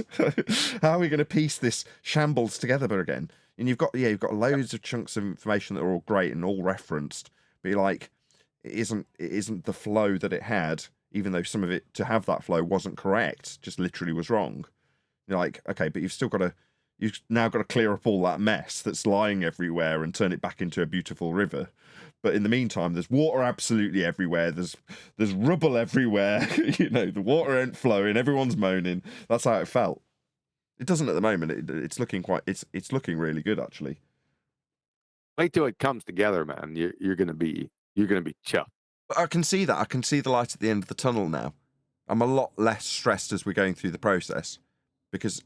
how are we going to piece this shambles together again? And you've got loads of chunks of information that are all great and all referenced, but you're like, it isn't the flow that it had, even though some of it to have that flow wasn't correct, just literally was wrong. You're like, okay, but you've now got to clear up all that mess that's lying everywhere and turn it back into a beautiful river. But in the meantime, there's water absolutely everywhere. There's rubble everywhere. The water ain't flowing. Everyone's moaning. That's how it felt. It doesn't at the moment. It's looking it's looking really good, actually. Wait till it comes together, man. You're gonna be chuffed. But I can see that. I can see the light at the end of the tunnel now. I'm a lot less stressed as we're going through the process, because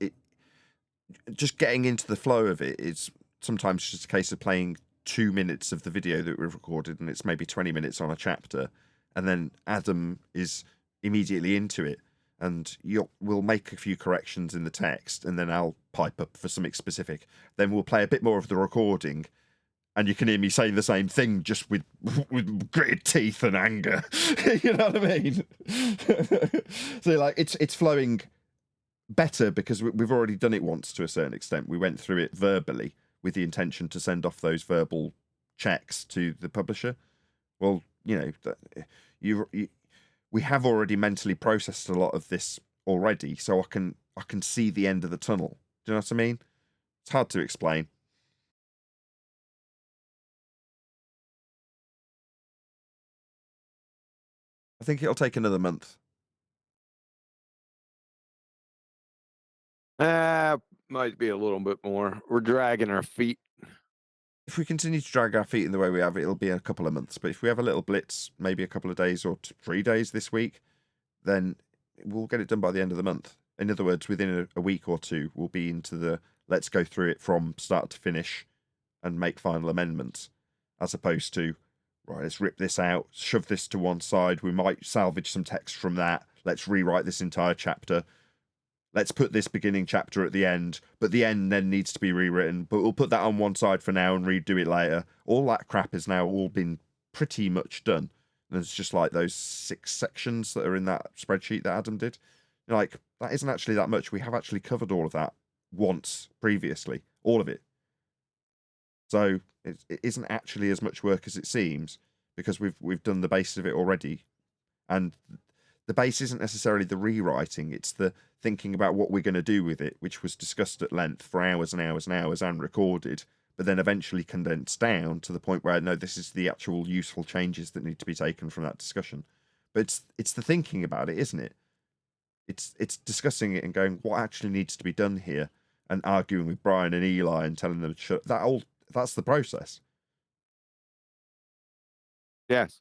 just getting into the flow of it is sometimes just a case of playing 2 minutes of the video that we've recorded, and it's maybe 20 minutes on a chapter, and then Adam is immediately into it, and we'll make a few corrections in the text, and then I'll pipe up for something specific. Then we'll play a bit more of the recording, and you can hear me saying the same thing, just with gritted teeth and anger. You know what I mean? So like it's flowing better because we've already done it once to a certain extent. We went through it verbally with the intention to send off those verbal checks to the publisher. Well, we have already mentally processed a lot of this already, so I can see the end of the tunnel. Do you know what I mean? It's hard to explain. I think it'll take another month. Might be a little bit more. We're dragging our feet. If we continue to drag our feet in the way we have, it'll be a couple of months. But if we have a little blitz, maybe a couple of days or 3 days this week, then we'll get it done by the end of the month. In other words, within a week or two, we'll be into the let's go through it from start to finish and make final amendments, as opposed to, right, let's rip this out, shove this to one side. We might salvage some text from that. Let's rewrite this entire chapter. Let's put this beginning chapter at the end, but the end then needs to be rewritten. But we'll put that on one side for now and redo it later. All that crap has now all been pretty much done. And it's just like those 6 sections that are in that spreadsheet that Adam did. Like, that isn't actually that much. We have actually covered all of that once previously, all of it. So it isn't actually as much work as it seems, because we've done the base of it already. And the base isn't necessarily the rewriting, it's the thinking about what we're going to do with it, which was discussed at length for hours and hours and hours and recorded, but then eventually condensed down to the point where, no, this is the actual useful changes that need to be taken from that discussion. But it's the thinking about it, isn't it? It's discussing it and going, what actually needs to be done here, and arguing with Brian and Eli and telling them that's the process. Yes.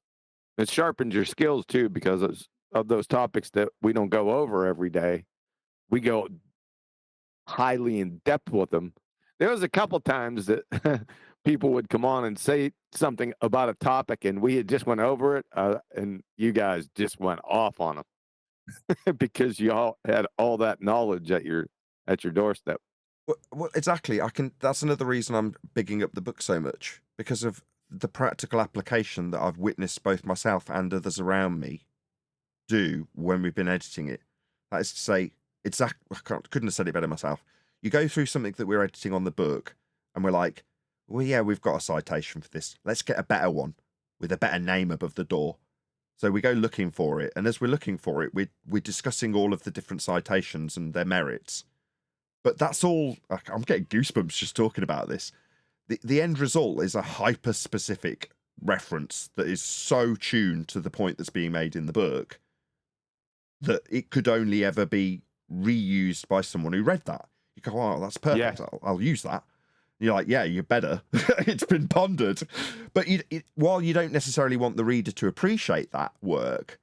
It sharpens your skills too, because of those topics that we don't go over every day. We go highly in depth with them. There was a couple times that people would come on and say something about a topic, and we had just went over it, and you guys just went off on them because y'all had all that knowledge at your doorstep. Well, exactly. That's another reason I'm bigging up the book so much, because of the practical application that I've witnessed both myself and others around me do when we've been editing it. That is to say, couldn't have said it better myself. You go through something that we're editing on the book, and we're like, well, yeah, we've got a citation for this. Let's get a better one with a better name above the door. So we go looking for it, and as we're looking for it, we're discussing all of the different citations and their merits. But that's all. I'm getting goosebumps just talking about this. The end result is a hyper-specific reference that is so tuned to the point that's being made in the book that it could only ever be reused by someone who read that. You go, oh, that's perfect. Yeah. I'll use that. And you're like, yeah, you better. It's been pondered. But while you don't necessarily want the reader to appreciate that work,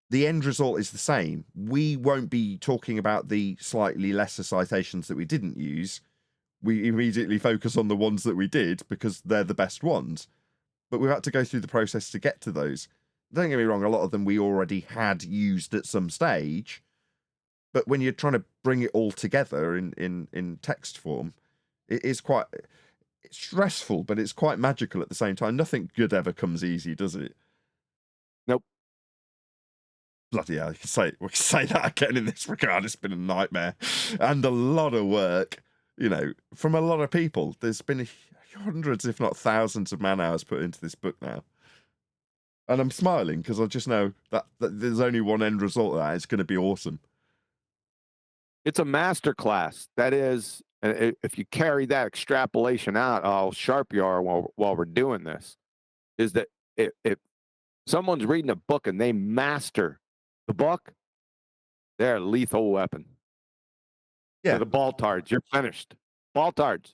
the end result is the same. We won't be talking about the slightly lesser citations that we didn't use. We immediately focus on the ones that we did because they're the best ones. But we've had to go through the process to get to those. Don't get me wrong, a lot of them we already had used at some stage, But when you're trying to bring it all together in text form, it is quite it's stressful, but it's quite magical at the same time. Nothing good ever comes easy, does it? Nope. Bloody hell, we can say that again in this regard. It's been a nightmare and a lot of work, from a lot of people. There's been hundreds, if not thousands, of man hours put into this book now. And I'm smiling because I just know that there's only one end result of that. It's going to be awesome. It's a master class. That is, if you carry that extrapolation out, how sharp you are while we're doing this, is that if someone's reading a book and they master the book, they're a lethal weapon. Yeah. To the Baltards, you're finished. Baltards,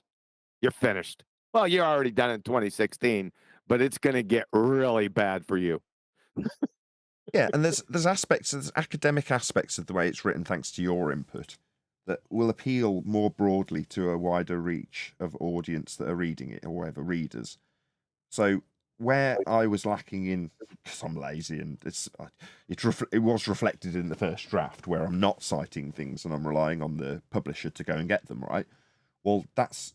you're finished. Well, you're already done in 2016, but it's going to get really bad for you. Yeah, and there's academic aspects of the way it's written, thanks to your input, that will appeal more broadly to a wider reach of audience that are reading it, or whatever, readers. So where I was lacking in, because I'm lazy, and it was reflected in the first draft, where I'm not citing things and I'm relying on the publisher to go and get them, right? Well, that's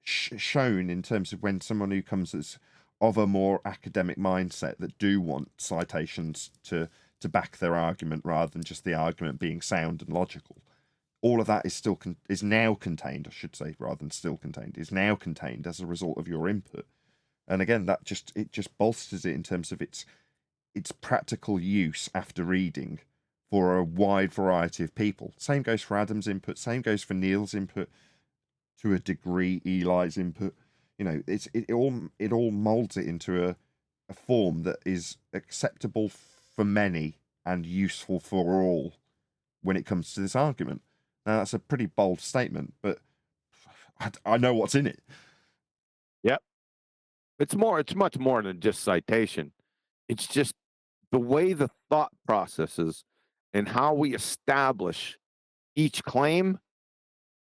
shown in terms of when someone who comes as of a more academic mindset that do want citations to back their argument rather than just the argument being sound and logical. All of that is now contained, I should say, rather than still contained, is now contained as a result of your input. And again, it just bolsters it in terms of its practical use after reading for a wide variety of people. Same goes for Adam's input, same goes for Neil's input, to a degree, Eli's input. It all molds it into a form that is acceptable for many and useful for all when it comes to this argument. Now, that's a pretty bold statement, but I know what's in it. Yep. It's much more than just citation. It's just the way the thought processes and how we establish each claim,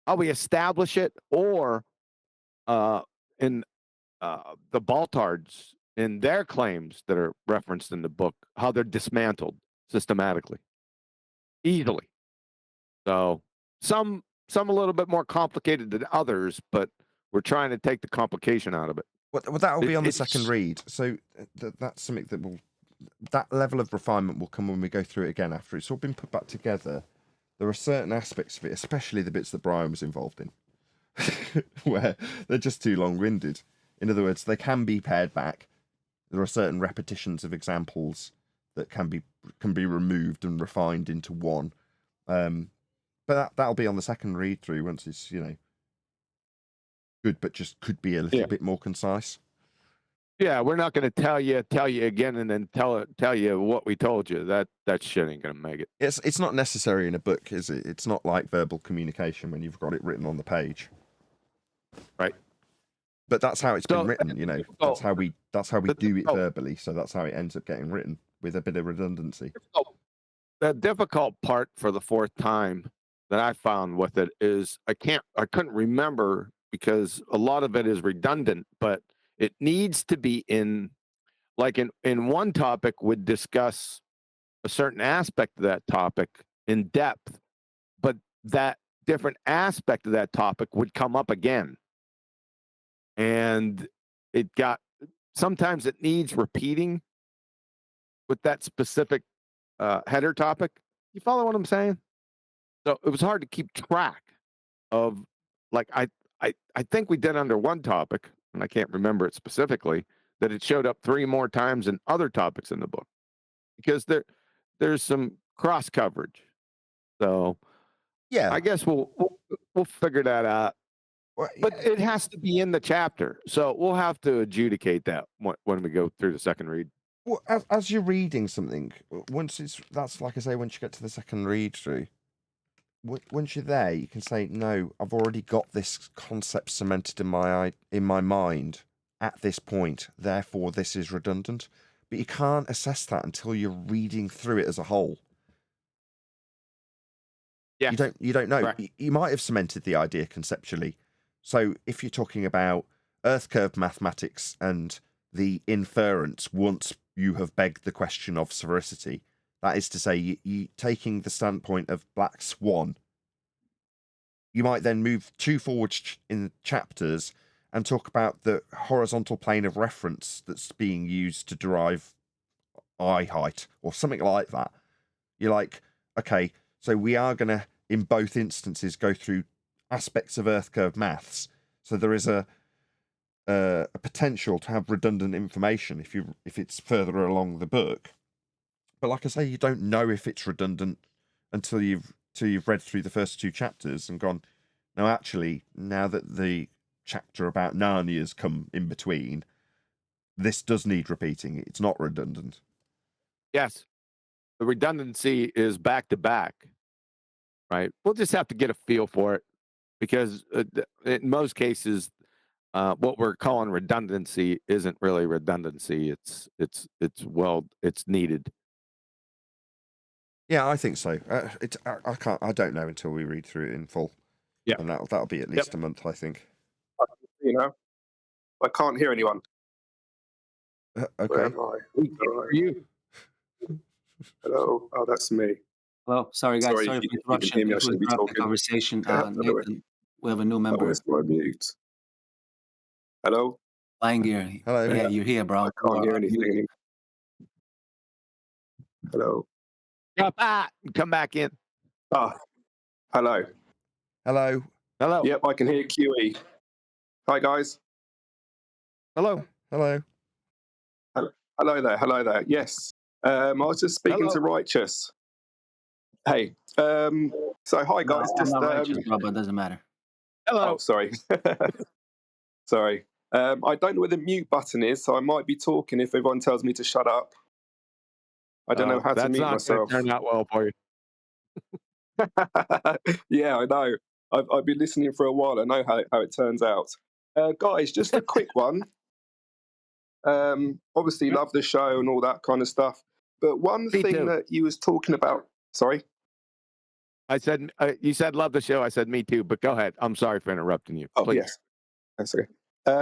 how we establish it, or in the Baltards in their claims that are referenced in the book, how they're dismantled systematically, easily. So some a little bit more complicated than others, but we're trying to take the complication out of it. Well, that will be on the second read. So that's something that level of refinement will come when we go through it again after it's all been put back together. There are certain aspects of it, especially the bits that Brian was involved in, where they're just too long-winded. In other words, they can be pared back. There are certain repetitions of examples that can be removed and refined into one. But that'll be on the second read through once it's good, but just could be a little bit more concise. Yeah, we're not going to tell you again and then tell you what we told you. That shit ain't going to make it. It's not necessary in a book, is it? It's not like verbal communication when you've got it written on the page. Right. But that's how it's been written, That's how we do it verbally, so that's how it ends up getting written, with a bit of redundancy. The difficult part for the fourth time that I found with it is I couldn't remember, because a lot of it is redundant, but it needs to be in one topic would discuss a certain aspect of that topic in depth, but that different aspect of that topic would come up again. And sometimes it needs repeating with that specific header topic. You follow what I'm saying? So it was hard to keep track of, I think we did under one topic, and I can't remember it specifically, that it showed up 3 more times in other topics in the book, because there's some cross coverage. So yeah, I guess we'll figure that out. But it has to be in the chapter, so we'll have to adjudicate that when we go through the second read. Well, as you're reading something, once you get to the second read through, once you're there, you can say, no, I've already got this concept cemented in my mind at this point, therefore this is redundant. But you can't assess that until you're reading through it as a whole. Yeah. You don't know. Right. You might have cemented the idea conceptually. So if you're talking about Earth curve mathematics and the inference, once you have begged the question of sphericity, That is to say, you taking the standpoint of Black Swan, you might then move 2 forward in chapters and talk about the horizontal plane of reference that's being used to derive eye height or something like that. You're like, okay, so we are going to, in both instances, go through aspects of Earth curve maths. So there is a potential to have redundant information if it's further along the book. But like I say, you don't know if it's redundant until you've read through the first 2 chapters and gone, no, actually, now that the chapter about Narnia's come in between, this does need repeating. It's not redundant. Yes. The redundancy is back to back, right? We'll just have to get a feel for it because in most cases, what we're calling redundancy isn't really redundancy. It's needed. Yeah, I think so. I don't know until we read through it in full. Yeah, and that'll be at least a month, I think. You know, I can't hear anyone. Okay. Where am I? Are you? Hello. Oh, that's me. Well, sorry guys, sorry Sorry, for if you can interruption. hear me, I If we shouldn't be interrupt the talking. conversation, Hello. Nathan, we have a new member. Where's my mute? Hello. Flying gear. Hello. Yeah, you're here, bro. I can't hear anything. Hello. Come back in. Ah, hello. Hello. Hello. Yep, I can hear QE. Hi, guys. Hello. Hello. Hello there. Hello there. Yes. I was just speaking to Righteous. Hey. So hi guys. I'm Just not righteous, bro, but it doesn't matter. Oh, sorry. Sorry. I don't know where the mute button is, so I might be talking if everyone tells me to shut up. I don't know how to mute myself. That's not going to turn out well for you. Yeah, I know. I've been listening for a while. I know how it turns out. Guys, just a quick one. Obviously, love the show and all that kind of stuff. But one thing that you was talking about. Sorry. I said you said love the show. I said me too. But go ahead. I'm sorry for interrupting you. Oh Please. yes, that's okay.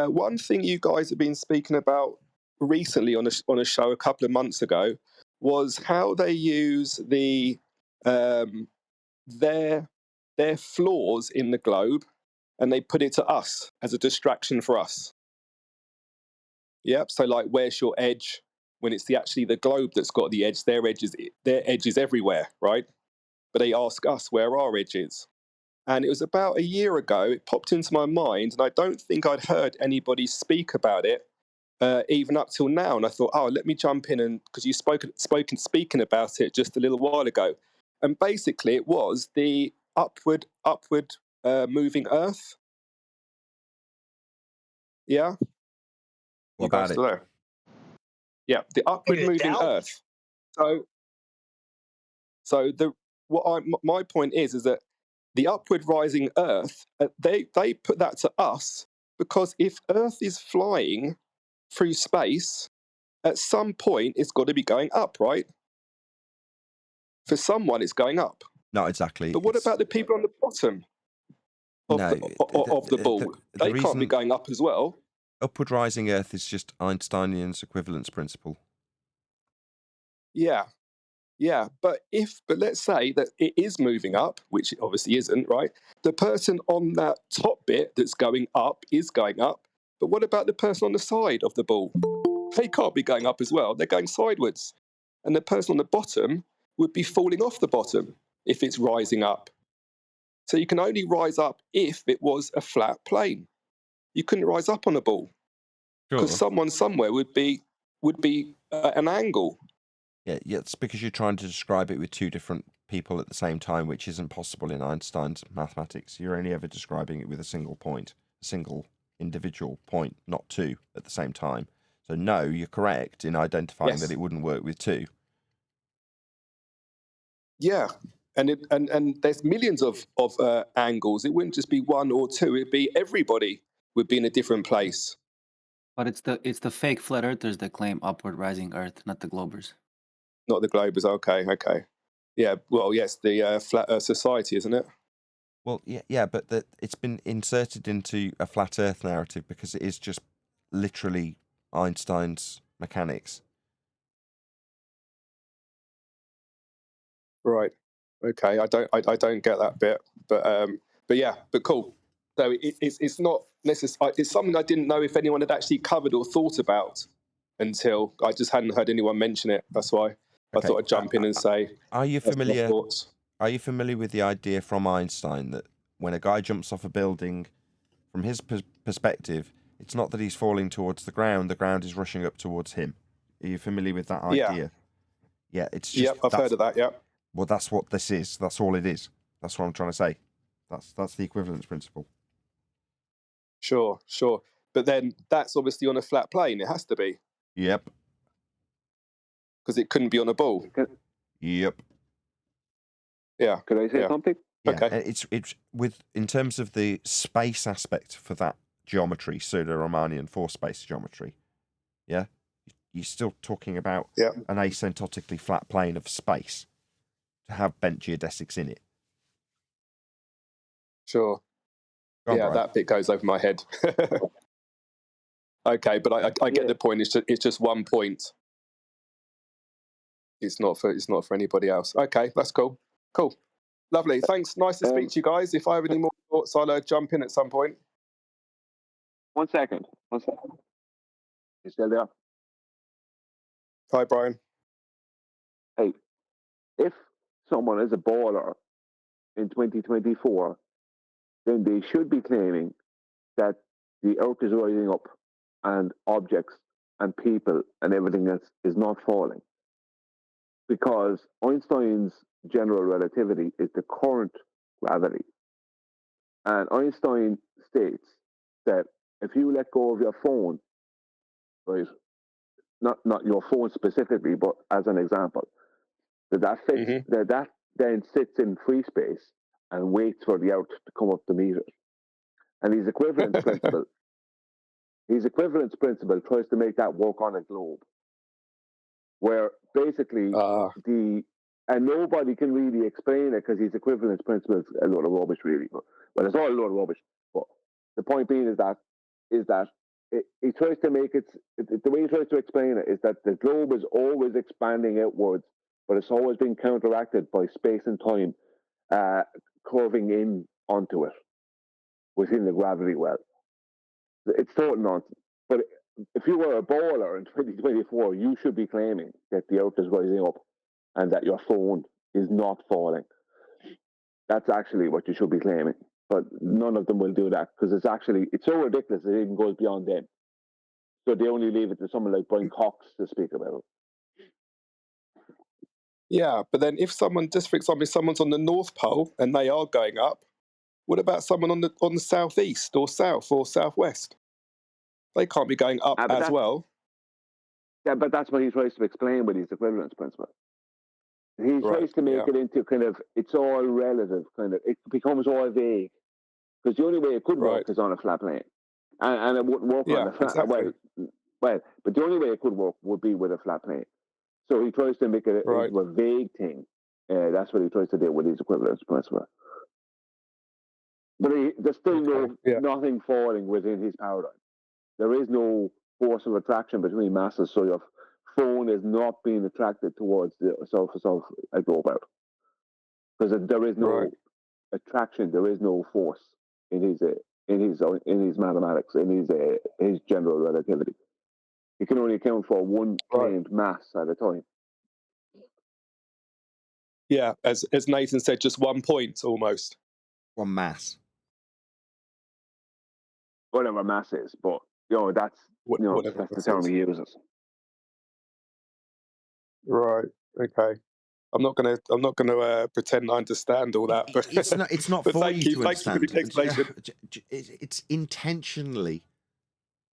One thing you guys have been speaking about recently on a show a couple of months ago was how they use their flaws in the globe and they put it to us as a distraction for us. Yep. So like, where's your edge? When it's actually the globe that's got the edge, their edge is everywhere, right? But they ask us where our edge is. And it was about a year ago, it popped into my mind, and I don't think I'd heard anybody speak about it even up till now. And I thought, oh, let me jump in, and because you speaking about it just a little while ago. And basically it was the upward moving Earth. Yeah. What about it? Still there? Yeah, the upward moving Earth. So my point is that the upward rising Earth, they put that to us because if Earth is flying through space, at some point it's got to be going up, right? For someone, it's going up. Not exactly. But what about the people on the bottom of the ball? They can't be going up as well. Upward rising Earth is just Einsteinian's equivalence principle. Yeah. Yeah, but let's say that it is moving up, which it obviously isn't, right? The person on that top bit that's going up is going up, but what about the person on the side of the ball? They can't be going up as well. They're going sideways. And the person on the bottom would be falling off the bottom if it's rising up. So you can only rise up if it was a flat plane. You couldn't rise up on a ball because someone somewhere would be an angle. Yeah, it's because you're trying to describe it with 2 different people at the same time, which isn't possible in Einstein's mathematics. You're only ever describing it with a single point, a single individual point, not 2 at the same time. So no, you're correct in identifying that it wouldn't work with 2. Yeah, and there's millions of angles. It wouldn't just be 1 or 2. It'd be everybody would be in a different place. But it's the fake flat earthers that claim upward rising Earth, not the globers. Not the globers. Okay. Yeah. Well, yes, the Flat Earth Society, isn't it? Well, yeah, but it's been inserted into a flat Earth narrative because it is just literally Einstein's mechanics. Right. Okay. I don't get that bit, but yeah, but cool. So it's not necessary. It's something I didn't know if anyone had actually covered or thought about until I just hadn't heard anyone mention it. That's why I thought I'd jump in and say. Are you that's my familiar? thoughts. Are you familiar with the idea from Einstein that when a guy jumps off a building, from his perspective, it's not that he's falling towards the ground is rushing up towards him? Are you familiar with that Yeah. idea? Yeah, it's just. Yep, I've heard of that. Yep. Well, that's what this is. That's all it is. That's what I'm trying to say. That's the equivalence principle. Sure. But then that's obviously on a flat plane. It has to be. Yep. Because it couldn't be on a ball. Yep. Yeah. Could I say something? Yeah. Okay. It's with in terms of the space aspect for that geometry, pseudo-Riemannian four-space geometry. Yeah, you're still talking about an asymptotically flat plane of space to have bent geodesics in it. Sure. Go on, yeah, Brian. that bit goes over my head. Okay, but I get the point. It's just 1 point. It's not for anybody else. Okay, that's cool. Cool. Lovely. Thanks. Nice to speak to you guys. If I have any more thoughts, I'll jump in at some point. 1 second. 1 second. You still there? Hi, Brian. Hey, if someone is a baller in 2024, then they should be claiming that the earth is rising up and objects and people and everything else is not falling. Because Einstein's general relativity is the current gravity. And Einstein states that if you let go of your phone, right, not your phone specifically, but as an example, that fits, that then sits in free space and waits for the earth to come up to meet it. And his equivalence principle tries to make that work on a globe, where basically and nobody can really explain it because his equivalence principle is a load of rubbish, really. Well, it's all a load of rubbish. But the point being is that he tries to make it, the way he tries to explain it is that the globe is always expanding outwards, but it's always being counteracted by space and time curving in onto it within the gravity well. It's total nonsense. But if you were a baller in 2024, you should be claiming that the earth is rising up and that your phone is not falling. That's actually what you should be claiming. But none of them will do that because it's so ridiculous that it even goes beyond them. So they only leave it to someone like Brian Cox to speak about it. Yeah, but then if someone, just for example, if someone's on the North Pole and they are going up, what about someone on the southeast or south or southwest? They can't be going up as well. Yeah, but that's what he tries to explain with his equivalence principle. He tries to make it into kind of, it's all relative, kind of, it becomes all vague. Because the only way it could work is on a flat plane. And it wouldn't work on a flat plane. Well, but the only way it could work would be with a flat plane. So he tries to make it into a vague thing. That's what he tries to do with his equivalence principle. But there's still nothing falling within his paradigm. There is no force of attraction between masses, so your phone is not being attracted towards the surface of a globe out. Because there is no attraction, there is no force in his mathematics, in his general relativity. You can only account for one claimed mass at a time. Yeah, as Nathan said, just 1 point almost. One mass. Whatever mass is, but that's the term he uses. Right. Okay. I'm not gonna pretend I understand all that, but it's not but for thank you to Thank you for the explanation. It's intentionally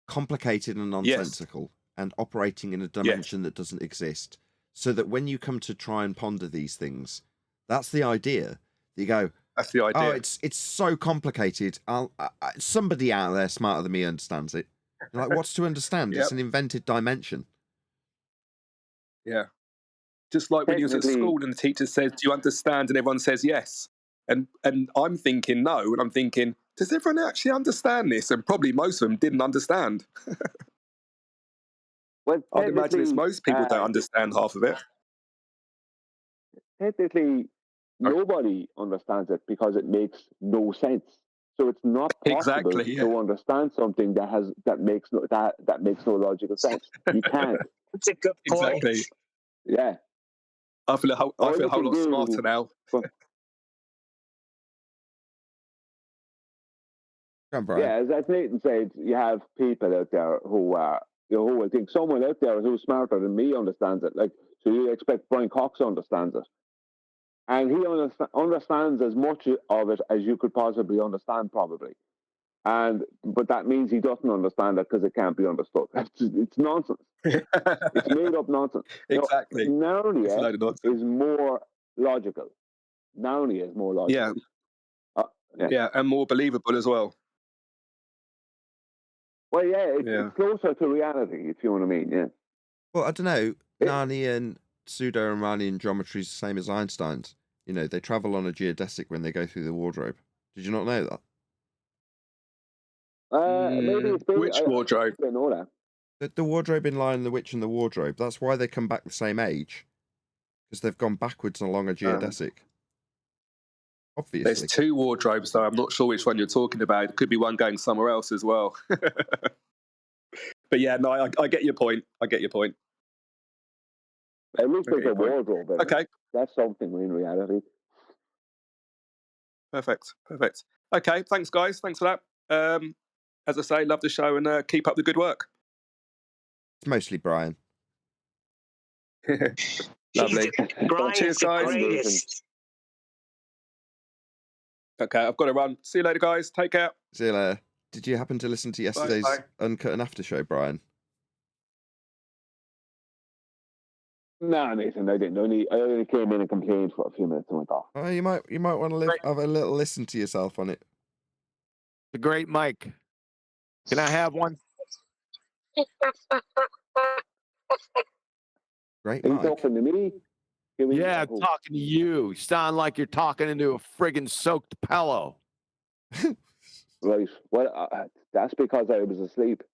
complicated and nonsensical and operating in a dimension that doesn't exist, so that when you come to try and ponder these things, that's the idea. You go, that's the idea. Oh, it's so complicated. Somebody out there smarter than me understands it. You're like, what's to understand? It's an invented dimension. Yeah. Just like when you was at school and the teacher says, "Do you understand?" and everyone says yes, and I'm thinking no, and I'm thinking, does everyone actually understand this? And probably most of them didn't understand. Well, I'd imagine it's most people don't understand half of it. technically nobody understands it because it makes no sense. So it's not possible Exactly, yeah. to understand something that makes no logical sense. You can't. That's a good point. Exactly. Yeah. I feel a whole lot do- smarter now. Come on, Brian. Yeah, as Nathan said, you have people out there who will think someone out there who's smarter than me understands it. Like, so you expect Brian Cox understands it, and he understands as much of it as you could possibly understand, probably. But that means he doesn't understand it because it can't be understood. It's nonsense. It's made up nonsense. Exactly. It's a Narnia load of nonsense. is more logical. Narnia is more logical. Yeah, and more believable as well. Well, it's closer to reality, if you know what I mean. Yeah. Well, I don't know. Narnian pseudo-Riemannian geometry is the same as Einstein's. You know, they travel on a geodesic when they go through the wardrobe. Did you not know that? Maybe it's which wardrobe? I don't know that. The wardrobe in Lion, the Witch, and the Wardrobe. That's why they come back the same age, because they've gone backwards along a geodesic. Obviously. There's two wardrobes, though. I'm not sure which one you're talking about. It could be one going somewhere else as well. But yeah, no, I get your point. At least there's a wardrobe. Okay. That's something in reality. Perfect. Okay, thanks, guys. Thanks for that. As I say, love the show and keep up the good work. It's mostly Brian. Lovely. Brian's Cheers, the guys. greatest. Okay, I've got to run. See you later, guys. Take care. See you later. Did you happen to listen to yesterday's Uncut and After show, Brian? No, Nathan, I didn't. I only came in and complained for a few minutes and went off. Oh, you might want to have a little listen to yourself on it. The great Mike. Can I have one? Great Are you Mike. talking to me? Yeah, I'm talking to you. You sound like you're talking into a friggin' soaked pillow. Right. Well, that's because I was asleep.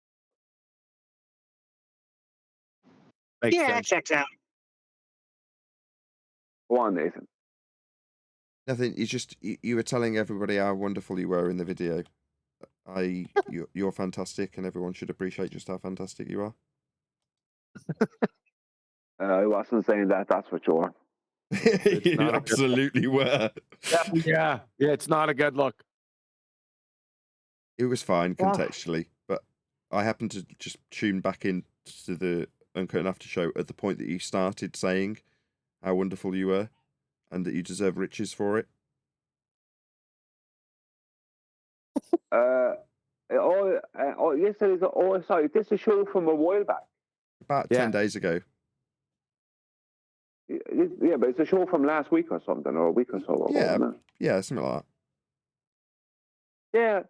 Makes Yeah, that sense. checks out. Go on, Nathan. Nothing. You were telling everybody how wonderful you were in the video. You're fantastic, and everyone should appreciate just how fantastic you are. I wasn't saying that. That's for sure. You absolutely were. Yeah, it's not a good look. It was fine contextually, but I happened to just tune back in to the Uncut and After show at the point that you started saying how wonderful you were and that you deserve riches for it. Yesterday's. Oh, sorry. This is a show from a while back. About 10 days ago. Yeah, but it's a show from last week or something, or a week or so ago, isn't it? Yeah, something like that. Yeah,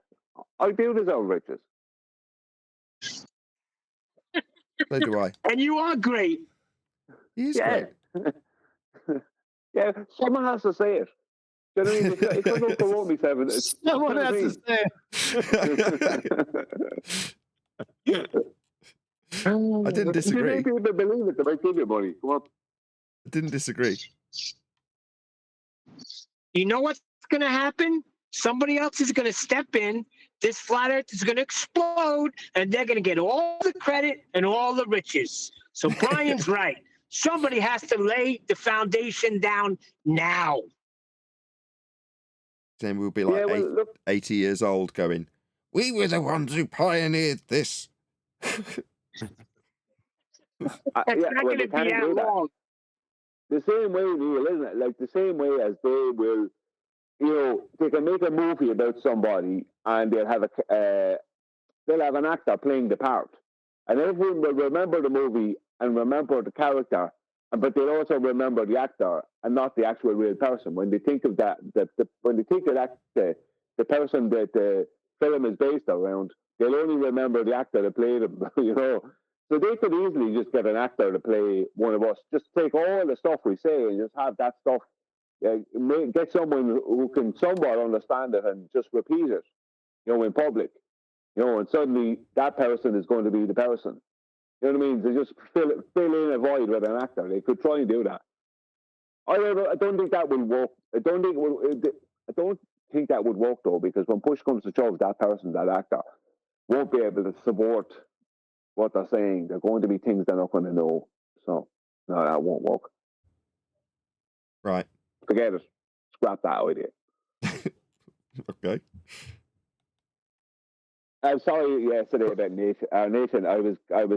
I do deserve riches. So do I. And you are great. He is great. Yeah, someone has to say it. Do you know what I mean? It doesn't promote me, Seven. Someone has to say it. I didn't disagree. You make people believe it. They might give you money. Come on. I didn't disagree. You know what's going to happen? Somebody else is going to step in. This flat earth is going to explode, and they're going to get all the credit and all the riches. So Brian's right. Somebody has to lay the foundation down now. Then we'll be like 80 years old going, we were the ones who pioneered this. That's not going to be how long. The same way, Neil, isn't it? Like the same way as they will, they can make a movie about somebody and they'll have an actor playing the part, and everyone will remember the movie and remember the character, but they'll also remember the actor and not the actual real person. When they think of that, when they think of that, the person that the film is based around, they'll only remember the actor that played him. So they could easily just get an actor to play one of us. Just take all the stuff we say and just have that stuff. Get someone who can somewhat understand it and just repeat it, in public. And suddenly that person is going to be the person. You know what I mean? They just fill in a void with an actor. They could try and do that. I don't think that will work. I don't think that would work though, because when push comes to shove, that person, that actor, won't be able to support what they're saying. There are going to be things they're not going to know. So no, that won't work. Right. Forget it. Scrap that idea. Okay. I'm sorry yesterday about Nathan. Nathan, I was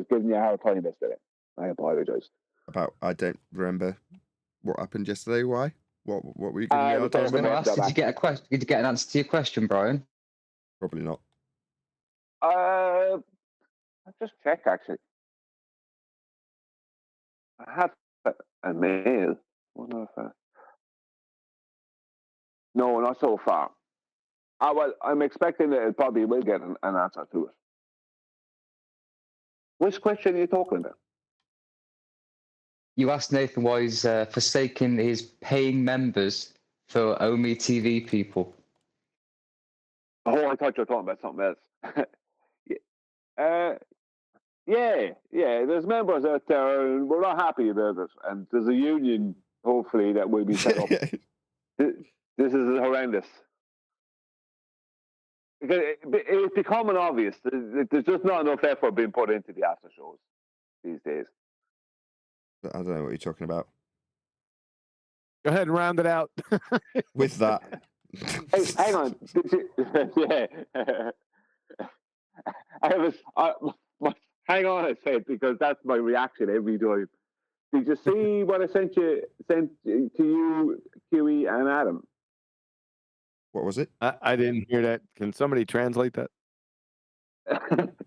giving you a hard time yesterday. I apologise. I don't remember what happened yesterday. Why? What were you giving me a hard time about? Did you get a question? Did you get an answer to your question, Brian? Probably not. I'll just check actually. I have a mail. No, not so far. Well, I'm expecting that it probably will get an answer to it. Which question are you talking about? You asked Nathan why he's forsaking his paying members for Omi TV people. Oh, I thought you were talking about something else. Yeah. There's members out there, and we're not happy about it. And there's a union, hopefully, that will be set up. This is horrendous. Because it's becoming obvious. There's just not enough effort being put into the after shows these days. I don't know what you're talking about. Go ahead and round it out. With that. Hey, hang on. Yeah. Hang on a sec, because that's my reaction every time. Did you see what I sent to you, QE and Adam? What was it? I didn't hear that. Can somebody translate that?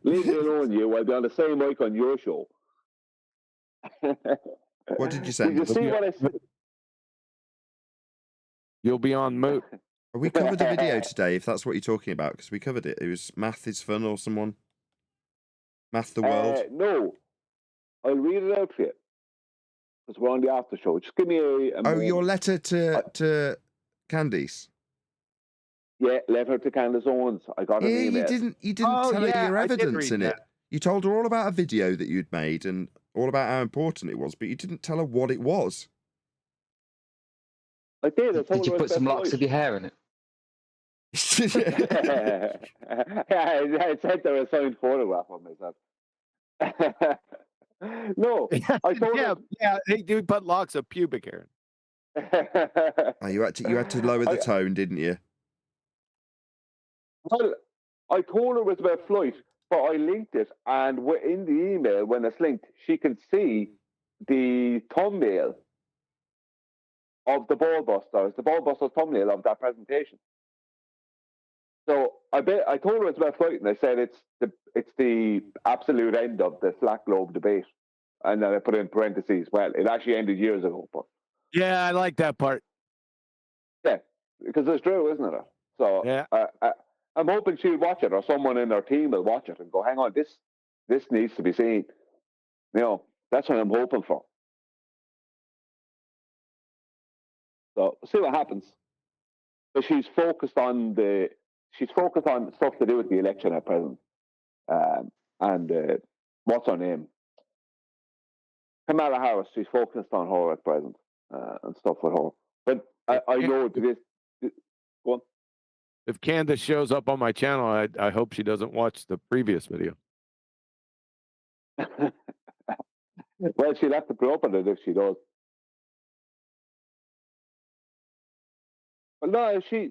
Leave me alone, you. I'll be on the same mic on your show. What did you send? Did you see what I said? You'll be on moot. We covered a video today, if that's what you're talking about, because we covered it. It was Math is Fun or someone. Math the World. No. I'll read it out for you. Because we're on the after show. Just give me a moment. Your letter to Candice. Yeah, letter to Candice Owens. I got an email. You didn't tell her your evidence in it. You told her all about a video that you'd made and all about how important it was, but you didn't tell her what it was. I did. Did you put some locks of your hair in it? I sent her a signed photograph of myself. No, I told her. Yeah, they do put locks of pubic hair. You had to lower the tone, didn't you? Well, I told her it was about flight, but I linked it, and in the email, when it's linked, she can see the thumbnail of the Ballbusters, the Ballbusters thumbnail of that presentation. So I told her it's about flight, and I said it's the absolute end of the flat globe debate, and then I put in parentheses. Well, it actually ended years ago, but yeah, I like that part. Yeah, because it's true, isn't it? So yeah. I'm hoping she'll watch it, or someone in her team will watch it and go, hang on, this needs to be seen. You know, that's what I'm hoping for. So see what happens. But she's focused on stuff to do with the election at present. And what's her name? Kamala Harris, she's focused on her at present and stuff with her. But I know this. Go on. If Candace shows up on my channel, I hope she doesn't watch the previous video. Well, she'll have to put up with it if she does. But no, she's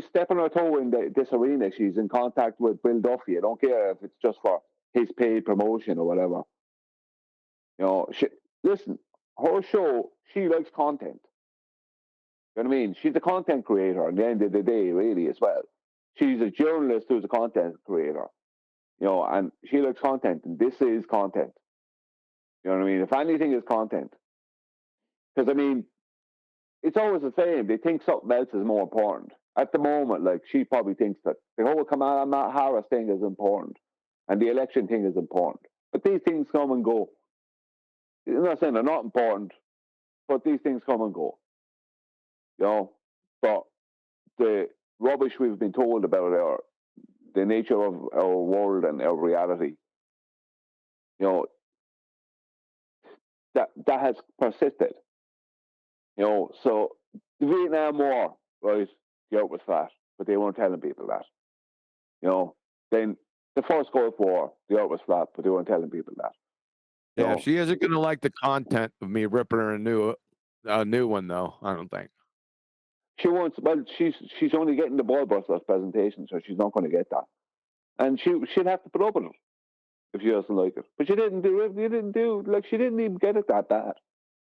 stepping her toe in this arena. She's in contact with Bill Duffy. I don't care if it's just for his paid promotion or whatever. You know, listen, her show, she likes content. You know what I mean? She's a content creator at the end of the day, really, as well. She's a journalist who's a content creator. You know, and she likes content, and this is content. You know what I mean? If anything is content. Because, I mean, it's always the same. They think something else is more important. At the moment, like, she probably thinks that the whole Kamala Harris thing is important, and the election thing is important. But these things come and go. I'm not saying they're not important, but these things come and go. You know, but the rubbish we've been told about the nature of our world and our reality, you know, that has persisted. You know, so the Vietnam War, right? The Earth was flat, but they weren't telling people that. You know, then the first Gulf War, the Earth was flat, but they weren't telling people that. Yeah, No. she isn't going to like the content of me ripping her a new one, though. I don't think. She wants. Well, she's only getting the Ballbusters presentation, so she's not going to get that. And she'd have to put up with it if she doesn't like it. But she didn't do it. You didn't do like she didn't even get it that bad.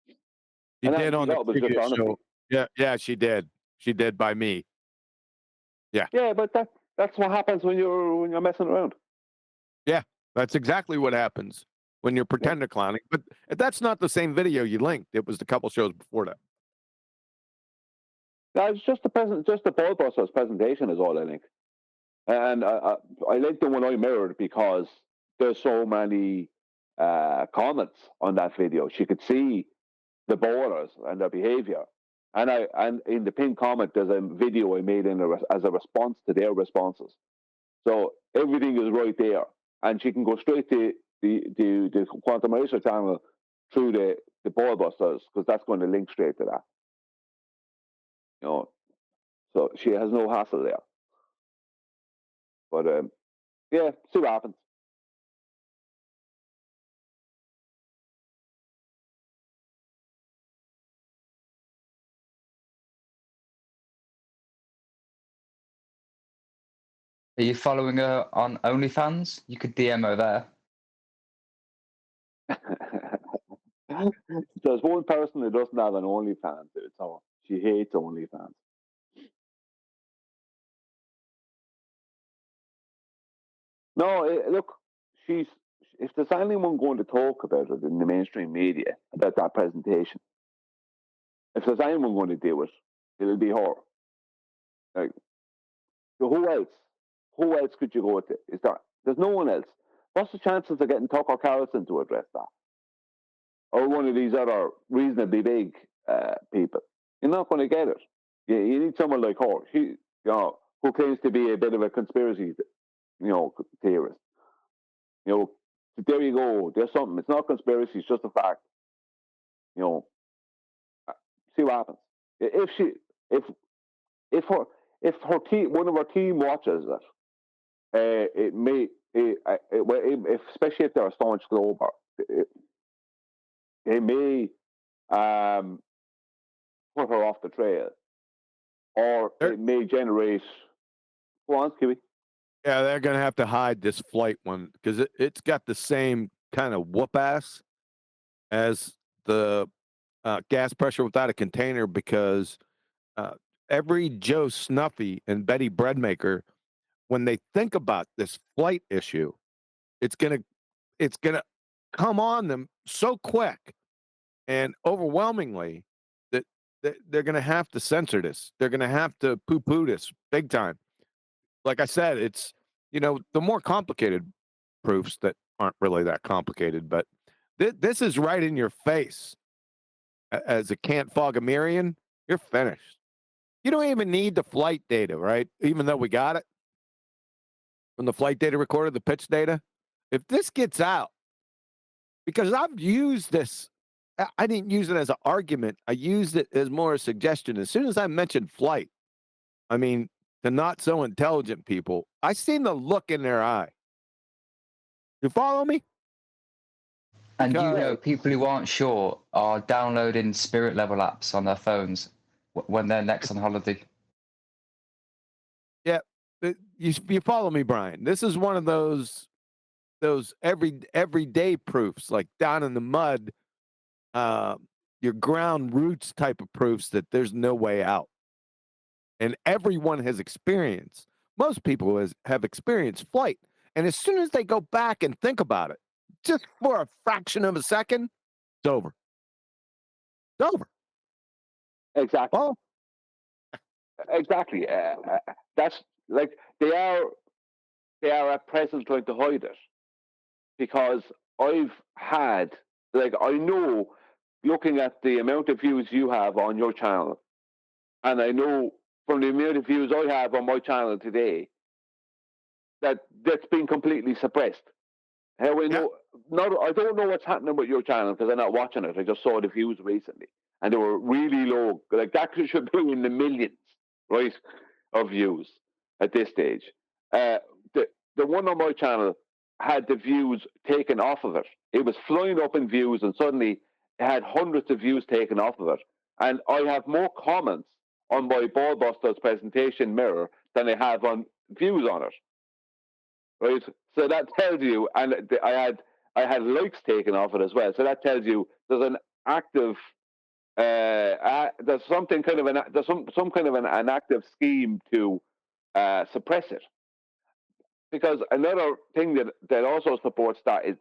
She And did that, on the that was just previous honesty. show. Yeah, she did. She did by me. Yeah. Yeah, but that's what happens when you're messing around. Yeah, that's exactly what happens when you're pretender clowning. But that's not the same video you linked. It was the couple shows before that. No, it's just the Ballbusters presentation is all I think. And I like the one I mirrored because there's so many comments on that video. She could see the ballers and their behavior. And in the pinned comment, there's a video I made as a response to their responses. So everything is right there, and she can go straight to the Quantum Racer channel through the Ballbusters because that's going to link straight to that. You know, so she has no hassle there. But yeah, see what happens. Are you following her on OnlyFans? You could DM her there. There's one person who doesn't have an OnlyFans. It's her. She hates OnlyFans. No, look, if there's anyone going to talk about it in the mainstream media about that presentation, if there's anyone going to do it, it'll be her. Like, so who else? Who else could you go to? There's no one else. What's the chances of getting Tucker Carlson to address that? Or one of these other reasonably big people? You're not going to get it. You need someone like her. She, who claims to be a bit of a conspiracy, theorist. There you go. There's something. It's not conspiracy. It's just a fact. See what happens. If her team, one of her team watches it, it may, especially if they're a staunch Glober, it may put her off the trail, or it may generate. Go on, Kiwi. Yeah, they're going to have to hide this flight one because it's got the same kind of whoop ass as the gas pressure without a container because every Joe Snuffy and Betty Breadmaker, when they think about this flight issue, it's gonna come on them so quick and overwhelmingly that they're gonna have to censor this. They're gonna have to poo-poo this big time. Like I said, it's the more complicated proofs that aren't really that complicated, but this is right in your face. As a Kant Fogomirian, you're finished. You don't even need the flight data, right? Even though we got it from the flight data recorder, the pitch data. If this gets out, because I've used this, I didn't use it as an argument. I used it as more a suggestion. As soon as I mentioned flight, I mean, the not so intelligent people, I seen the look in their eye. You follow me? And people who aren't sure are downloading spirit level apps on their phones when they're next on holiday. Yeah, you follow me, Brian. This is one of those everyday proofs, like down in the mud, your ground roots type of proofs that there's no way out. And everyone has experienced. Most people have experienced flight, and as soon as they go back and think about it, just for a fraction of a second, it's over. It's over. Exactly. Oh. Exactly. That's like they are at present trying to hide it because I've had, like, I know, looking at the amount of views you have on your channel, and I know from the amount of views I have on my channel today that's been completely suppressed. How we know? No, I don't know what's happening with your channel because I'm not watching it. I just saw the views recently, and they were really low. Like that should be in the millions, right, of views at this stage. The one on my channel had the views taken off of it. It was flying up in views, and suddenly it had hundreds of views taken off of it. And I have more comments on my Ballbusters presentation mirror than I have on views on it. Right, so that tells you, and I had likes taken off it as well. So that tells you there's an active, there's something kind of there's some kind of an active scheme to suppress it. Because another thing that also supports that is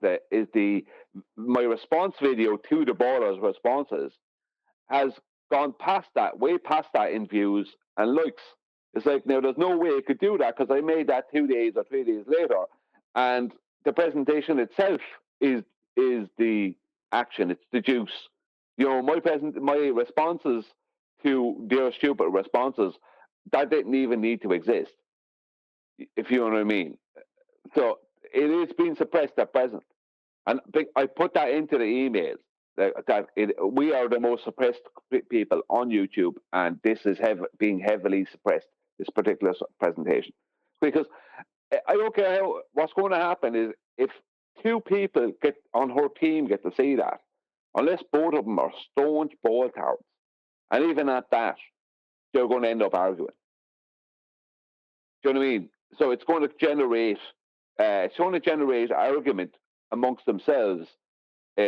my response video to the ballers' responses has gone past that, way past that in views and likes. It's like, now there's no way it could do that because I made that 2 days or 3 days later, and the presentation itself is the action. It's the juice. You know, my responses to their stupid responses, that didn't even need to exist, if you know what I mean. So it is being suppressed at present, and I put that into the emails. We are the most suppressed people on YouTube, and this is being heavily suppressed, this particular presentation. Because I don't care what's going to happen is if 2 people on her team get to see that, unless both of them are staunch ball cowards, and even at that, they're going to end up arguing. Do you know what I mean? So it's going to generate argument amongst themselves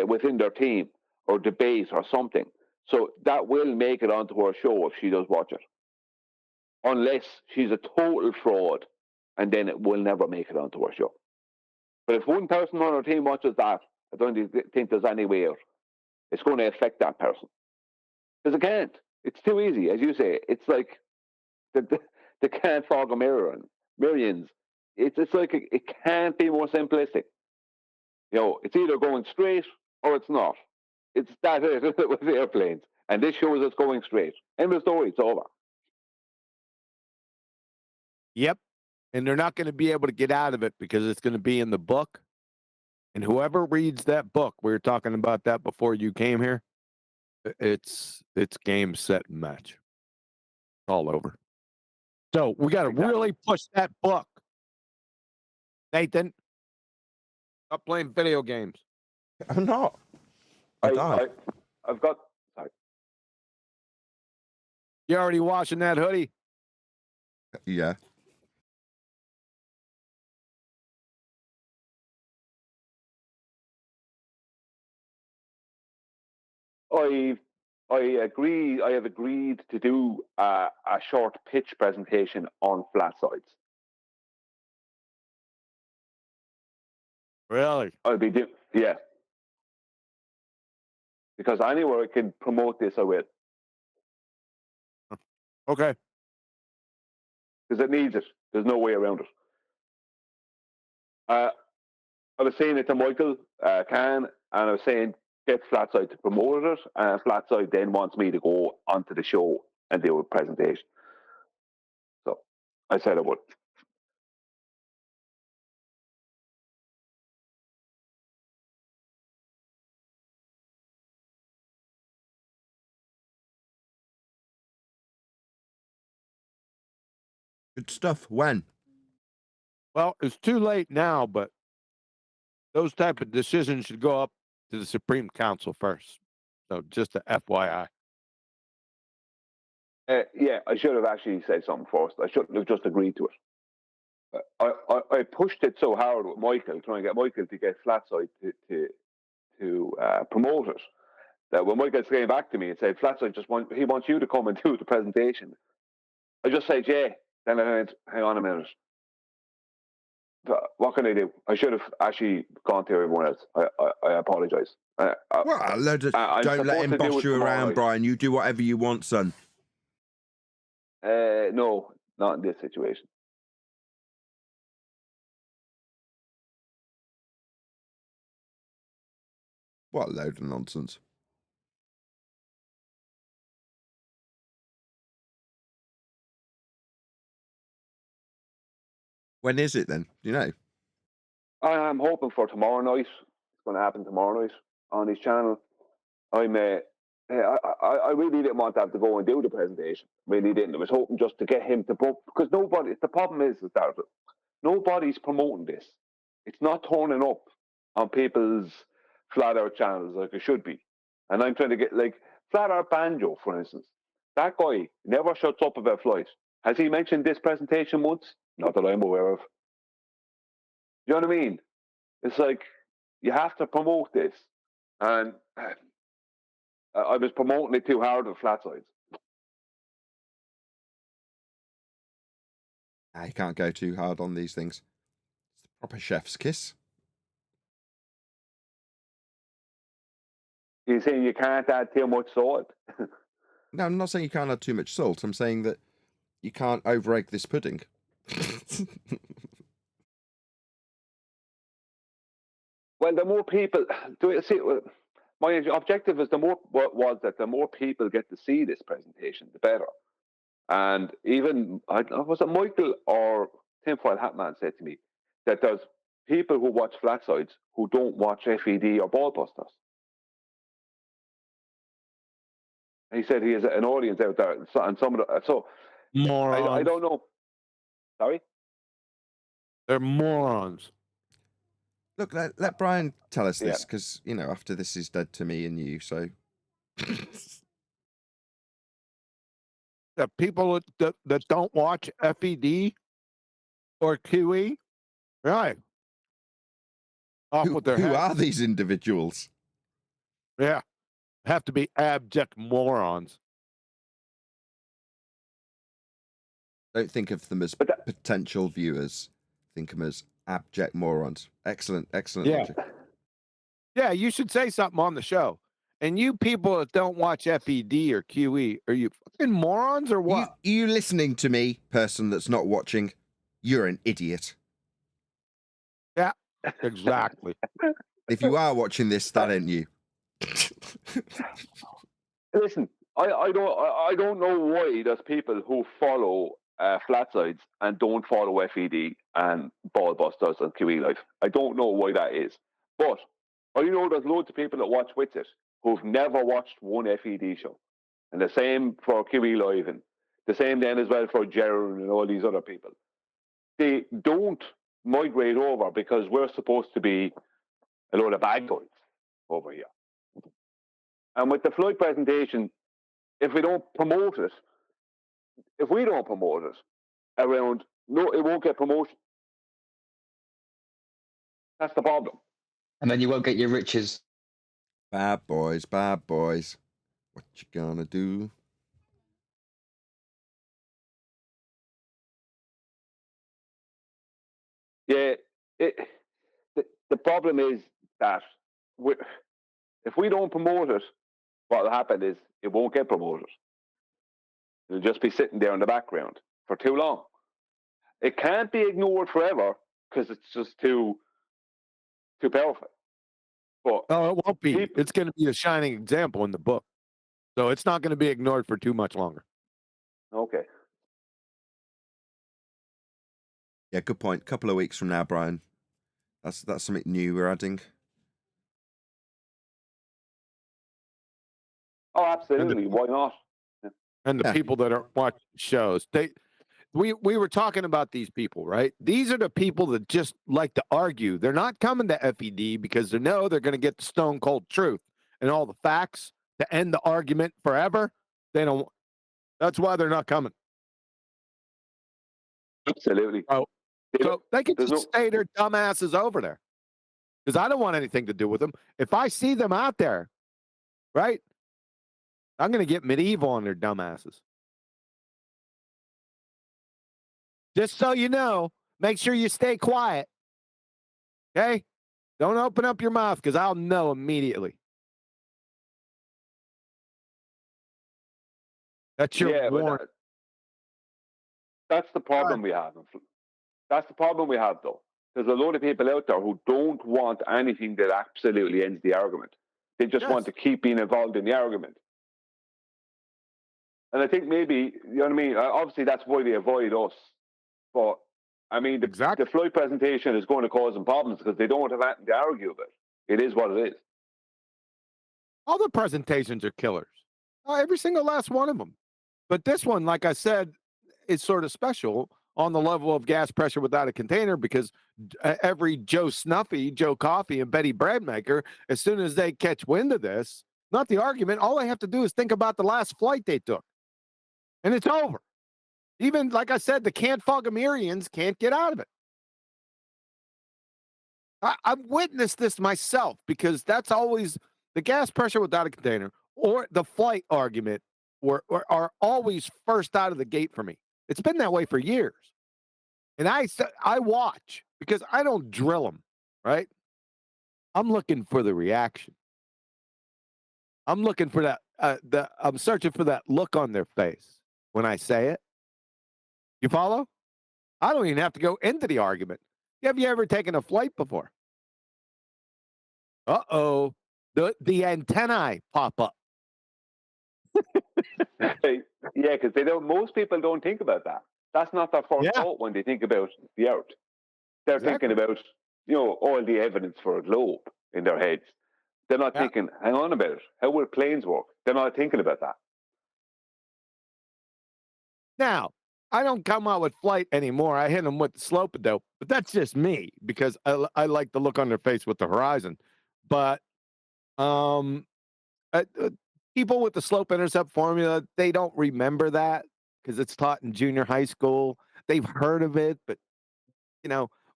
within their team, or debate or something. So that will make it onto her show if she does watch it. Unless she's a total fraud, and then it will never make it onto her show. But if one person on her team watches that, I don't think there's any way out. It's going to affect that person. Because it can't. It's too easy, as you say. It's like they can't fog a mirror and millions. It's like it can't be more simplistic. You know, it's either going straight or it's not. It's that with airplanes. And this shows it's going straight. End of story, it's over. Yep. And they're not going to be able to get out of it because it's going to be in the book. And whoever reads that book, we were talking about that before you came here, it's game, set, and match. It's all over. So we got to really push that book. Nathan, stop playing video games. I'm not. I've got. Sorry. You already washing that hoodie? Yeah. I have agreed to do a short pitch presentation on flat sides. Really? I'll be doing, yeah. Because anywhere I can promote this, I will. Okay. Because it needs it. There's no way around it. I was saying it to Michael Kahn, and I was saying get Flatside to promote it, and Flatside then wants me to go onto the show and do a presentation. So I said I would. Good stuff. When? Well, it's too late now, but those type of decisions should go up to the Supreme Council first. So just a FYI. Yeah, I should have actually said something first. I shouldn't have just agreed to it. I pushed it so hard with Michael, trying to get Michael to get Flatside to promote it, that when Michael came back to me and said Flatside he wants you to come and do the presentation, I just said yeah. Then I went, hang on a minute. What can I do? I should have actually gone to everyone else. I apologize. Well, don't let him boss you around, night. Brian. You do whatever you want, son. No, not in this situation. What a load of nonsense. When is it then? Do you know? I'm hoping for tomorrow night. It's going to happen tomorrow night on his channel. I really didn't want to have to go and do the presentation. Really didn't. I was hoping just to get him to book, because the problem is that nobody's promoting this. It's not turning up on people's flat earth channels like it should be. And I'm trying to get, like, Flat Earth Banjo, for instance. That guy never shuts up about flight. Has he mentioned this presentation once? Not that I'm aware of. You know what I mean? It's like, you have to promote this. And I was promoting it too hard with flat sides. You can't go too hard on these things. It's the proper chef's kiss. You're saying you can't add too much salt? No, I'm not saying you can't add too much salt. I'm saying that you can't over-egg this pudding. Well, the more people do it. See, my objective is the more people get to see this presentation, the better. And even was it Michael or Tinfoil Hatman said to me that there's people who watch flat sides who don't watch FED or Ballbusters. He said he has an audience out there, and some of the morons. I don't know. Sorry, they're morons. Look, let Brian tell us this, because after this is dead to me and you. So the people that don't watch FED or QE, right? Off with their who heads. are these individuals? Yeah, have to be abject morons. Don't think of them as potential viewers. Think of them as abject morons. Excellent logic. Yeah, you should say something on the show. And you people that don't watch FED or QE, are you fucking morons or what? You listening to me, person that's not watching? You're an idiot. Yeah, exactly. If you are watching this, that ain't you. Listen, I don't know why there's people who follow flat sides and don't follow FED and Ballbusters and QE Live. I don't know why that is, but I know there's loads of people that watch with it who've never watched one FED show, and the same for QE Live, and the same then as well for Gerald and all these other people. They don't migrate over because we're supposed to be a load of bad guys over here. And with the Floyd presentation, if we don't promote it around, it won't get promotion. That's the problem. And then you won't get your riches. Bad boys. What you gonna do? Yeah, the problem is that if we don't promote it, what will happen is it won't get promoted. It'll just be sitting there in the background for too long. It can't be ignored forever because it's just too powerful. But no, it won't be. It's going to be a shining example in the book, so it's not going to be ignored for too much longer. Okay. Yeah, good point. Couple of weeks from now, Brian. That's something new we're adding. Oh, absolutely. Why not? And the people that are watching shows, we were talking about these people, right? These are the people that just like to argue. They're not coming to FED because they know they're going to get the stone cold truth and all the facts to end the argument forever. They don't. That's why they're not coming. Absolutely. Oh, so they can just stay their dumbasses over there, because I don't want anything to do with them. If I see them out there, right, I'm going to get medieval on their dumbasses. Just so you know, make sure you stay quiet. Okay? Don't open up your mouth, because I'll know immediately. That's your warning. That's the problem we have. That's the problem we have, though. There's a load of people out there who don't want anything that absolutely ends the argument. They just want to keep being involved in the argument. And I think maybe, you know what I mean? Obviously, that's why they avoid us. But I mean, the Exactly. Floyd presentation is going to cause them problems because they don't have anything to argue about. It is what it is. All the presentations are killers. Every single last one of them. But this one, like I said, is sort of special on the level of gas pressure without a container because every Joe Snuffy, Joe Coffee, and Betty Breadmaker, as soon as they catch wind of this, not the argument, all they have to do is think about the last flight they took. And it's over. Even, like I said, the Can't-Fogomerians can't get out of it. I've witnessed this myself because that's always the gas pressure without a container or the flight argument are always first out of the gate for me. It's been that way for years. And I watch because I don't drill them, right? I'm looking for the reaction. I'm looking for that. I'm searching for that look on their face when I say it. You follow? I don't even have to go into the argument. Have you ever taken a flight before? Uh-oh. The antennae pop up. Yeah, because most people don't think about that. That's not their first thought when they think about the Earth. They're thinking about, all the evidence for a globe in their heads. They're not thinking, hang on about it. How will planes work? They're not thinking about that. Now, I don't come out with flight anymore. I hit them with the slope dope, but that's just me because I like the look on their face with the horizon. But people with the slope intercept formula, they don't remember that because it's taught in junior high school. They've heard of it, but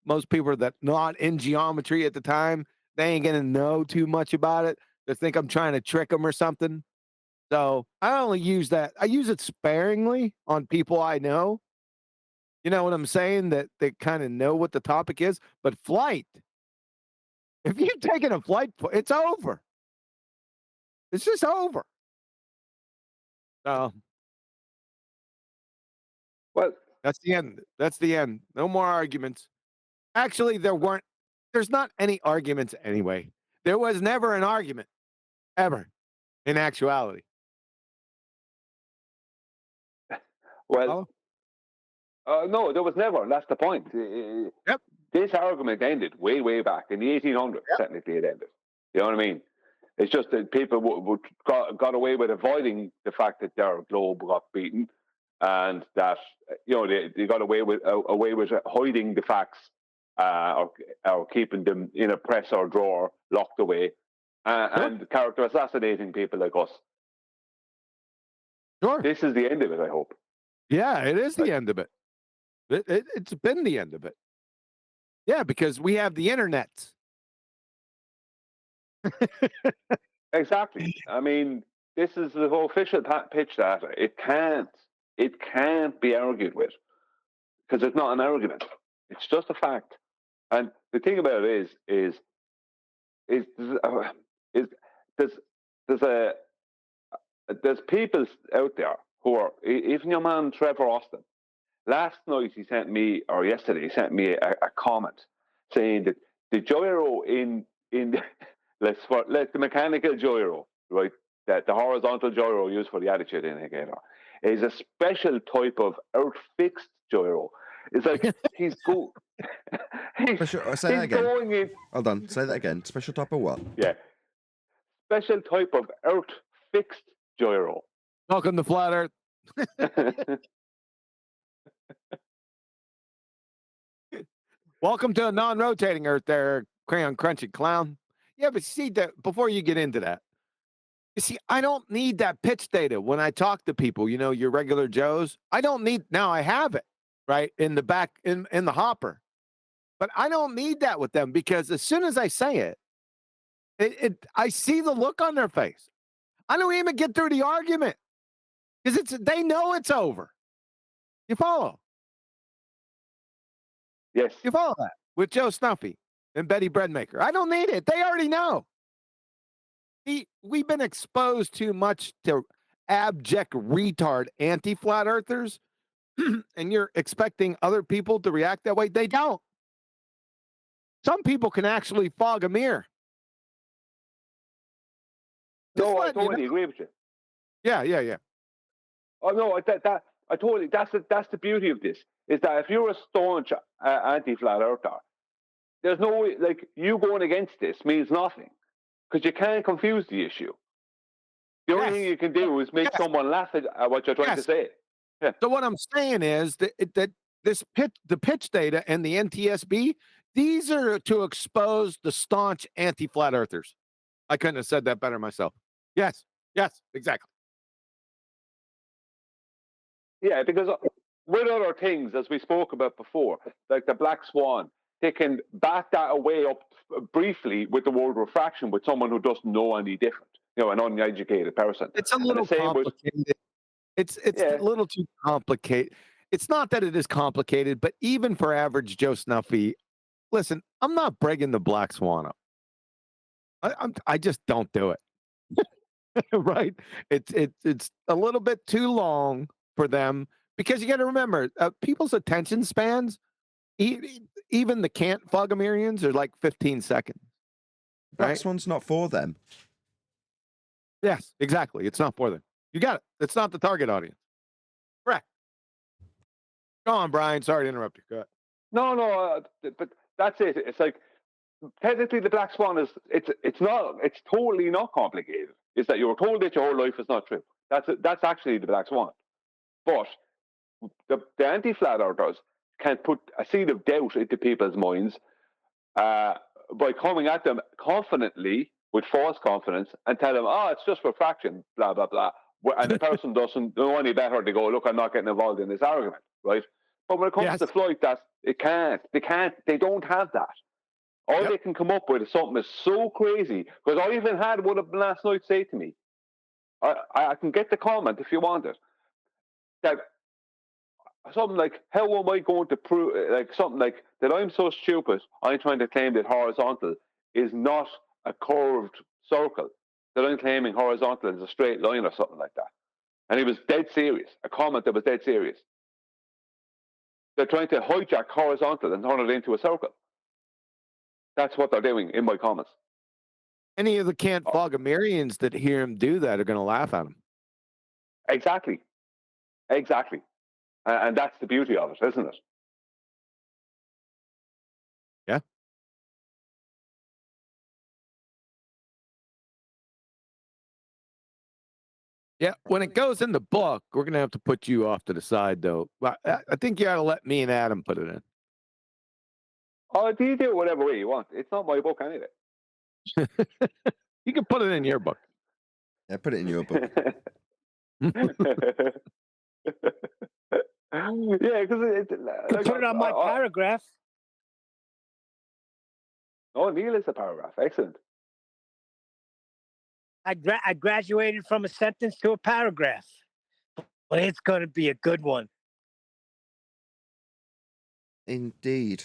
most people that not in geometry at the time, they ain't gonna know too much about it. They think I'm trying to trick them or something. So I only use that. I use it sparingly on people I know. You know what I'm saying? That they kind of know what the topic is. But flight, if you've taken a flight, it's over. It's just over. So, well, that's the end. That's the end. No more arguments. Actually, there's not any arguments anyway. There was never an argument, ever, in actuality. Well, no, there was never. That's the point. Yep. This argument ended way, way back in the 1800s. Yep. Technically, it ended. You know what I mean? It's just that people got away with avoiding the fact that their globe got beaten, and that they got away with hiding the facts or keeping them in a press or drawer locked away, and character assassinating people like us. Sure. This is the end of it, I hope. Yeah, it is the end of it. It's been the end of it. Yeah, because we have the internet. Exactly. I mean, this is the official pitch data. It can't be argued with because it's not an argument. It's just a fact. And the thing about it is there's people out there who are, even your man Trevor Austin. Last night yesterday he sent me a comment saying that the gyro in let the mechanical gyro, right, that the horizontal gyro used for the attitude indicator is a special type of earth fixed gyro. It's like he's going. Say that again. Going in. Hold on. Say that again. Special type of what? Yeah. Special type of earth fixed gyro. Welcome to Flat Earth. Welcome to a non-rotating Earth there, Crayon Crunchy Clown. Yeah, but see, that before you get into that, you see, I don't need that pitch data when I talk to people, your regular Joes. I don't need, now I have it, right, in the back, in the hopper. But I don't need that with them because as soon as I say it, I see the look on their face. I don't even get through the argument because they know it's over. You follow? Yes. You follow that with Joe Snuffy and Betty Breadmaker. I don't need it. They already know. We've been exposed too much to abject retard anti-flat earthers, and you're expecting other people to react that way. They don't. Some people can actually fog a mirror. No, I totally agree with you. Yeah. Oh no, I totally. That's the beauty of this. is that if you're a staunch anti-flat earther, there's no way, like, you going against this means nothing because you can't confuse the issue. The only thing you can do is make someone laugh at what you're trying to say. Yeah. So what I'm saying is that the pitch data and the NTSB, these are to expose the staunch anti-flat earthers. I couldn't have said that better myself. Yes, exactly. Yeah, because with other things, as we spoke about before, like the black swan, they can back that away up briefly with the word refraction with someone who doesn't know any different, an uneducated person. It's a little complicated. It's a little too complicated. It's not that it is complicated, but even for average Joe Snuffy, listen, I'm not breaking the black swan up. I just don't do it. Right? It's a little bit too long for them because you got to remember people's attention spans. Even the Kant Fogomirians are like 15 seconds. Black Right? Swan's not for them. Yes, exactly. It's not for them. You got it. It's not the target audience. Correct. Go on, Brian. Sorry to interrupt you. Go ahead. No, but that's it. It's like technically the black swan is it's totally not complicated. It's that you were told that your whole life is not true. That's actually the black swan. But the anti-flat earthers can put a seed of doubt into people's minds by coming at them confidently with false confidence and tell them, it's just refraction, blah, blah, blah. And the person doesn't know any better. They go, look, I'm not getting involved in this argument, right? But when it comes to flight, they don't have that. All they can come up with is something that's so crazy. Because I even had one of them last night say to me, I can get the comment if you want it, that something like, how am I going to prove, like something like that I'm so stupid, I'm trying to claim that horizontal is not a curved circle, that I'm claiming horizontal is a straight line or something like that. And he was dead serious, a comment that was dead serious. They're trying to hijack horizontal and turn it into a circle. That's what they're doing in my comments. Any of the Kant Fogomirians that hear him do that are going to laugh at him. Exactly. And that's the beauty of it, isn't it? Yeah. Yeah, when it goes in the book, we're going to have to put you off to the side, though. I think you ought to let me and Adam put it in. Oh, you do it whatever way you want. It's not my book anyway. You can put it in your book. Yeah, put it in your book. Yeah, because Like, put it on my paragraph. Oh, Neil is a paragraph. Excellent. I graduated from a sentence to a paragraph, but it's going to be a good one. Indeed.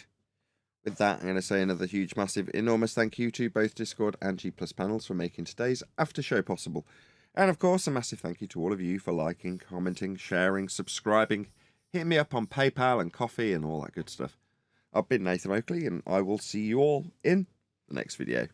With that, I'm going to say another huge, massive, enormous thank you to both Discord and G Plus panels for making today's after show possible. And of course, a massive thank you to all of you for liking, commenting, sharing, subscribing, hitting me up on PayPal and coffee and all that good stuff. I've been Nathan Oakley, and I will see you all in the next video.